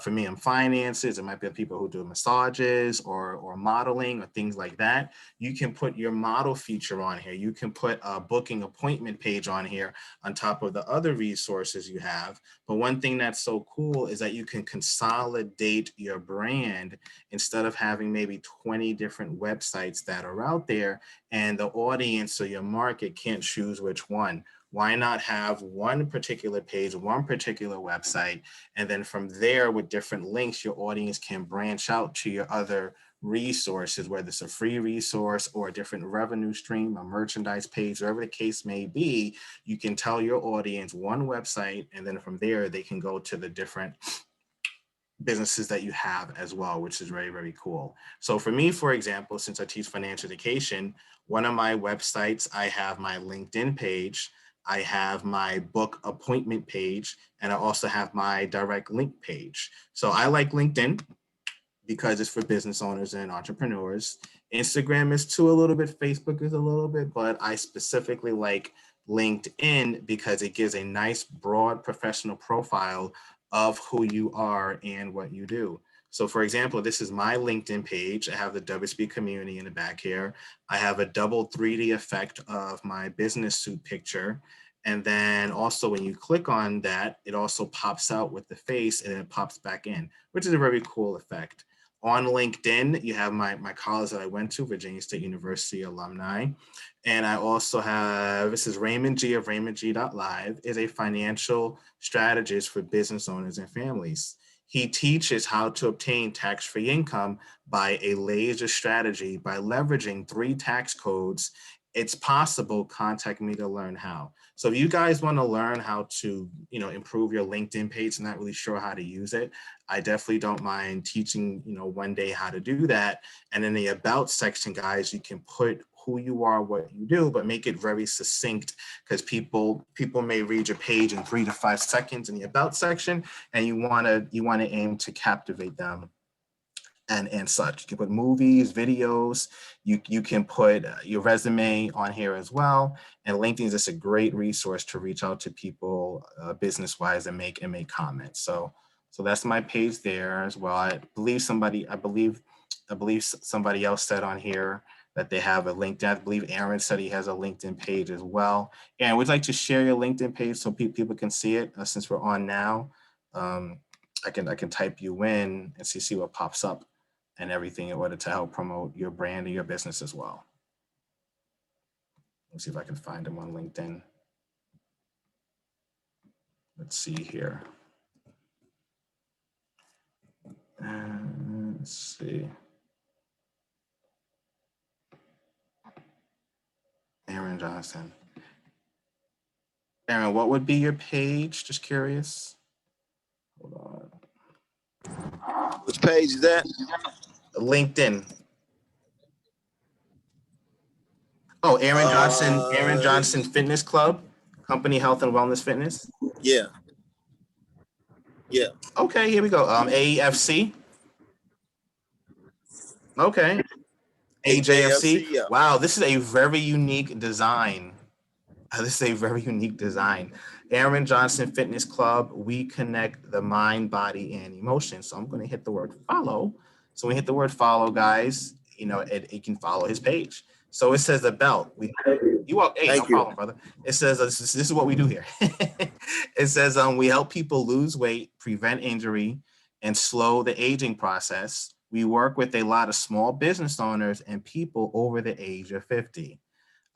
For me, I'm finances. It might be people who do massages or modeling or things like that. You can put your model feature on here. You can put a booking appointment page on here on top of the other resources you have. But one thing that's so cool is that you can consolidate your brand instead of having maybe 20 different websites that are out there, and the audience or your market can't choose which one. Why not have one particular page, one particular website, and then from there with different links, your audience can branch out to your other resources, whether it's a free resource or a different revenue stream, a merchandise page, whatever the case may be. You can tell your audience one website, and then from there, they can go to the different businesses that you have as well, which is very, very cool. So for me, for example, since I teach financial education, one of my websites, I have my LinkedIn page, I have my book appointment page, and I also have my direct link page. So I like LinkedIn because it's for business owners and entrepreneurs. Instagram is too a little bit, Facebook is a little bit, but I specifically like LinkedIn because it gives a nice, broad professional profile of who you are and what you do. So for example, this is my LinkedIn page. I have the WSB community in the back here. I have a double 3D effect of my business suit picture. And then also when you click on that, it also pops out with the face and it pops back in, which is a very cool effect. On LinkedIn, you have my college that I went to, Virginia State University alumni. And I also have, this is Raymond G of raymondg.live, is a financial strategist for business owners and families. He teaches how to obtain tax-free income by a laser strategy by leveraging 3 tax codes. It's possible. Contact me to learn how. So if you guys want to learn how to, improve your LinkedIn page, not really sure how to use it, I definitely don't mind teaching, one day how to do that. And in the about section, guys, you can put who you are, what you do, but make it very succinct, because people may read your page in 3 to 5 seconds in the about section, and you want to aim to captivate them. And such. You can put movies, videos, you can put your resume on here as well. And LinkedIn is just a great resource to reach out to people business-wise and make comments. So that's my page there as well. I believe I believe somebody else said on here that they have a LinkedIn. I believe Aaron said he has a LinkedIn page as well. And we'd like to share your LinkedIn page so people can see it. Since we're on now, I can type you in and see what pops up and everything in order to help promote your brand and your business as well. Let's see if I can find him on LinkedIn. Let's see here. Let's see. Aaron Johnson. Aaron, what would be your page? Just curious. Hold on. Which page is that? LinkedIn. Oh, Aaron Johnson. Aaron Johnson Fitness Club, Company Health and Wellness Fitness. Yeah. Yeah. Okay, here we go. AEFC. Okay. AJFC. Yeah. Wow, this is a very unique design. This is a very unique design. Aaron Johnson Fitness Club. We connect the mind, body, and emotion. So I'm going to hit the word follow. So when we hit the word follow, guys, it can follow his page. So it says the belt. No problem, brother. It says this is what we do here. It says we help people lose weight, prevent injury, and slow the aging process. We work with a lot of small business owners and people over the age of 50.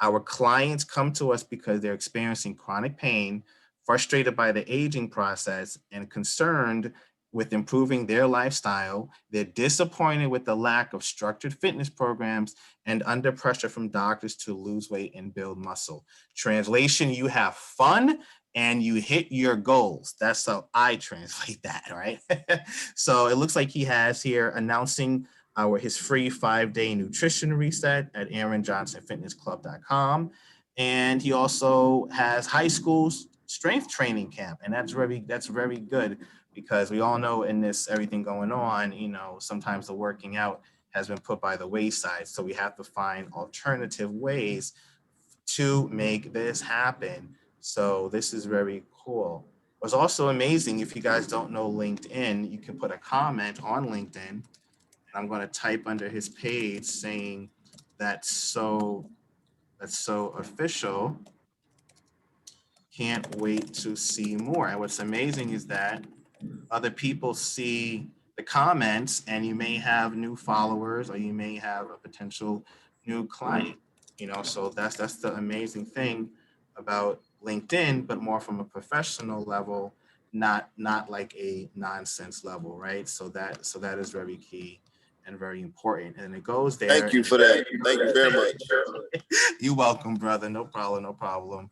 Our clients come to us because they're experiencing chronic pain, frustrated by the aging process, and concerned with improving their lifestyle. They're disappointed with the lack of structured fitness programs and under pressure from doctors to lose weight and build muscle. Translation, you have fun and you hit your goals. That's how I translate that, right? So it looks like he has here announcing his free 5-day nutrition reset at aaronjohnsonfitnessclub.com. And he also has high school strength training camp. And that's very good, because we all know in this everything going on, sometimes the working out has been put by the wayside. So we have to find alternative ways to make this happen. So this is very cool. What's also amazing, if you guys don't know LinkedIn, you can put a comment on LinkedIn. I'm going to type under his page saying that's so official. Can't wait to see more. And what's amazing is that other people see the comments and you may have new followers or you may have a potential new client, so that's the amazing thing about LinkedIn, but more from a professional level, not like a nonsense level, right? So that is very key and very important. And it goes there. Thank you for that. Thank you very much. You're welcome, brother. No problem.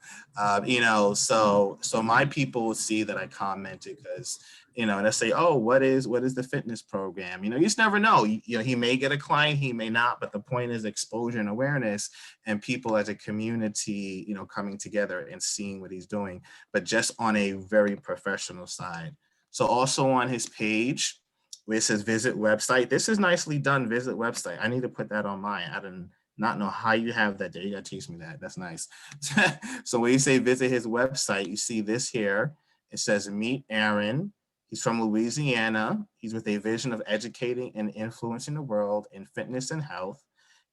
So my people will see that I commented because, and they say, oh, what is the fitness program? You just never know. He may get a client, he may not, but the point is exposure and awareness and people as a community, coming together and seeing what he's doing, but just on a very professional side. So also on his page, where it says visit website. This is nicely done, visit website. I need to put that on mine. I didn't not know how you have that there. You gotta teach me that. That's nice. So when you say visit his website, you see this here. It says meet Aaron. He's from Louisiana. He's with a vision of educating and influencing the world in fitness and health.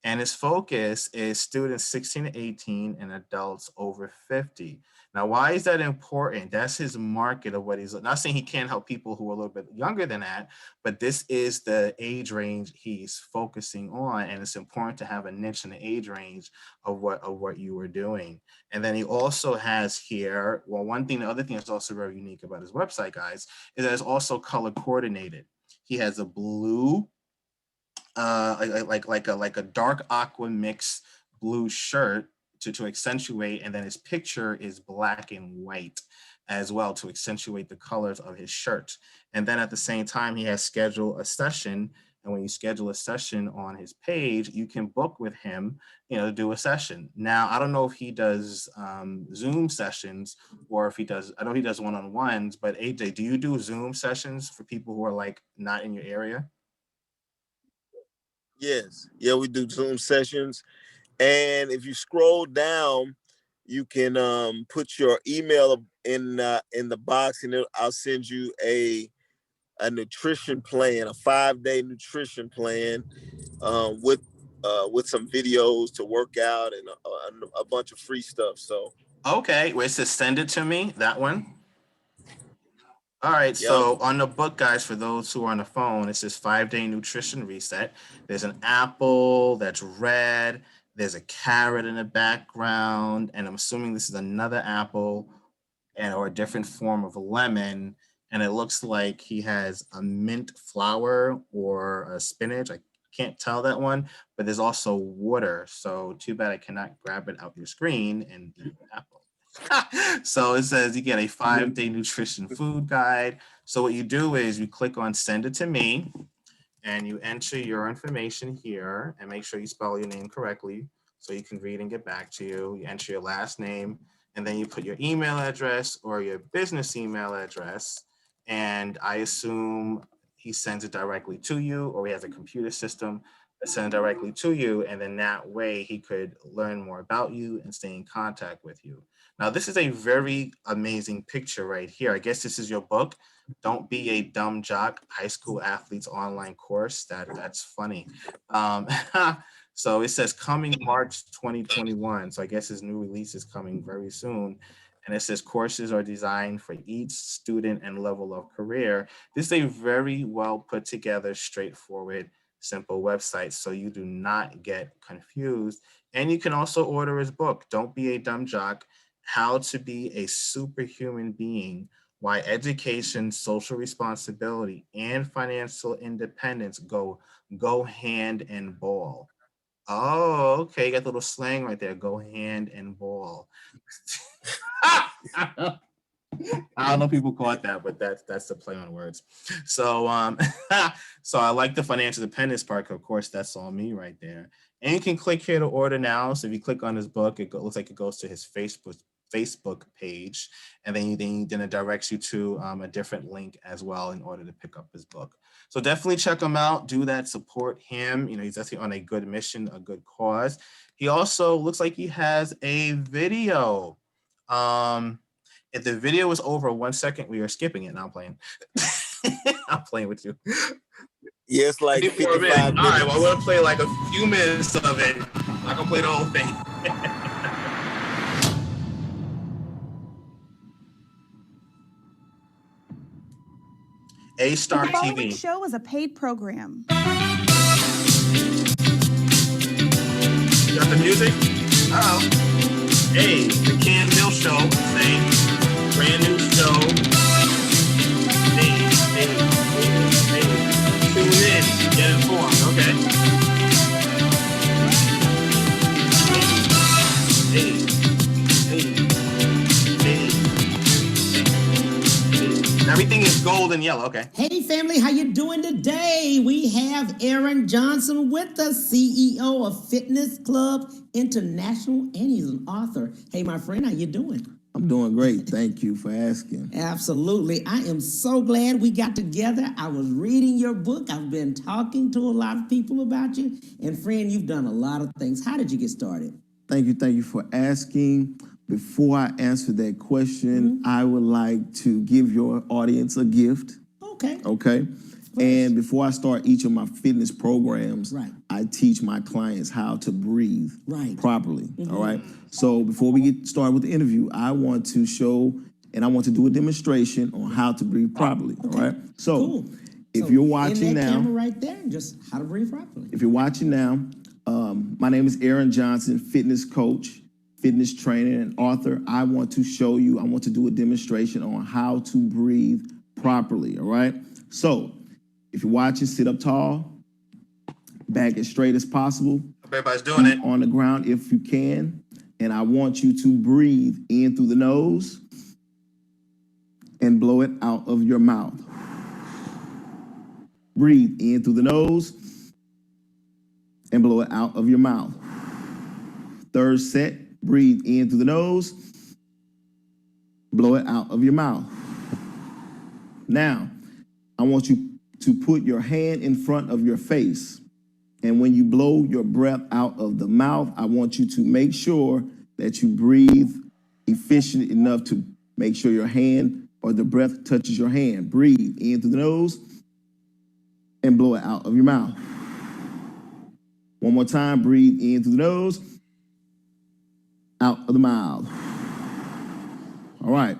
And his focus is students 16 to 18 and adults over 50. Now, why is that important? That's his market of what he's not saying he can't help people who are a little bit younger than that, but this is the age range he's focusing on. And it's important to have a niche in the age range of what you were doing. And then he also has here, the other thing that's also very unique about his website, guys, is that it's also color coordinated. He has a blue, like a dark aqua mix blue shirt to accentuate, and then his picture is black and white as well to accentuate the colors of his shirt. And then at the same time, he has scheduled a session. And when you schedule a session on his page, you can book with him, to do a session. Now, I don't know if he does Zoom sessions or if he does, I know he does one-on-ones, but AJ, do you do Zoom sessions for people who are like not in your area? Yes. Yeah, we do Zoom sessions. And if you scroll down, you can put your email in the box, and I'll send you a nutrition plan, a 5-day nutrition plan with some videos to work out and a bunch of free stuff. So Okay, where it says send it to me, that one. All right, Yep. so on the book, guys, for those who are on the phone, it says 5-day nutrition reset. There's an apple that's red. There's a carrot in the background, and I'm assuming this is another apple or a different form of lemon. And it looks like he has a mint flower or a spinach. I can't tell that one, but there's also water. So too bad I cannot grab it out your screen and eat the apple. So it says you get a 5-day nutrition food guide. So what you do is you click on send it to me and you enter your information here and make sure you spell your name correctly so you can read and get back to you. You enter your last name and then you put your email address or your business email address. And I assume he sends it directly to you, or he has a computer system that sends it directly to you. And then that way he could learn more about you and stay in contact with you. Now, this is a very amazing picture right here. I guess this is your book, Don't Be a Dumb Jock, High School Athletes Online Course. That's funny. So it says coming March 2021. So I guess his new release is coming very soon. And it says courses are designed for each student and level of career. This is a very well put together, straightforward, simple website, so you do not get confused. And you can also order his book, Don't Be a Dumb Jock, How to Be a Superhuman Being, Why Education, Social Responsibility, and Financial Independence go hand in ball. Oh, okay. You got the little slang right there. Go hand and ball. I don't know if people caught that, but that's the play on words. So so I like the financial independence part. Of course, that's all me right there. And you can click here to order now. So if you click on his book, looks like it goes to his Facebook page, and then it directs you to a different link as well in order to pick up his book. So definitely check him out, do that, support him. He's definitely on a good mission, a good cause. He also looks like he has a video. If the video is over 1 second, we are skipping it. Now I'm playing. I'm playing with you. Yes, like 55 minutes. All right, well, we're gonna play like a few minutes of it. I'm not gonna play the whole thing. A-Star The following TV. show is a paid program. You got the music? Uh-oh. Hey, the Can Mill Show. Same brand new show. Hey. Tune in, get informed. Okay. Hey. Everything is gold and yellow. Okay. Hey family, how you doing today? We have Aaron Johnson with us, CEO of Fitness Club International, and he's an author. Hey, my friend, how you doing? I'm doing great. Thank you for asking. Absolutely. I am so glad we got together. I was reading your book. I've been talking to a lot of people about you. And friend, you've done a lot of things. How did you get started? Thank you for asking. Before I answer that question, I would like to give your audience a gift. Okay. And before I start each of my fitness programs, I teach my clients how to breathe properly. All right. So before we get started with the interview, I want to show and I want to do a demonstration on how to breathe properly. All right. So if you're watching in that now, camera right there, just how to breathe properly. if you're watching now, my name is Aaron Johnson, fitness coach, fitness trainer, and author. I want to show you, I want to do a demonstration on how to breathe properly, all right? So, if you're watching, sit up tall, back as straight as possible. Everybody's doing it. On the ground if you can. And I want you to breathe in through the nose and blow it out of your mouth. Breathe in through the nose and blow it out of your mouth. Third set. Breathe in through the nose, blow it out of your mouth. Now, I want you to put your hand in front of your face. And when you blow your breath out of the mouth, I want you to make sure that you breathe efficient enough to make sure your hand or the breath touches your hand. Breathe in through the nose and blow it out of your mouth. One more time, breathe in through the nose, out of the mouth. All right.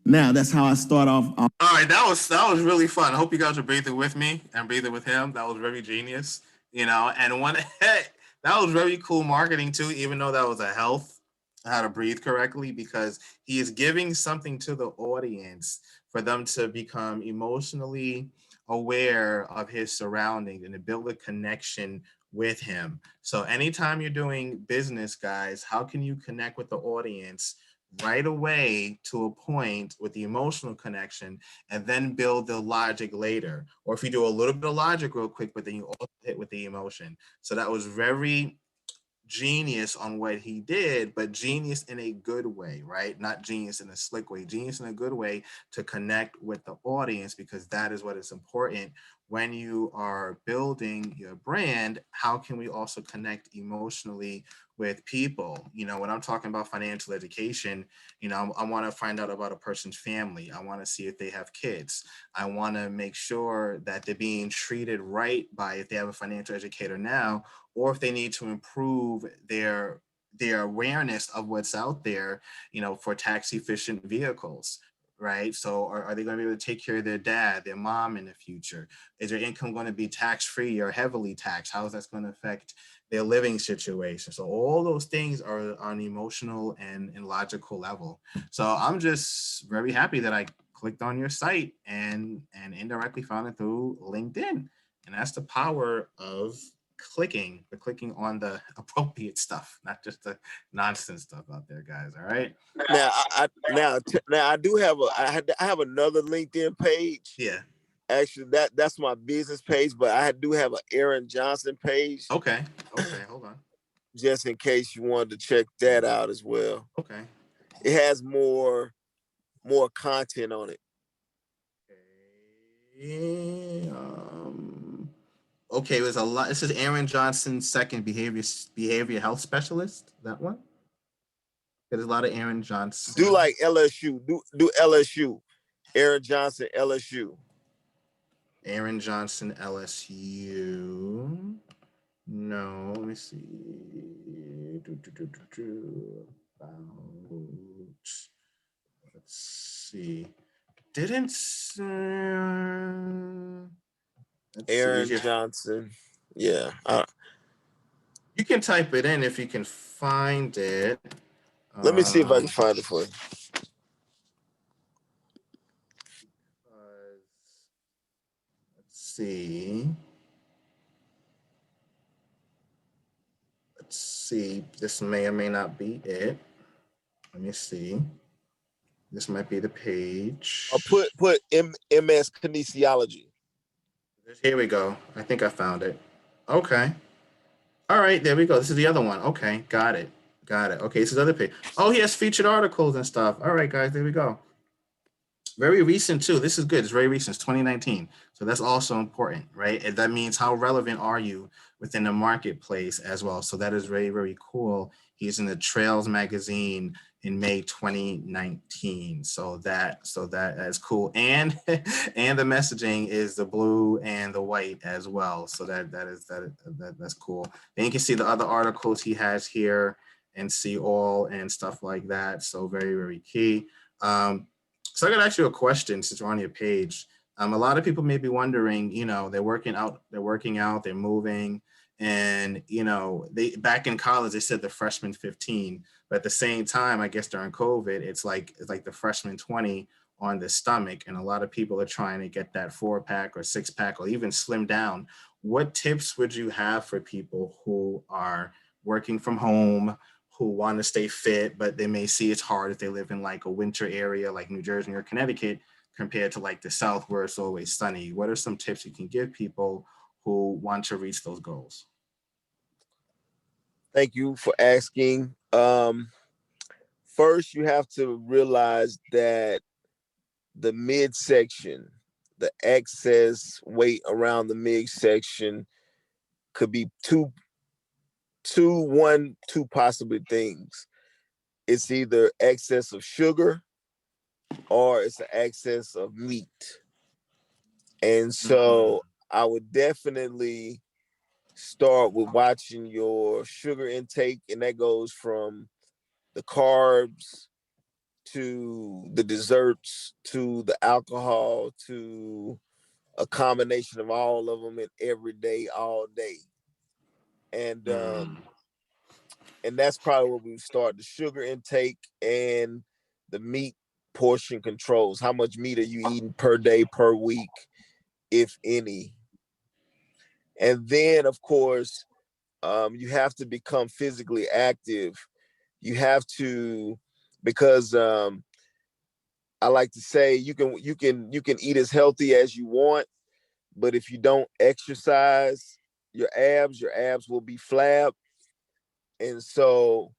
Now that's how I start off. All right, that was really fun. I hope you guys are breathing with me and breathing with him. That was very genius, And one that was very cool marketing too, even though that was a health, how to breathe correctly, because he is giving something to the audience for them to become emotionally aware of his surroundings and to build a connection with him. So anytime you're doing business, guys, how can you connect with the audience right away to a point with the emotional connection and then build the logic later? Or if you do a little bit of logic real quick, but then you also hit with the emotion. So that was very genius on what he did, but genius in a good way, right? Not genius in a slick way, genius in a good way to connect with the audience, because that is what is important when you are building your brand. How can we also connect emotionally with people? When I'm talking about financial education, I want to find out about a person's family. I want to see if they have kids. I want to make sure that they're being treated right by, if they have a financial educator now, or if they need to improve their awareness of what's out there, for tax efficient vehicles, right? So are they going to be able to take care of their dad, their mom in the future? Is their income going to be tax-free or heavily taxed? How is that going to affect their living situation? So all those things are on an emotional and logical level. So I'm just very happy that I clicked on your site and indirectly found it through LinkedIn. And that's the power of clicking on the appropriate stuff, not just the nonsense stuff out there, guys. All right. Now, I do have I have another LinkedIn page. Yeah. Actually, that's my business page, but I do have an Aaron Johnson page. Okay. Hold on. Just in case you wanted to check that out as well. Okay. It has more content on it. Okay, it was a lot. This is Aaron Johnson, second behavior health specialist. That one. There's a lot of Aaron Johnson. Do like LSU. Do LSU. Aaron Johnson, LSU. Aaron Johnson, LSU. No, let me see. Let's see. Didn't Aaron Johnson. Yeah. You can type it in if you can find it. Let me see if I can find it for you. Let's see. This may or may not be it. Let me see. This might be the page. I'll put MS kinesiology. Here we go. I think I found it. Okay. All right, there we go. This is the other one. Okay, got it. Okay, this is the other page. Oh, he has featured articles and stuff. All right, guys, there we go. Very recent too. This is good. It's very recent. It's 2019. So that's also important, right? And that means how relevant are you within the marketplace as well. So that is very, very cool. He's in the Trails magazine in May 2019. So that is cool. And the messaging is the blue and the white as well. So that's cool. Then you can see the other articles he has here and see all and stuff like that. So very, very key. So I got to ask you a question since we're on your page. A lot of people may be wondering, they're working out, they're moving, and they back in college they said the freshman 15, but at the same time, I guess during COVID, it's like the freshman 20 on the stomach, and a lot of people are trying to get that 4-pack or 6-pack or even slim down. What tips would you have for people who are working from home, who want to stay fit, but they may see it's hard if they live in like a winter area like New Jersey or Connecticut compared to like the South where it's always sunny? What are some tips you can give people who want to reach those goals? Thank you for asking. First, you have to realize that the midsection, the excess weight around the midsection could be two possible things. It's either excess of sugar or it's an excess of meat. And so I would definitely start with watching your sugar intake, and that goes from the carbs to the desserts to the alcohol to a combination of all of them in every day, all day. And that's probably where we start: the sugar intake and the meat portion controls. How much meat are you eating per day, per week, if any? And then, of course, you have to become physically active. You have to, because I like to say you can eat as healthy as you want, but if you don't exercise your abs will be flab. And so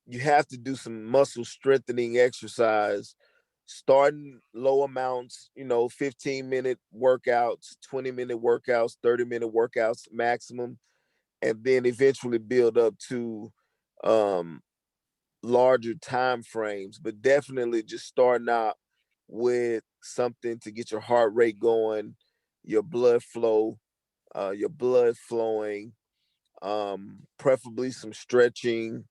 you have to do some muscle strengthening exercise, starting low amounts, 15-minute workouts, 20-minute workouts, 30-minute workouts maximum, and then eventually build up to larger time frames. But definitely just starting out with something to get your heart rate going, your blood flow, your blood flowing, preferably some stretching.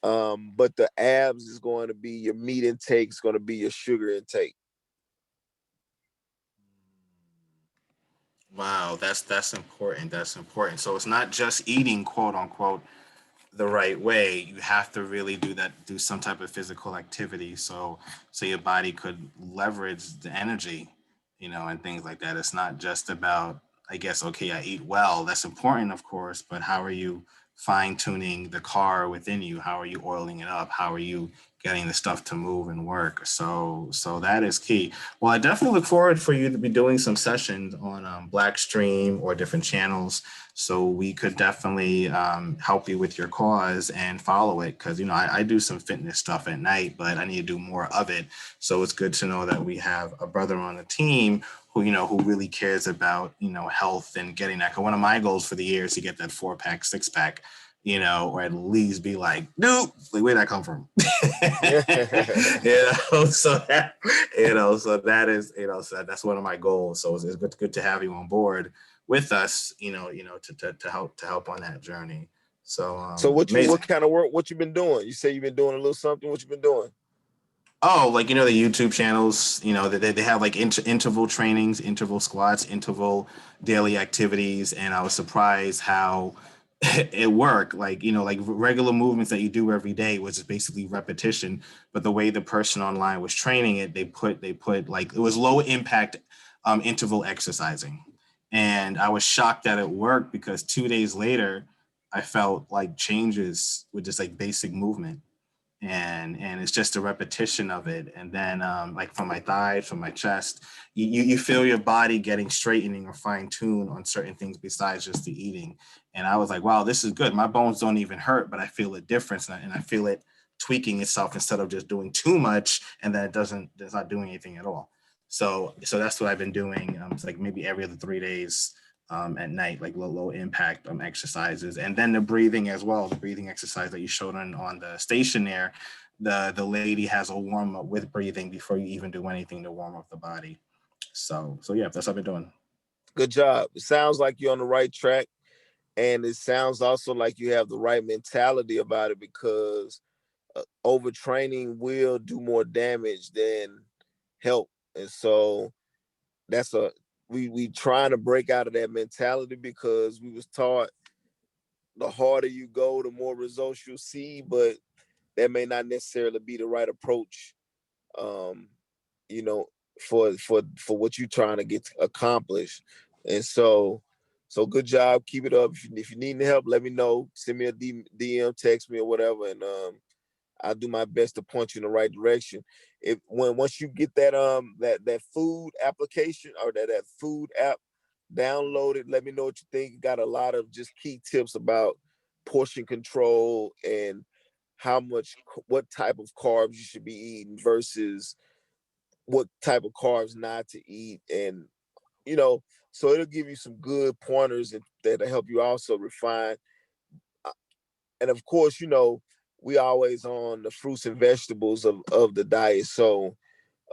But the abs is going to be your meat intake, is going to be your sugar intake. Wow, that's important. That's important. So it's not just eating, quote unquote, the right way. You have to really do some type of physical activity, so your body could leverage the energy, and things like that. It's not just about, I guess, okay, I eat well. That's important, of course, but how are you fine tuning the car within you? How are you oiling it up? How are you getting the stuff to move and work? So that is key. Well, I definitely look forward for you to be doing some sessions on Blackstream or different channels, so we could definitely help you with your cause and follow it. Because I do some fitness stuff at night, but I need to do more of it. So it's good to know that we have a brother on the team who really cares about health and getting that. 'Cause one of my goals for the year is to get that 4-pack, 6-pack, or at least be like, dude, where'd that come from? So that is, so that's one of my goals. So it's good to have you on board with us, to help on that journey. So what kind of work, what you been doing? You say you've been doing a little something. What you been doing? Oh, like, the YouTube channels, they have like interval trainings, interval squats, interval daily activities. And I was surprised how it worked. Like, like regular movements that you do every day was just basically repetition. But the way the person online was training it, they put like, it was low impact interval exercising. And I was shocked that it worked, because 2 days later, I felt like changes with just like basic movement. And it's just a repetition of it. And then like from my thighs, from my chest, you feel your body getting straightening or fine-tuned on certain things besides just the eating. And I was like, wow, this is good. My bones don't even hurt, but I feel a difference, and I feel it tweaking itself instead of just doing too much and then it's not doing anything at all. So that's what I've been doing. It's like maybe every other 3 days at night, like low impact exercises. And then the breathing as well, the breathing exercise that you showed on the station there. The lady has a warm up with breathing before you even do anything to warm up the body. So yeah, that's what I've been doing. Good job. It sounds like you're on the right track. And it sounds also like you have the right mentality about it, because overtraining will do more damage than help. And so that's we trying to break out of that mentality, because we was taught the harder you go, the more results you'll see, but that may not necessarily be the right approach, you know, for what you're trying to get accomplished. And so good job. Keep it up. If you need any help, let me know. Send me a DM, text me or whatever, and I'll do my best to point you in the right direction. Once you get that that food application or that food app downloaded, let me know what you think. Got a lot of just key tips about portion control and what type of carbs you should be eating versus what type of carbs not to eat. And so it'll give you some good pointers that'll help you also refine. And of course, we always on the fruits and vegetables of the diet. So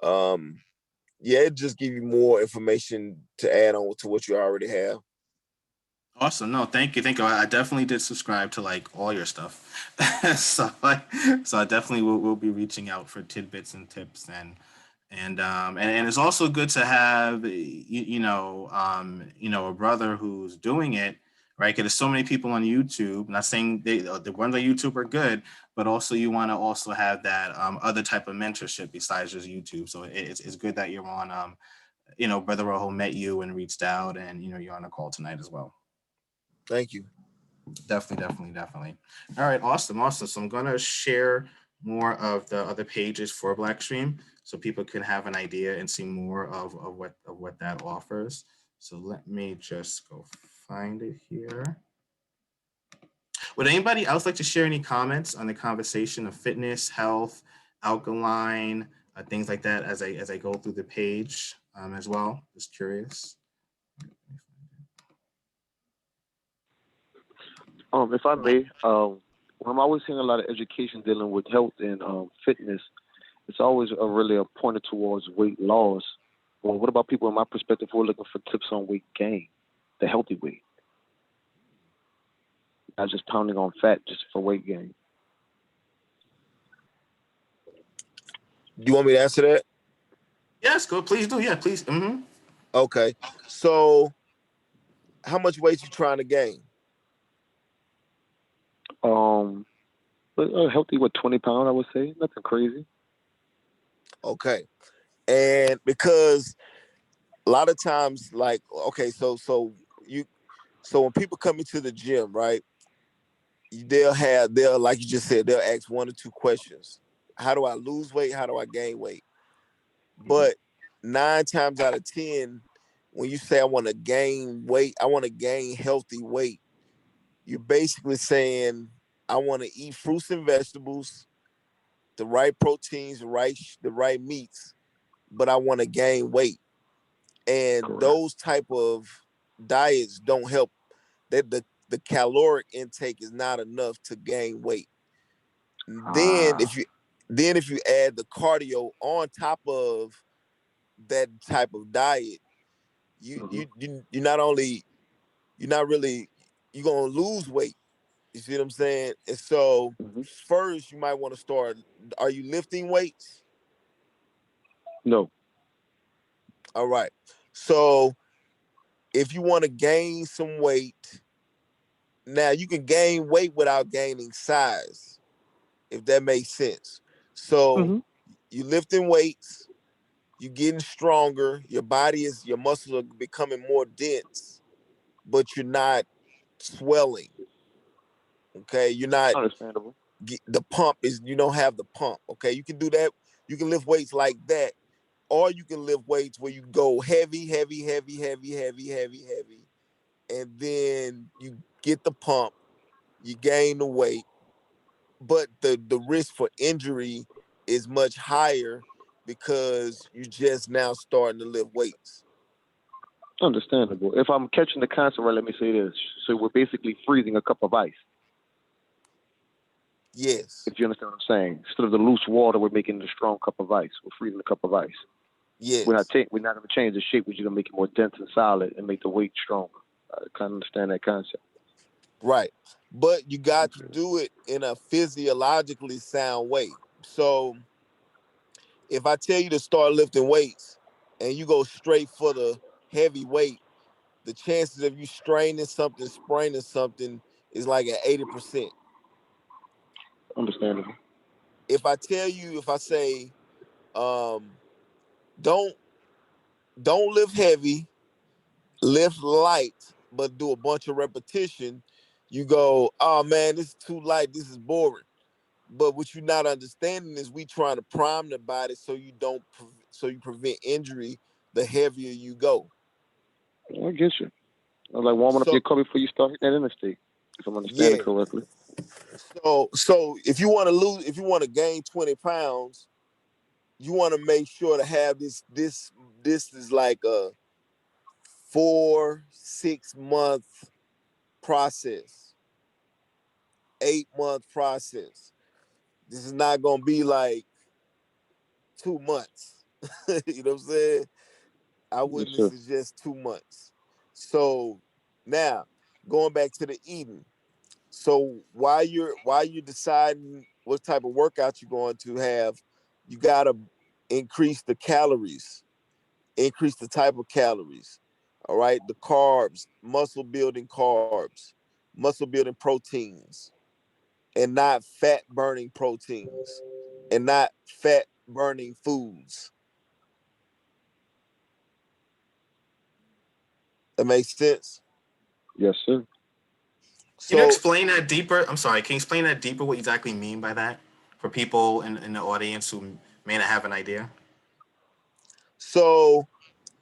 Yeah, it just give you more information to add on to what you already have. Awesome. No, thank you. Thank you. I definitely did subscribe to like all your stuff. so I definitely will be reaching out for tidbits and tips and it's also good to have a brother who's doing it, right? Because there's so many people on YouTube. Not saying the ones on YouTube are good, but also you want to also have that other type of mentorship besides just YouTube. So it's good that you're on Brother Rojo met you and reached out, and you're on a call tonight as well. Thank you. Definitely. All right, awesome. So I'm gonna share more of the other pages for Blackstream so people can have an idea and see more of what that offers. So let me just go find it here. Would anybody else like to share any comments on the conversation of fitness, health, alkaline, things like that as I go through the page as well? Just curious. If I may, I'm always hearing a lot of education dealing with health and fitness. It's always really pointed towards weight loss. Well, what about people in my perspective who are looking for tips on weight gain, the healthy weight? Not just pounding on fat just for weight gain. Do you want me to answer that? Yes, go. Please do. Yeah, please. Mm-hmm. Okay. So, how much weight you trying to gain? A healthy, 20 pounds, I would say. Nothing crazy. Okay. And because a lot of times, like, okay, so when people come into the gym, right, they'll like you just said, they'll ask 1 or 2 questions. How do I lose weight? How do I gain weight? But 9 times out of 10, when you say I want to gain weight, I want to gain healthy weight, you're basically saying I want to eat fruits and vegetables, the right proteins, the right meats, but I want to gain weight. And Correct. Those type of diets don't help. That the caloric intake is not enough to gain weight. Then if you add the cardio on top of that type of diet, you're gonna lose weight. You see what I'm saying? And so first you might want to start. Are you lifting weights? No. All right. So if you want to gain some weight, now you can gain weight without gaining size, if that makes sense. So you lifting weights, you getting stronger, your muscles are becoming more dense, but you're not swelling. Okay, you're not understandable. You don't have the pump. Okay, you can do that. You can lift weights like that, or you can lift weights where you go heavy, and then you get the pump, you gain the weight, but the risk for injury is much higher because you just now starting to lift weights. Understandable. If I'm catching the concept right, let me say this. So we're basically freezing a cup of ice. Yes. If you understand what I'm saying. Instead of the loose water, we're making the strong cup of ice. We're freezing a cup of ice. Yes. We're not going to change the shape. We're just going to make it more dense and solid and make the weight stronger. I kind of understand that concept. Right. But you got to do it in a physiologically sound way. So if I tell you to start lifting weights and you go straight for the heavy weight, the chances of you spraining something is like at 80%. Understandable. If I say, don't lift heavy, lift light, but do a bunch of repetition, you go, oh man, this is too light, this is boring. But what you're not understanding is we trying to prime the body so you prevent injury the heavier you go. I get you. Like warming up your car before you start hitting that interstate, if I'm understanding correctly. So if you want to gain 20 pounds, you want to make sure to have this is like a 4-6 month process, 8-month process. This is not gonna be like 2 months. You know what I'm saying? I Yes, wouldn't sir. suggest 2 months. So now going back to the eating. So while you're deciding what type of workout you're going to have, you gotta increase the calories, increase the type of calories. All right, the carbs, muscle building proteins, and not fat burning proteins, and not fat burning foods. That makes sense. Yes, sir. Can you So explain that deeper? I'm sorry. Can you explain that deeper? What you exactly mean by that for people in the audience who may not have an idea? so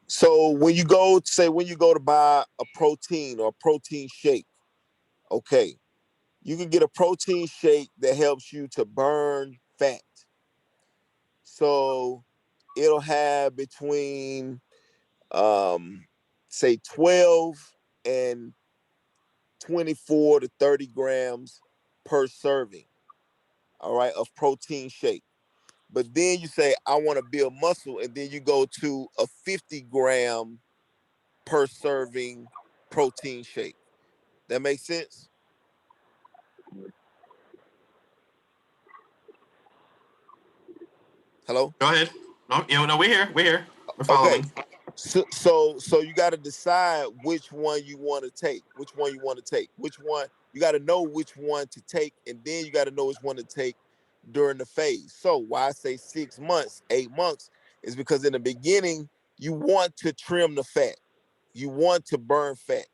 so when you go to buy a protein or a protein shake, okay, you can get a protein shake that helps you to burn fat. So it'll have between say 12 and 24 to 30 grams per serving, all right, of protein shake. But then you say, I want to build muscle, and then you go to a 50-gram per serving protein shake. That makes sense? Hello? Go ahead. No, no, we're here. We're here. We're Okay. following. So you got to decide which one you want to take, which one you got to know which one to take, and then you got to know which one to take during the phase. So why I say 6 months, 8 months is because in the beginning you want to trim the fat, you want to burn fat,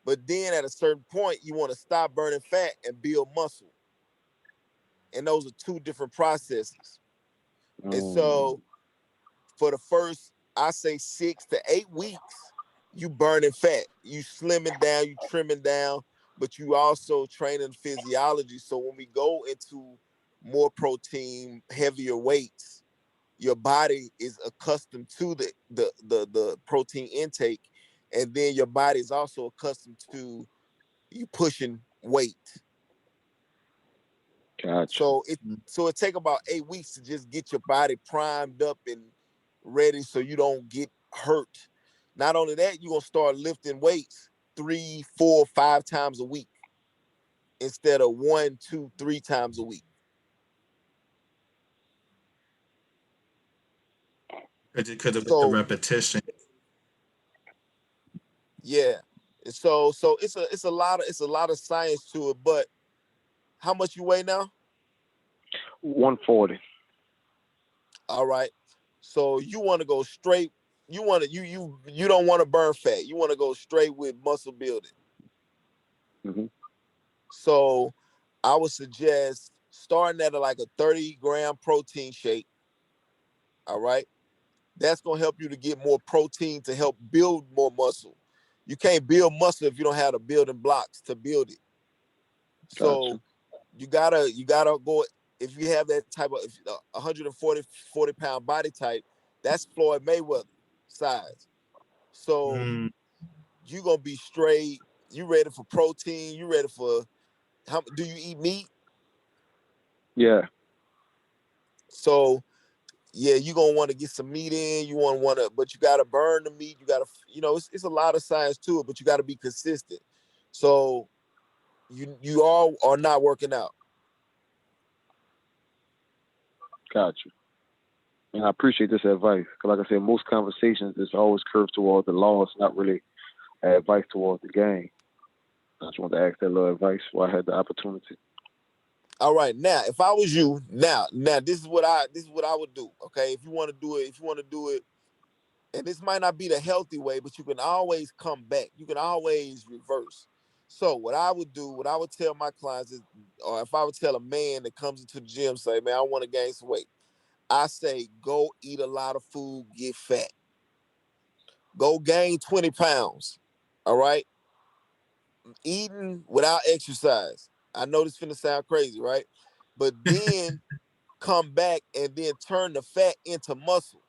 but then at a certain point you want to stop burning fat and build muscle, and those are two different processes. And so for the first, I say 6 to 8 weeks, you burning fat, you slimming down, you trimming down, but you also training physiology. So when we go into more protein, heavier weights, your body is accustomed to the protein intake, and then your body is also accustomed to you pushing weight. Gotcha. So it take about 8 weeks to just get your body primed up and ready so you don't get hurt. Not only that, you're gonna start lifting weights 3, 4, 5 times a week instead of 1, 2, 3 times a week. Because of the So repetition. yeah. And so it's a lot of science to it, but how much you weigh now? 140. All right. So you want to go straight. You don't want to burn fat. You want to go straight with muscle building. Mm-hmm. So I would suggest starting at like a 30-gram protein shake. All right. That's going to help you to get more protein to help build more muscle. You can't build muscle if you don't have the building blocks to build it. Gotcha. So you gotta go, if you have that type of 140 pound body type, that's Floyd Mayweather size. So Mm. you gonna be straight. You ready for protein? You ready for how? Do you eat meat? Yeah. So yeah, you gonna want to get some meat in. You want to, but you gotta burn the meat. You gotta, it's a lot of science to it, but you gotta be consistent. So you all are not working out. Gotcha. And I appreciate this advice. Because like I said, most conversations is always curved towards the loss, not really advice towards the game. I just wanted to ask that little advice while I had the opportunity. All right, now if I was you, now this is what I would do. Okay, if you want to do it, and this might not be the healthy way, but you can always come back. You can always reverse. So what I would do, what I would tell my clients is, or if I would tell a man that comes into the gym, say, man, I want to gain some weight. I say, go eat a lot of food, get fat. Go gain 20 pounds. All right. Eating without exercise. I know this finna sound crazy, right? But then come back and then turn the fat into muscle.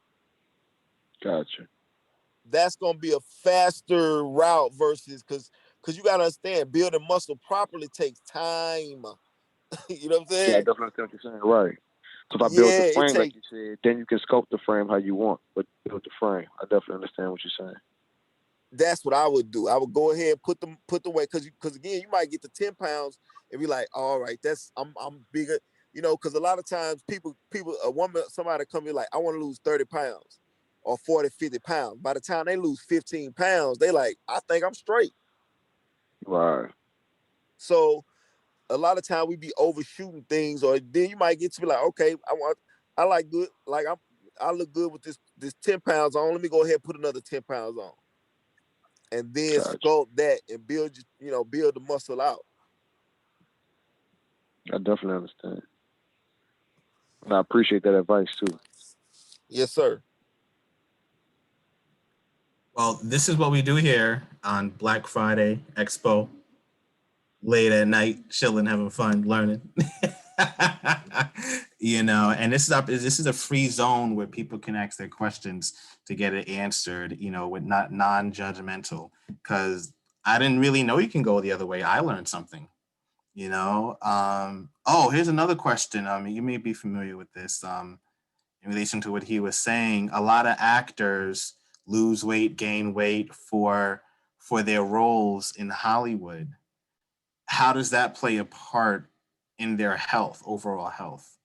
Gotcha. That's gonna be a faster route versus because you gotta understand, building muscle properly takes time. You know what I'm Yeah, I saying? definitely understand what you're saying. Right. So if I build the Yeah, it frame, like take you said, then you can sculpt the frame how you want, but build the frame. I definitely understand what you're saying. that's what I would do. I would go ahead and put the weight because again, you might get to 10 pounds and be like, all right, that's I'm bigger, you know, because a lot of times somebody come in like, I want to lose 30 pounds or 40, 50 pounds. By the time they lose 15 pounds, they like, I think I'm straight. Right. So a lot of time we be overshooting things, or then you might get to be like, okay, I like good, like I look good with this 10 pounds on. Let me go ahead and put another 10 pounds on. And then sculpt that and build the muscle out. I definitely understand. And I appreciate that advice too. Yes, sir. Well, this is what we do here on Black Friday Expo. Late at night, chilling, having fun, learning. And this is a free zone where people can ask their questions to get it answered, with not non-judgmental. Because I didn't really know you can go the other way. I learned something. Here's another question. You may be familiar with this. In relation to what he was saying, a lot of actors lose weight, gain weight for their roles in Hollywood. How does that play a part in their health, overall health?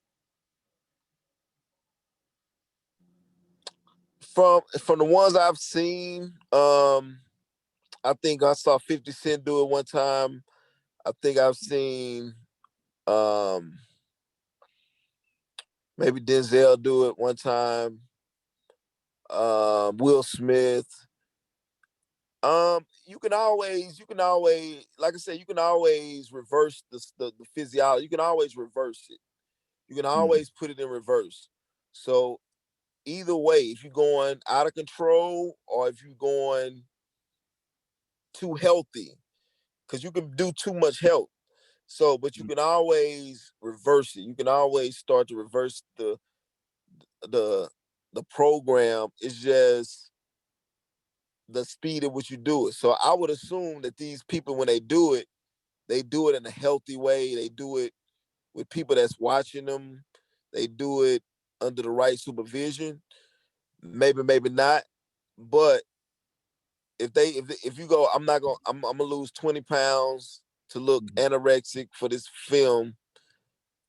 From the ones I've seen, I think I saw 50 Cent do it one time. I think I've seen maybe Denzel do it one time. Will Smith. You can always, like I said, you can always reverse the physiology. You can always reverse it. You can always put it in reverse. So either way, if you're going out of control or if you're going too healthy, because you can do too much health. So, but you can always reverse it. You can always start to reverse the program. It's just the speed at which you do it. So I would assume that these people, when they do it in a healthy way. They do it with people that's watching them. They do it under the right supervision. Maybe not. But if you go, I'm gonna lose 20 pounds to look anorexic for this film.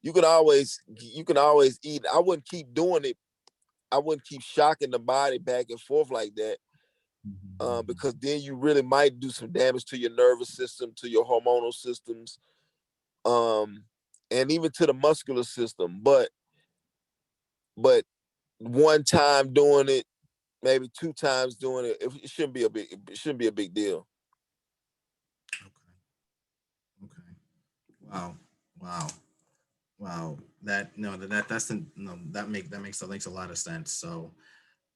You can always eat. I wouldn't keep doing it. I wouldn't keep shocking the body back and forth like that. Because then you really might do some damage to your nervous system, to your hormonal systems, and even to the muscular system. But one time doing it, maybe 2 times doing it, it shouldn't be a big deal. Okay. Wow. That makes a lot of sense. So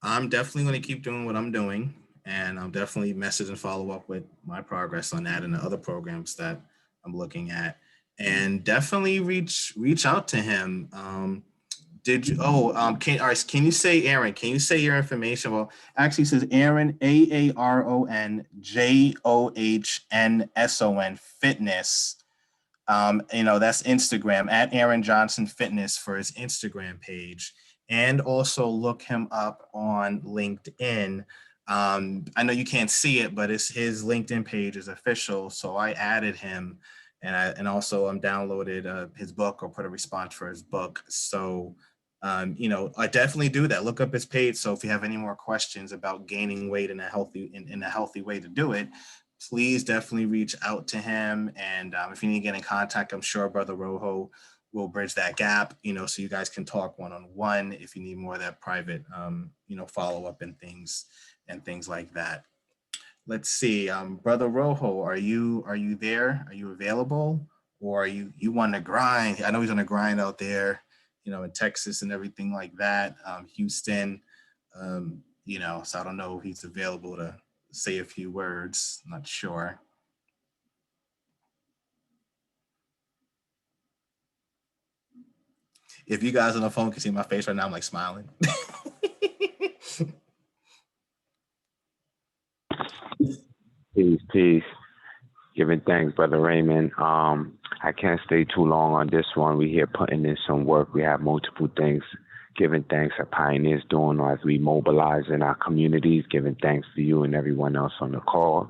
I'm definitely going to keep doing what I'm doing, and I'll definitely message and follow up with my progress on that and the other programs that I'm looking at, and definitely reach out to him. Did you? Can you say Aaron? Can you say your information? Well, actually, it says Aaron AARON Fitness. That's Instagram at Aaron Johnson Fitness for his Instagram page, and also look him up on LinkedIn. I know you can't see it, but his LinkedIn page is official, so I added him, and also downloaded his book or put a response for his book. So, I definitely do that. Look up his page. So if you have any more questions about gaining weight in a healthy way to do it, please definitely reach out to him. And if you need to get in contact, I'm sure Brother Rojo will bridge that gap, so you guys can talk one-on-one if you need more of that private, follow-up and things like that. Let's see. Brother Rojo, are you there? Are you available? Or are you on the grind? I know he's on the grind out there, in Texas and everything like that, Houston, so I don't know if he's available to say a few words. Not sure. If you guys on the phone can see my face right now, I'm like smiling. Peace. Giving thanks, Brother Raymond. I can't stay too long on this one. We're here putting in some work. We have multiple things, giving thanks at Pioneers doing as we mobilize in our communities, giving thanks to you and everyone else on the call.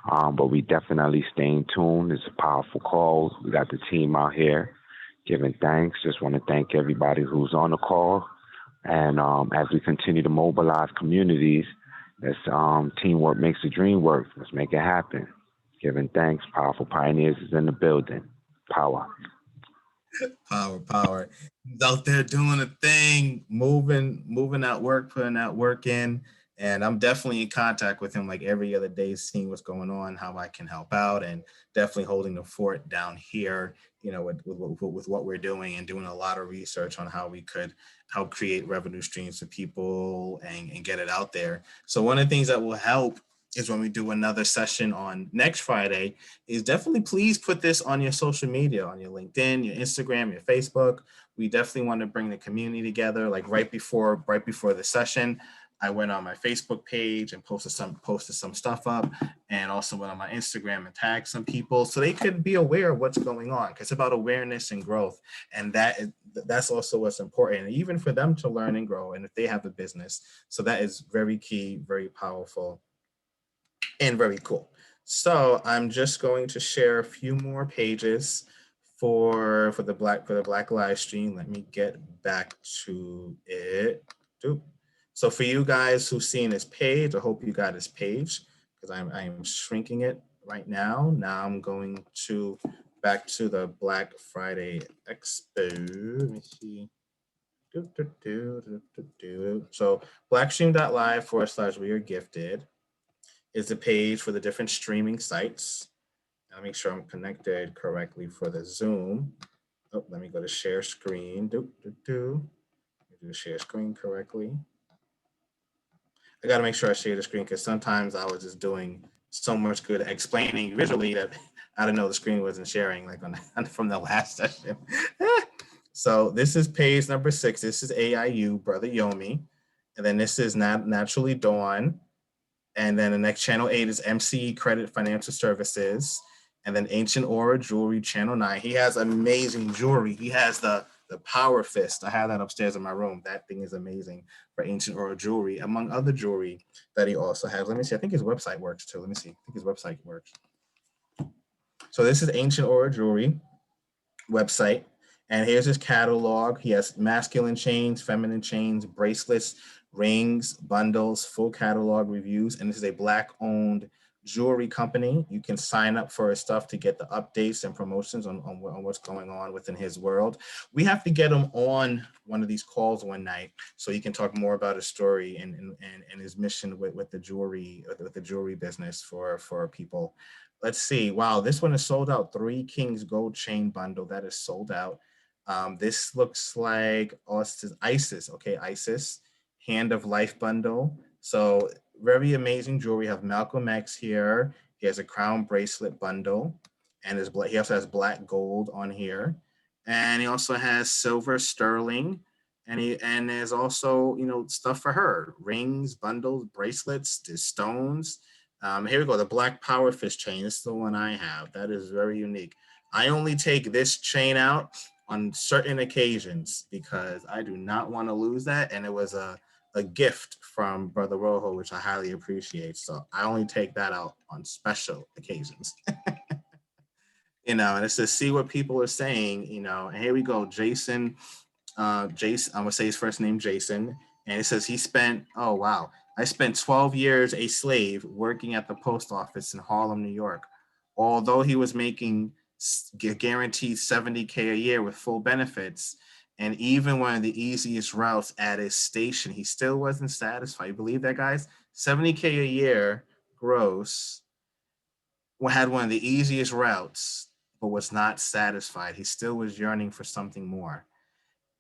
But we definitely staying tuned. It's a powerful call. We got the team out here giving thanks. Just want to thank everybody who's on the call. And as we continue to mobilize communities, it's teamwork makes the dream work. Let's make it happen. Giving thanks. Powerful Pioneers is in the building. Power. Power. He's out there doing a thing, moving that work, putting that work in. And I'm definitely in contact with him like every other day, seeing what's going on, how I can help out, and definitely holding the fort down here, you know, with what we're doing, and doing a lot of research on how we could help create revenue streams for people and get it out there. So one of the things that will help is when we do another session on next Friday, is definitely please put this on your social media, on your LinkedIn, your Instagram, your Facebook. We definitely want to bring the community together. Like right before the session, I went on my Facebook page and posted some stuff up, and also went on my Instagram and tagged some people so they could be aware of what's going on. Because it's about awareness and growth, and that's also what's important, and even for them to learn and grow, and if they have a business. So that is very key, very powerful, and very cool. So I'm just going to share a few more pages for the Black live stream. Let me get back to it. So for you guys who've seen this page, I hope you got this page, because I am shrinking it right now. Now I'm going to back to the Black Friday Expo. Let me see. So blackstream.live/we are gifted is the page for the different streaming sites. I'll make sure I'm connected correctly for the Zoom. Oh, let me go to share screen. Do share screen correctly. I got to make sure I share the screen, because sometimes I was just doing so much good explaining visually that I didn't know the screen wasn't sharing, like from the last session. So this is page number 6. This is AIU, Brother Yomi. And then this is Naturally Dawn. And then the next channel 8 is MCE Credit Financial Services. And then Ancient Aura Jewelry, channel 9. He has amazing jewelry. He has the Power Fist. I have that upstairs in my room. That thing is amazing for Ancient Aura Jewelry, among other jewelry that he also has. Let me see. I think his website works too. Let me see. I think his website works. So this is Ancient Aura Jewelry website. And here's his catalog. He has masculine chains, feminine chains, bracelets, rings, bundles, full catalog reviews. And this is a Black-owned jewelry company. You can sign up for his stuff to get the updates and promotions on what's going on within his world. We have to get him on one of these calls one night so he can talk more about his story and his mission with the jewelry business for people. Let's see. Wow, this one is sold out. 3 Kings gold chain bundle. That is sold out. This looks like, oh, it's Isis. Okay, Isis. Hand of Life bundle. So very amazing jewelry. We have Malcolm X here. He has a crown bracelet bundle, and he also has black gold on here, and he also has silver sterling, and there's also, you know, stuff for her: rings, bundles, bracelets, the stones. Here we go. The Black Power Fist chain. This is the one I have. That is very unique. I only take this chain out on certain occasions because I do not want to lose that, and it was a gift from Brother Rojo, which I highly appreciate. So I only take that out on special occasions. You know, and it's to see what people are saying, you know. And here we go, Jason, I'm gonna say his first name, Jason. And it says he spent, oh wow, I spent 12 years a slave working at the post office in Harlem, New York. Although he was making guaranteed $70K a year with full benefits, and even one of the easiest routes at his station, he still wasn't satisfied. You believe that, guys? $70K a year gross, had one of the easiest routes, but was not satisfied. He still was yearning for something more.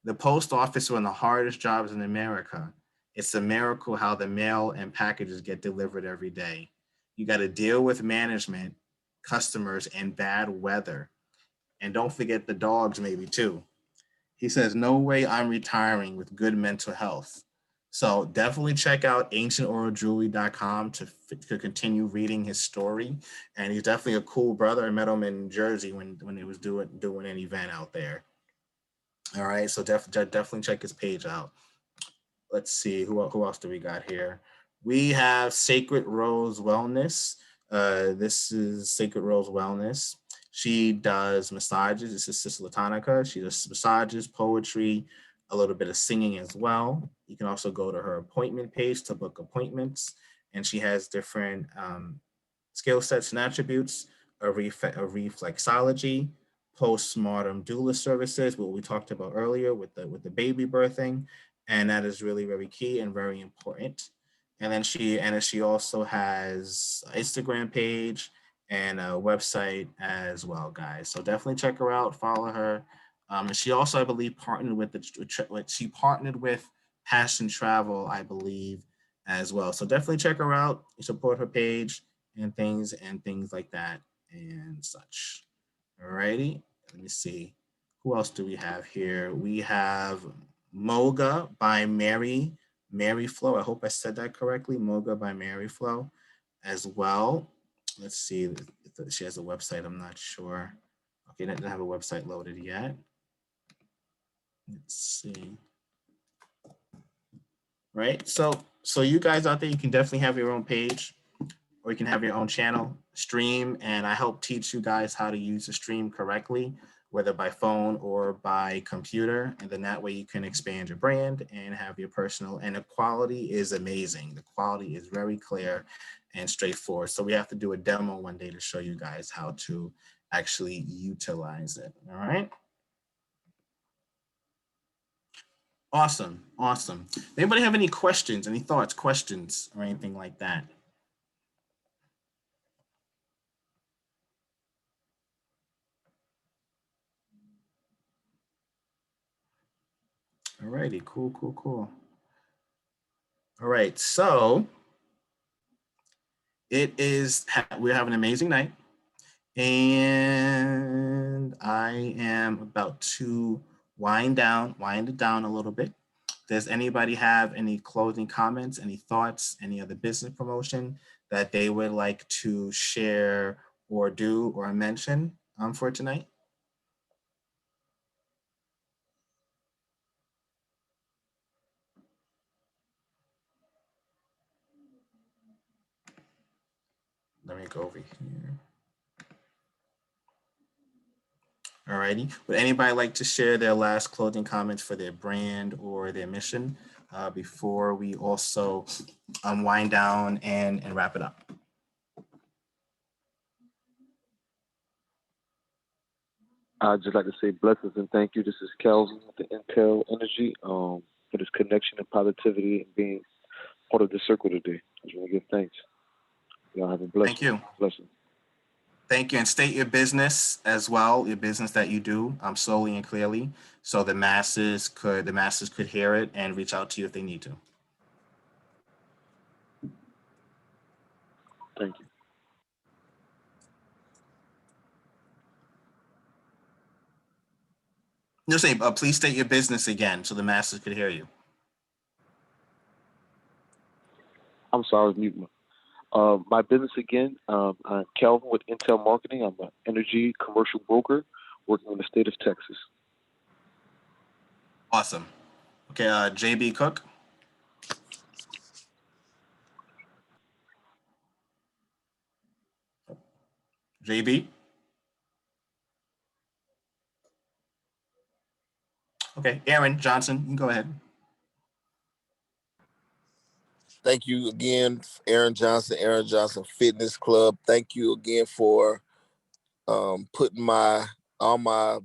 The post office is one of the hardest jobs in America. It's a miracle how the mail and packages get delivered every day. You got to deal with management, customers, and bad weather. And don't forget the dogs maybe too. He says, no way I'm retiring with good mental health. So definitely check out ancientorojewelry.com to continue reading his story. And he's definitely a cool brother. I met him in Jersey when he was doing an event out there. All right, so definitely check his page out. Let's see who else do we got here. We have Sacred Rose Wellness. This is Sacred Rose Wellness. She does massages. This is Sister Latonica. She does massages, poetry, a little bit of singing as well. You can also go to her appointment page to book appointments, and she has different skill sets and attributes of reflexology, postmortem doula services, what we talked about earlier with the baby birthing, and that is really very key and very important. And then she also has an Instagram page and a website as well, guys. So definitely check her out, follow her. And she also, I believe, partnered with Passion Travel, I believe, as well. So definitely check her out, support her page and things like that and such. Alrighty, let me see. Who else do we have here? We have Moga by Mary Flo. I hope I said that correctly. Moga by Mary Flo as well. Let's see if she has a website. I'm not sure. Okay, didn't have a website loaded yet. Let's see. Right. So you guys out there, you can definitely have your own page, or you can have your own channel, stream, and I help teach you guys how to use the stream correctly, whether by phone or by computer. And then that way you can expand your brand and have your personal, and the quality is amazing. The quality is very clear and straightforward. So we have to do a demo one day to show you guys how to actually utilize it. All right. Awesome. Awesome. Anybody have any questions, any thoughts, questions, or anything like that? All righty, cool. All right, so we're having an amazing night, and I am about to wind it down a little bit. Does anybody have any closing comments, any thoughts, any other business promotion that they would like to share or do or mention for tonight? Let me go over here. Alrighty. Would anybody like to share their last closing comments for their brand or their mission before we also wind down and wrap it up? I'd just like to say blessings and thank you. This is Kelvin with the Intel Energy for this connection and positivity and being part of the circle today. I just want to give thanks. Y'all have a blessing. Thank you. Blessing. Thank you, and state your business as well, your business that you do slowly and clearly, so the masses could hear it and reach out to you if they need to. Thank you. You're saying, please state your business again so the masses could hear you. I'm sorry, I was muting. My business again, I'm Kelvin with Intel Marketing. I'm an energy commercial broker working in the state of Texas. Awesome. Okay, JB Cook. JB. Okay, Aaron Johnson, you can go ahead. Thank you again, Aaron Johnson Fitness Club. Thank you again for putting all my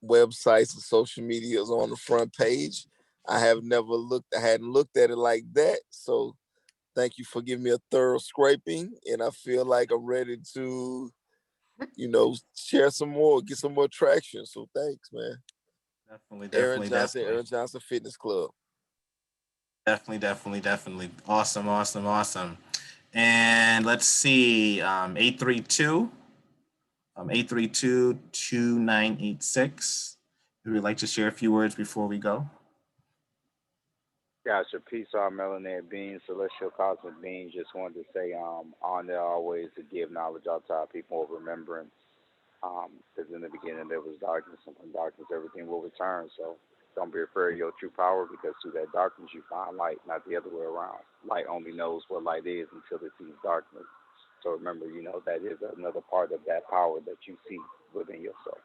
websites and social medias on the front page. I hadn't looked at it like that. So thank you for giving me a thorough scraping, and I feel like I'm ready to, share some more, get some more traction. So thanks, man. Definitely. Aaron Johnson Fitness Club. Definitely. Awesome. And let's see, 832-2986. If you'd like to share a few words before we go. Gotcha. Peace, our melanated beings, celestial cosmic beings. Just wanted to say, on there always to give knowledge out to our people of remembrance. Because in the beginning there was darkness, and from darkness everything will return. So don't be afraid of your true power, because through that darkness you find light, not the other way around. Light only knows what light is until it sees darkness. So remember, that is another part of that power that you see within yourself.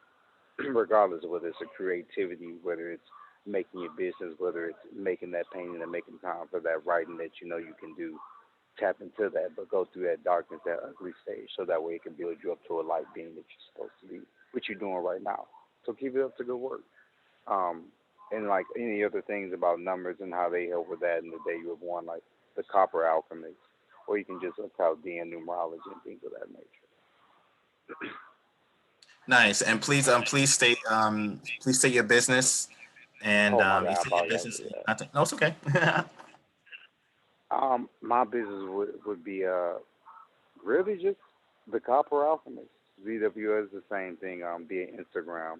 Regardless of whether it's a creativity, whether it's making your business, whether it's making that painting and making time for that writing that you can do, tap into that, but go through that darkness, that ugly stage, so that way it can build you up to a light being that you're supposed to be, which you're doing right now. So keep it up to good work. And like any other things about numbers and how they help with that and the day you were born, like the copper alchemist, or you can just look out DN numerology and things of that nature. Nice. And please state your business and Oh my God, you I say your apologize business. for that. No, it's okay. My business would be really just the Copper Alchemist. VWS is the same thing via Instagram.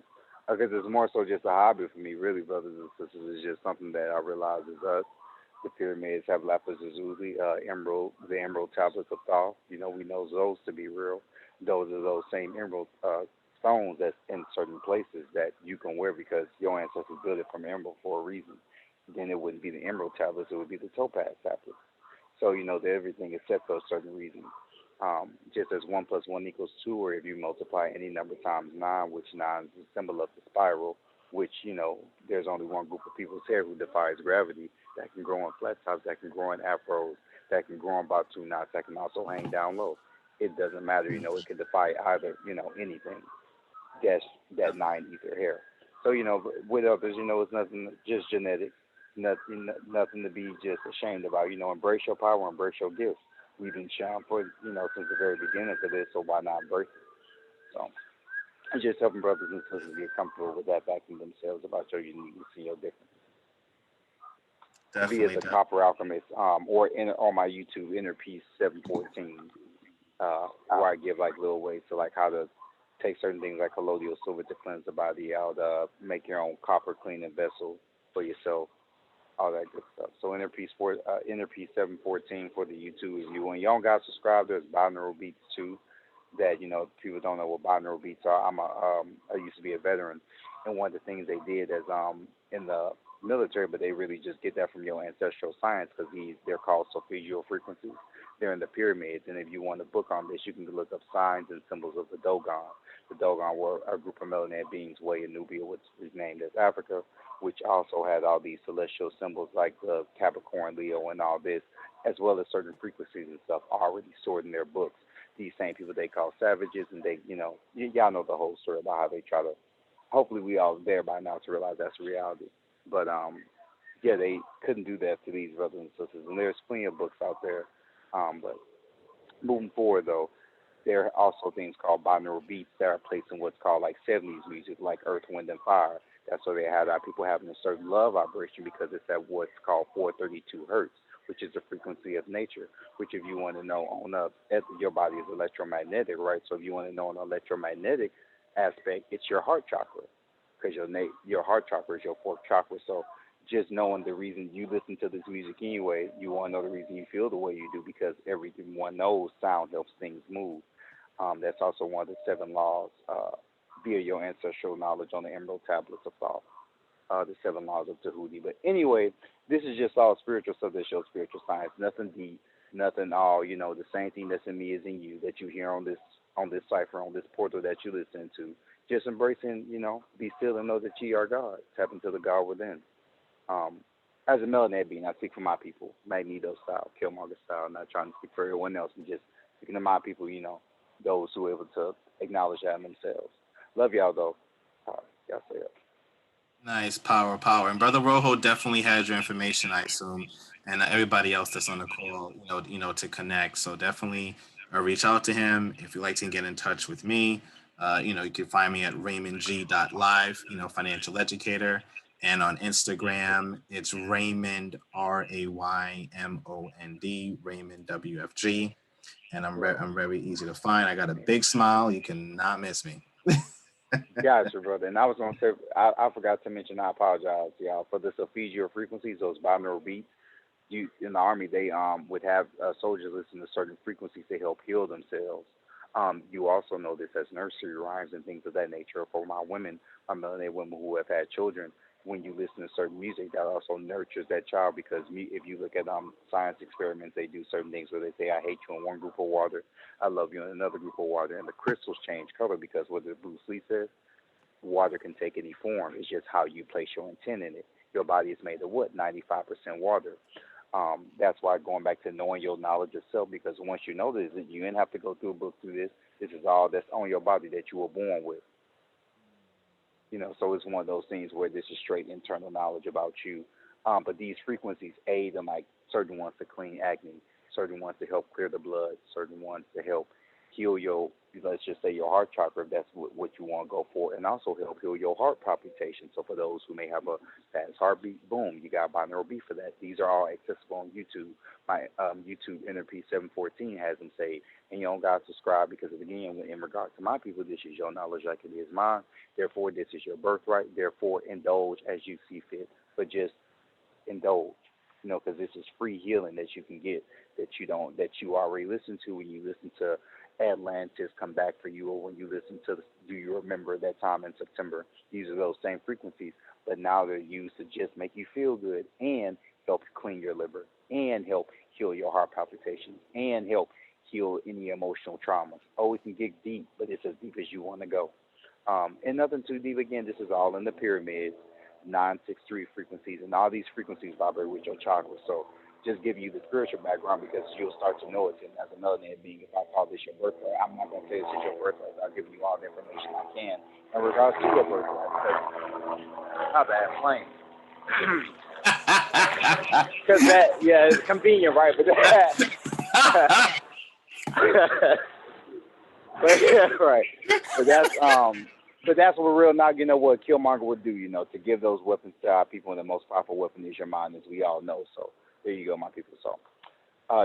Because it's more so just a hobby for me, really, brothers and sisters. It's just something that I realize is us. The pyramids have lapis lazuli, emerald, the emerald tablets of Thoth. We know those to be real. Those are those same emerald stones that's in certain places that you can wear because your ancestors built it from emerald for a reason. Then it wouldn't be the emerald tablets, it would be the topaz tablets. So that everything is set for a certain reason. Just as 1 + 1 = 2, or if you multiply any number times 9, which 9 is a symbol of the spiral, which, there's only one group of people's hair who defies gravity, that can grow in flat tops, that can grow in afros, that can grow in about 2 knots, that can also hang down low. It doesn't matter, it can defy either, anything. That 9 ether hair. So, with others, it's nothing, just genetic, nothing to be just ashamed about. Embrace your power, embrace your gifts. We've been shown for, since the very beginning for this, so why not embrace it? So, it's just helping brothers and sisters get comfortable with that, backing themselves about your uniqueness and your difference. Definitely. Via the Copper Alchemist, or on my YouTube, Inner Peace 714, where I give like little ways to like how to take certain things like colloidal silver to cleanse the body out, make your own copper cleaning vessel for yourself, all that good stuff. So Inner Peace 714 for the YouTube. If you don't got subscribed, there's binaural beats too. That people don't know what binaural beats are. I used to be a veteran, and one of the things they did is in the military, but they really just get that from your ancestral science because they're called solfeggio frequencies. They're in the pyramids, and if you want a book on this, you can look up signs and symbols of the Dogon. The Dogon were a group of melanated beings way in Nubia, which is named as Africa, which also had all these celestial symbols like the Capricorn, Leo, and all this, as well as certain frequencies and stuff already stored in their books. These same people they call savages, and they, y'all know the whole story about how they try to. Hopefully, we all there by now to realize that's reality. But yeah, they couldn't do that to these brothers and sisters, and there's plenty of books out there. But moving forward, though, there are also things called binaural beats that are placed in what's called like 70s music, like Earth, Wind, and Fire. That's why they have our people having a certain love vibration because it's at what's called 432 hertz, which is the frequency of nature. Which, if you want to know, your body is electromagnetic, right? So if you want to know an electromagnetic aspect, it's your heart chakra, because your heart chakra is your fourth chakra. So just knowing the reason you listen to this music anyway, you want to know the reason you feel the way you do, because everyone knows sound helps things move. That's also one of the 7 laws via your ancestral knowledge on the emerald tablets of Thoth, the 7 laws of Tahuti. But anyway, this is just all spiritual stuff that shows spiritual science. Nothing deep, nothing all, the same thing that's in me is in you, that you hear on this cipher, on this portal that you listen to. Just embracing, be still and know that ye are God. Tap into the God within. As a melanated being, I speak for my people, Magneto style, Killmonger style, not trying to speak for everyone else, and just speaking to my people, those who are able to acknowledge that in themselves. Love y'all, though. Y'all say it. Nice. Power. And Brother Rojo definitely has your information, I assume, and everybody else that's on the call, to connect. So definitely reach out to him. If you'd like to get in touch with me, you can find me at raymondg.live, financial educator. And on Instagram, it's Raymond, RAYMOND, Raymond WFG. And I'm very easy to find. I got a big smile. You cannot miss me. Gotcha, brother. And I was gonna say, I forgot to mention. I apologize, y'all, for the Sophia frequencies, those binaural beats. You in the army, they would have soldiers listen to certain frequencies to help heal themselves. You also know this as nursery rhymes and things of that nature. For my women, my melanated women who have had children, when you listen to certain music, that also nurtures that child because if you look at science experiments, they do certain things where they say, "I hate you" in one group of water, "I love you" in another group of water, and the crystals change color because what did Bruce Lee says? Water can take any form. It's just how you place your intent in it. Your body is made of what? 95% water. That's why going back to knowing your knowledge of self, because once you know this, you didn't have to go through a book through this. This is all that's on your body that you were born with. So it's one of those things where this is straight internal knowledge about you. But these frequencies aid in like certain ones to clean acne, certain ones to help clear the blood, certain ones to help heal your, let's just say your heart chakra if that's what you want to go for, and also help heal your heart palpitation. So for those who may have a fast heartbeat, boom, you got binaural beat for that. These are all accessible on YouTube. My YouTube P714 has them saved, and you don't got to subscribe because again, in regard to my people, this is your knowledge like it is mine. Therefore, this is your birthright. Therefore, indulge as you see fit, but just indulge, because this is free healing that you can get that you already listen to when you listen to Atlantis Come Back for You, or when you listen to Do You Remember That Time in September. These are those same frequencies, but now they're used to just make you feel good and help clean your liver and help heal your heart palpitations and help heal any emotional traumas. Oh, it can get deep, but it's as deep as you want to go. And nothing too deep. Again, this is all in the pyramids, 963 frequencies, and all these frequencies vibrate with your chakras. So just give you the spiritual background because you'll start to know it. And as another name being, if I call this your birthright, I'm not going to say this is your birthright. I'll give you all the information I can in regards to your birthright. Because how bad plain. Because that, yeah, it's convenient, right? But that, but yeah, right. But that's what real not, what Killmonger would do, to give those weapons to our people, and the most powerful weapon is your mind, as we all know. So there you go, my people. So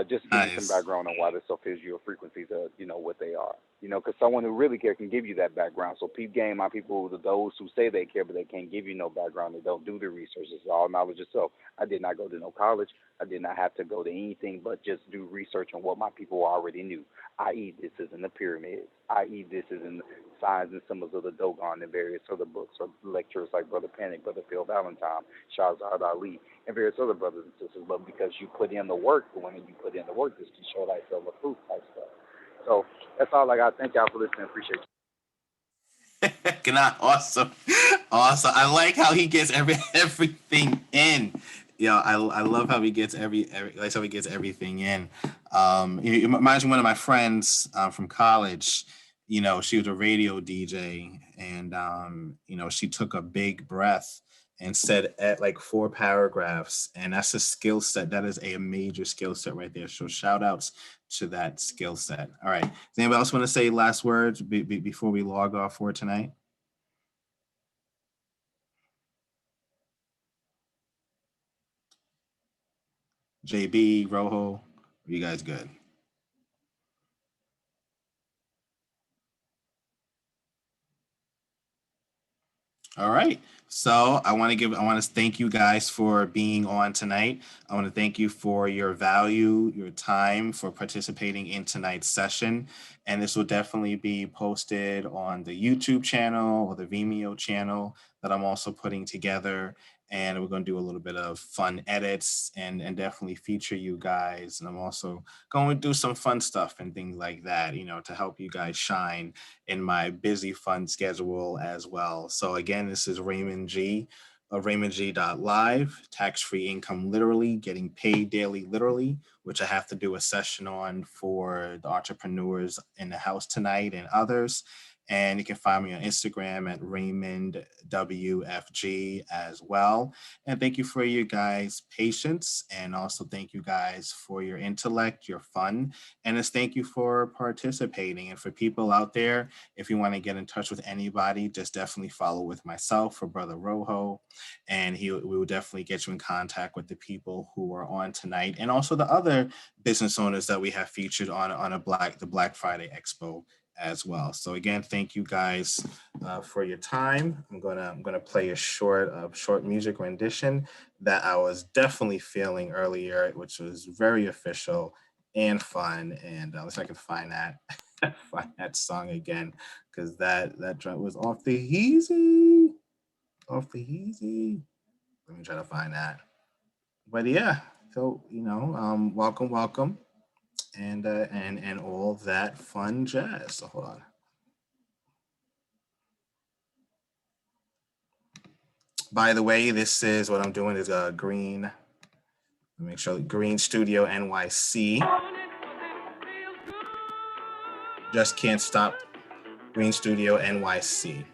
just give you some background on why the sulfurial frequencies are, what they are. Because someone who really cares can give you that background. So peep game, my people, those who say they care, but they can't give you no background. They don't do the research. It's all knowledge itself. I did not go to no college. I did not have to go to anything but just do research on what my people already knew, i.e. this is in the pyramids, i.e. this is in the signs and symbols of the Dogon and various other books or lectures like Brother Panic, Brother Phil Valentine, Shahzad Ali, and various other brothers and sisters. But because you put in the work, the women you put in the work, this can show thyself approved type stuff. So that's all I got. Thank y'all for listening. Appreciate you. Good night. Awesome. Awesome. I like how he gets everything in. I love how he gets how he gets everything in. Imagine one of my friends from college, she was a radio DJ, and she took a big breath and said at like 4 paragraphs, and that's a skill set. That is a major skill set right there. So shout outs to that skill set. All right. Does anybody else want to say last words before we log off for tonight? JB, Rojo, are you guys good? All right. So I want to thank you guys for being on tonight. I want to thank you for your value, your time, for participating in tonight's session. And this will definitely be posted on the YouTube channel or the Vimeo channel that I'm also putting together. And we're going to do a little bit of fun edits and definitely feature you guys. And I'm also going to do some fun stuff and things like that, to help you guys shine in my busy, fun schedule as well. So again, this is Raymond G of raymondg.live, tax-free income literally, getting paid daily literally, which I have to do a session on for the entrepreneurs in the house tonight and others. And you can find me on Instagram at RaymondWFG as well. And thank you for your guys' patience. And also thank you guys for your intellect, your fun. And just thank you for participating. And for people out there, if you want to get in touch with anybody, just definitely follow with myself or Brother Rojo. And we will definitely get you in contact with the people who are on tonight. And also the other business owners that we have featured on the Black Friday Expo as well. So again, thank you guys for your time. I'm gonna play a short music rendition that I was definitely feeling earlier, which was very official and fun. And let's see if I can find that song again, because that drum was off the easy. Let me try to find that. But yeah, so welcome, and all that fun jazz. So hold on. By the way, this is what I'm doing is Green. Make sure Green Studio NYC. Just can't stop. Green Studio NYC.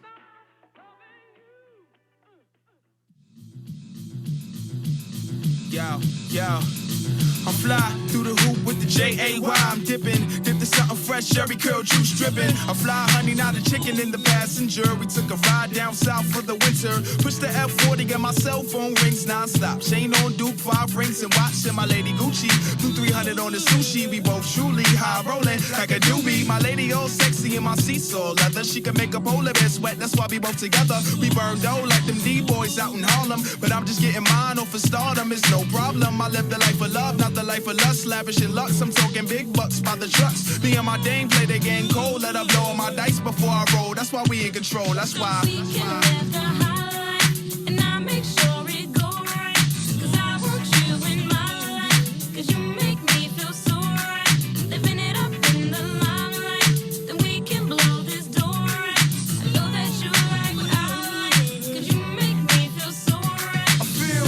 Yo, I'm fly through the hoop with the J-A-Y. I'm dip to something fresh, every curl juice dripping. I fly honey, not a chicken in the passenger. We took a ride down south for the winter. Push the F40 and my cell phone rings non-stop. Chain on Duke, 5 rings and watch, and my lady Gucci. Flew 300 on the sushi, we both truly high rolling like a doobie. My lady all sexy in my seesaw leather. She can make a polar bear sweat, that's why we both together. We burned dough like them D-boys out in Harlem. But I'm just getting mine off of stardom, it's no problem. I live the life of love, not the life of lust. Lavish in lux, I'm talking big bucks by the trucks. Me and my dame play the game cold. Let her blow all my dice before I roll. That's why we in control, that's why. We can live the high life, and I make sure it go right. 'Cause I want you in my life, 'cause you make me feel so right. Living it up in the limelight, then we can blow this door right. I know that you like what I like, 'cause you make me feel so right. I feel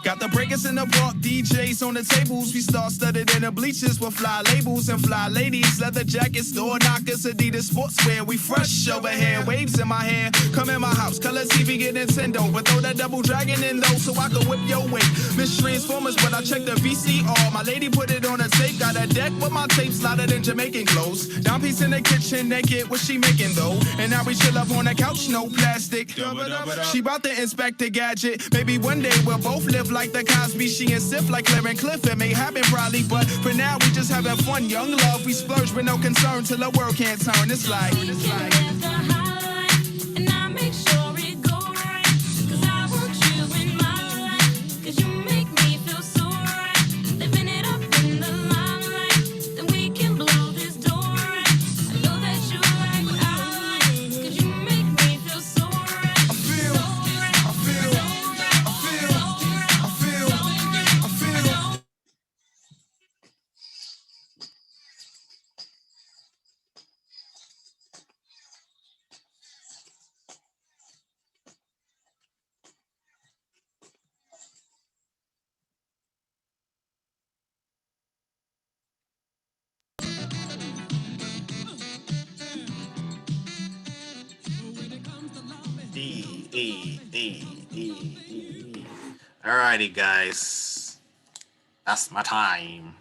got the breakers in the park, DJs on the tables. We star studded in the bleachers with fly labels and fly ladies. Leather jackets, door knockers, Adidas sportswear. We fresh over here, waves in my hair. Come in my house, color TV, get Nintendo. But throw that double dragon in though, so I can whip your weight. Miss Transformers, but I check the VCR. My lady put it on a tape, got a deck with my tape slotted in Jamaican clothes. Down piece in the kitchen, naked, what she making though? And now we chill up on the couch, no plastic. She bout to inspect the gadget. Maybe one day we'll both live like the Cosby, she and Sif like Claire and Cliff. It may happen probably, but for now we just having fun. Young love, we splurge with no concern till the world can't turn. It's like We can live the high life, and I make sure it go right. 'Cause I want you in my life, 'cause you make me feel so right. Living it up in the limelight, then we can blow this door right. I know that you like what I like, 'cause you make me feel so right. I feel Alrighty, guys. That's my time.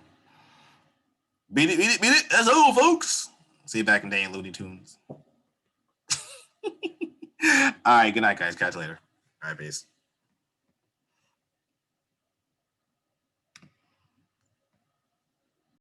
Beat it. That's all, folks. See you back in day in Looney Tunes. All right, good night, guys. Catch you later. All right, peace.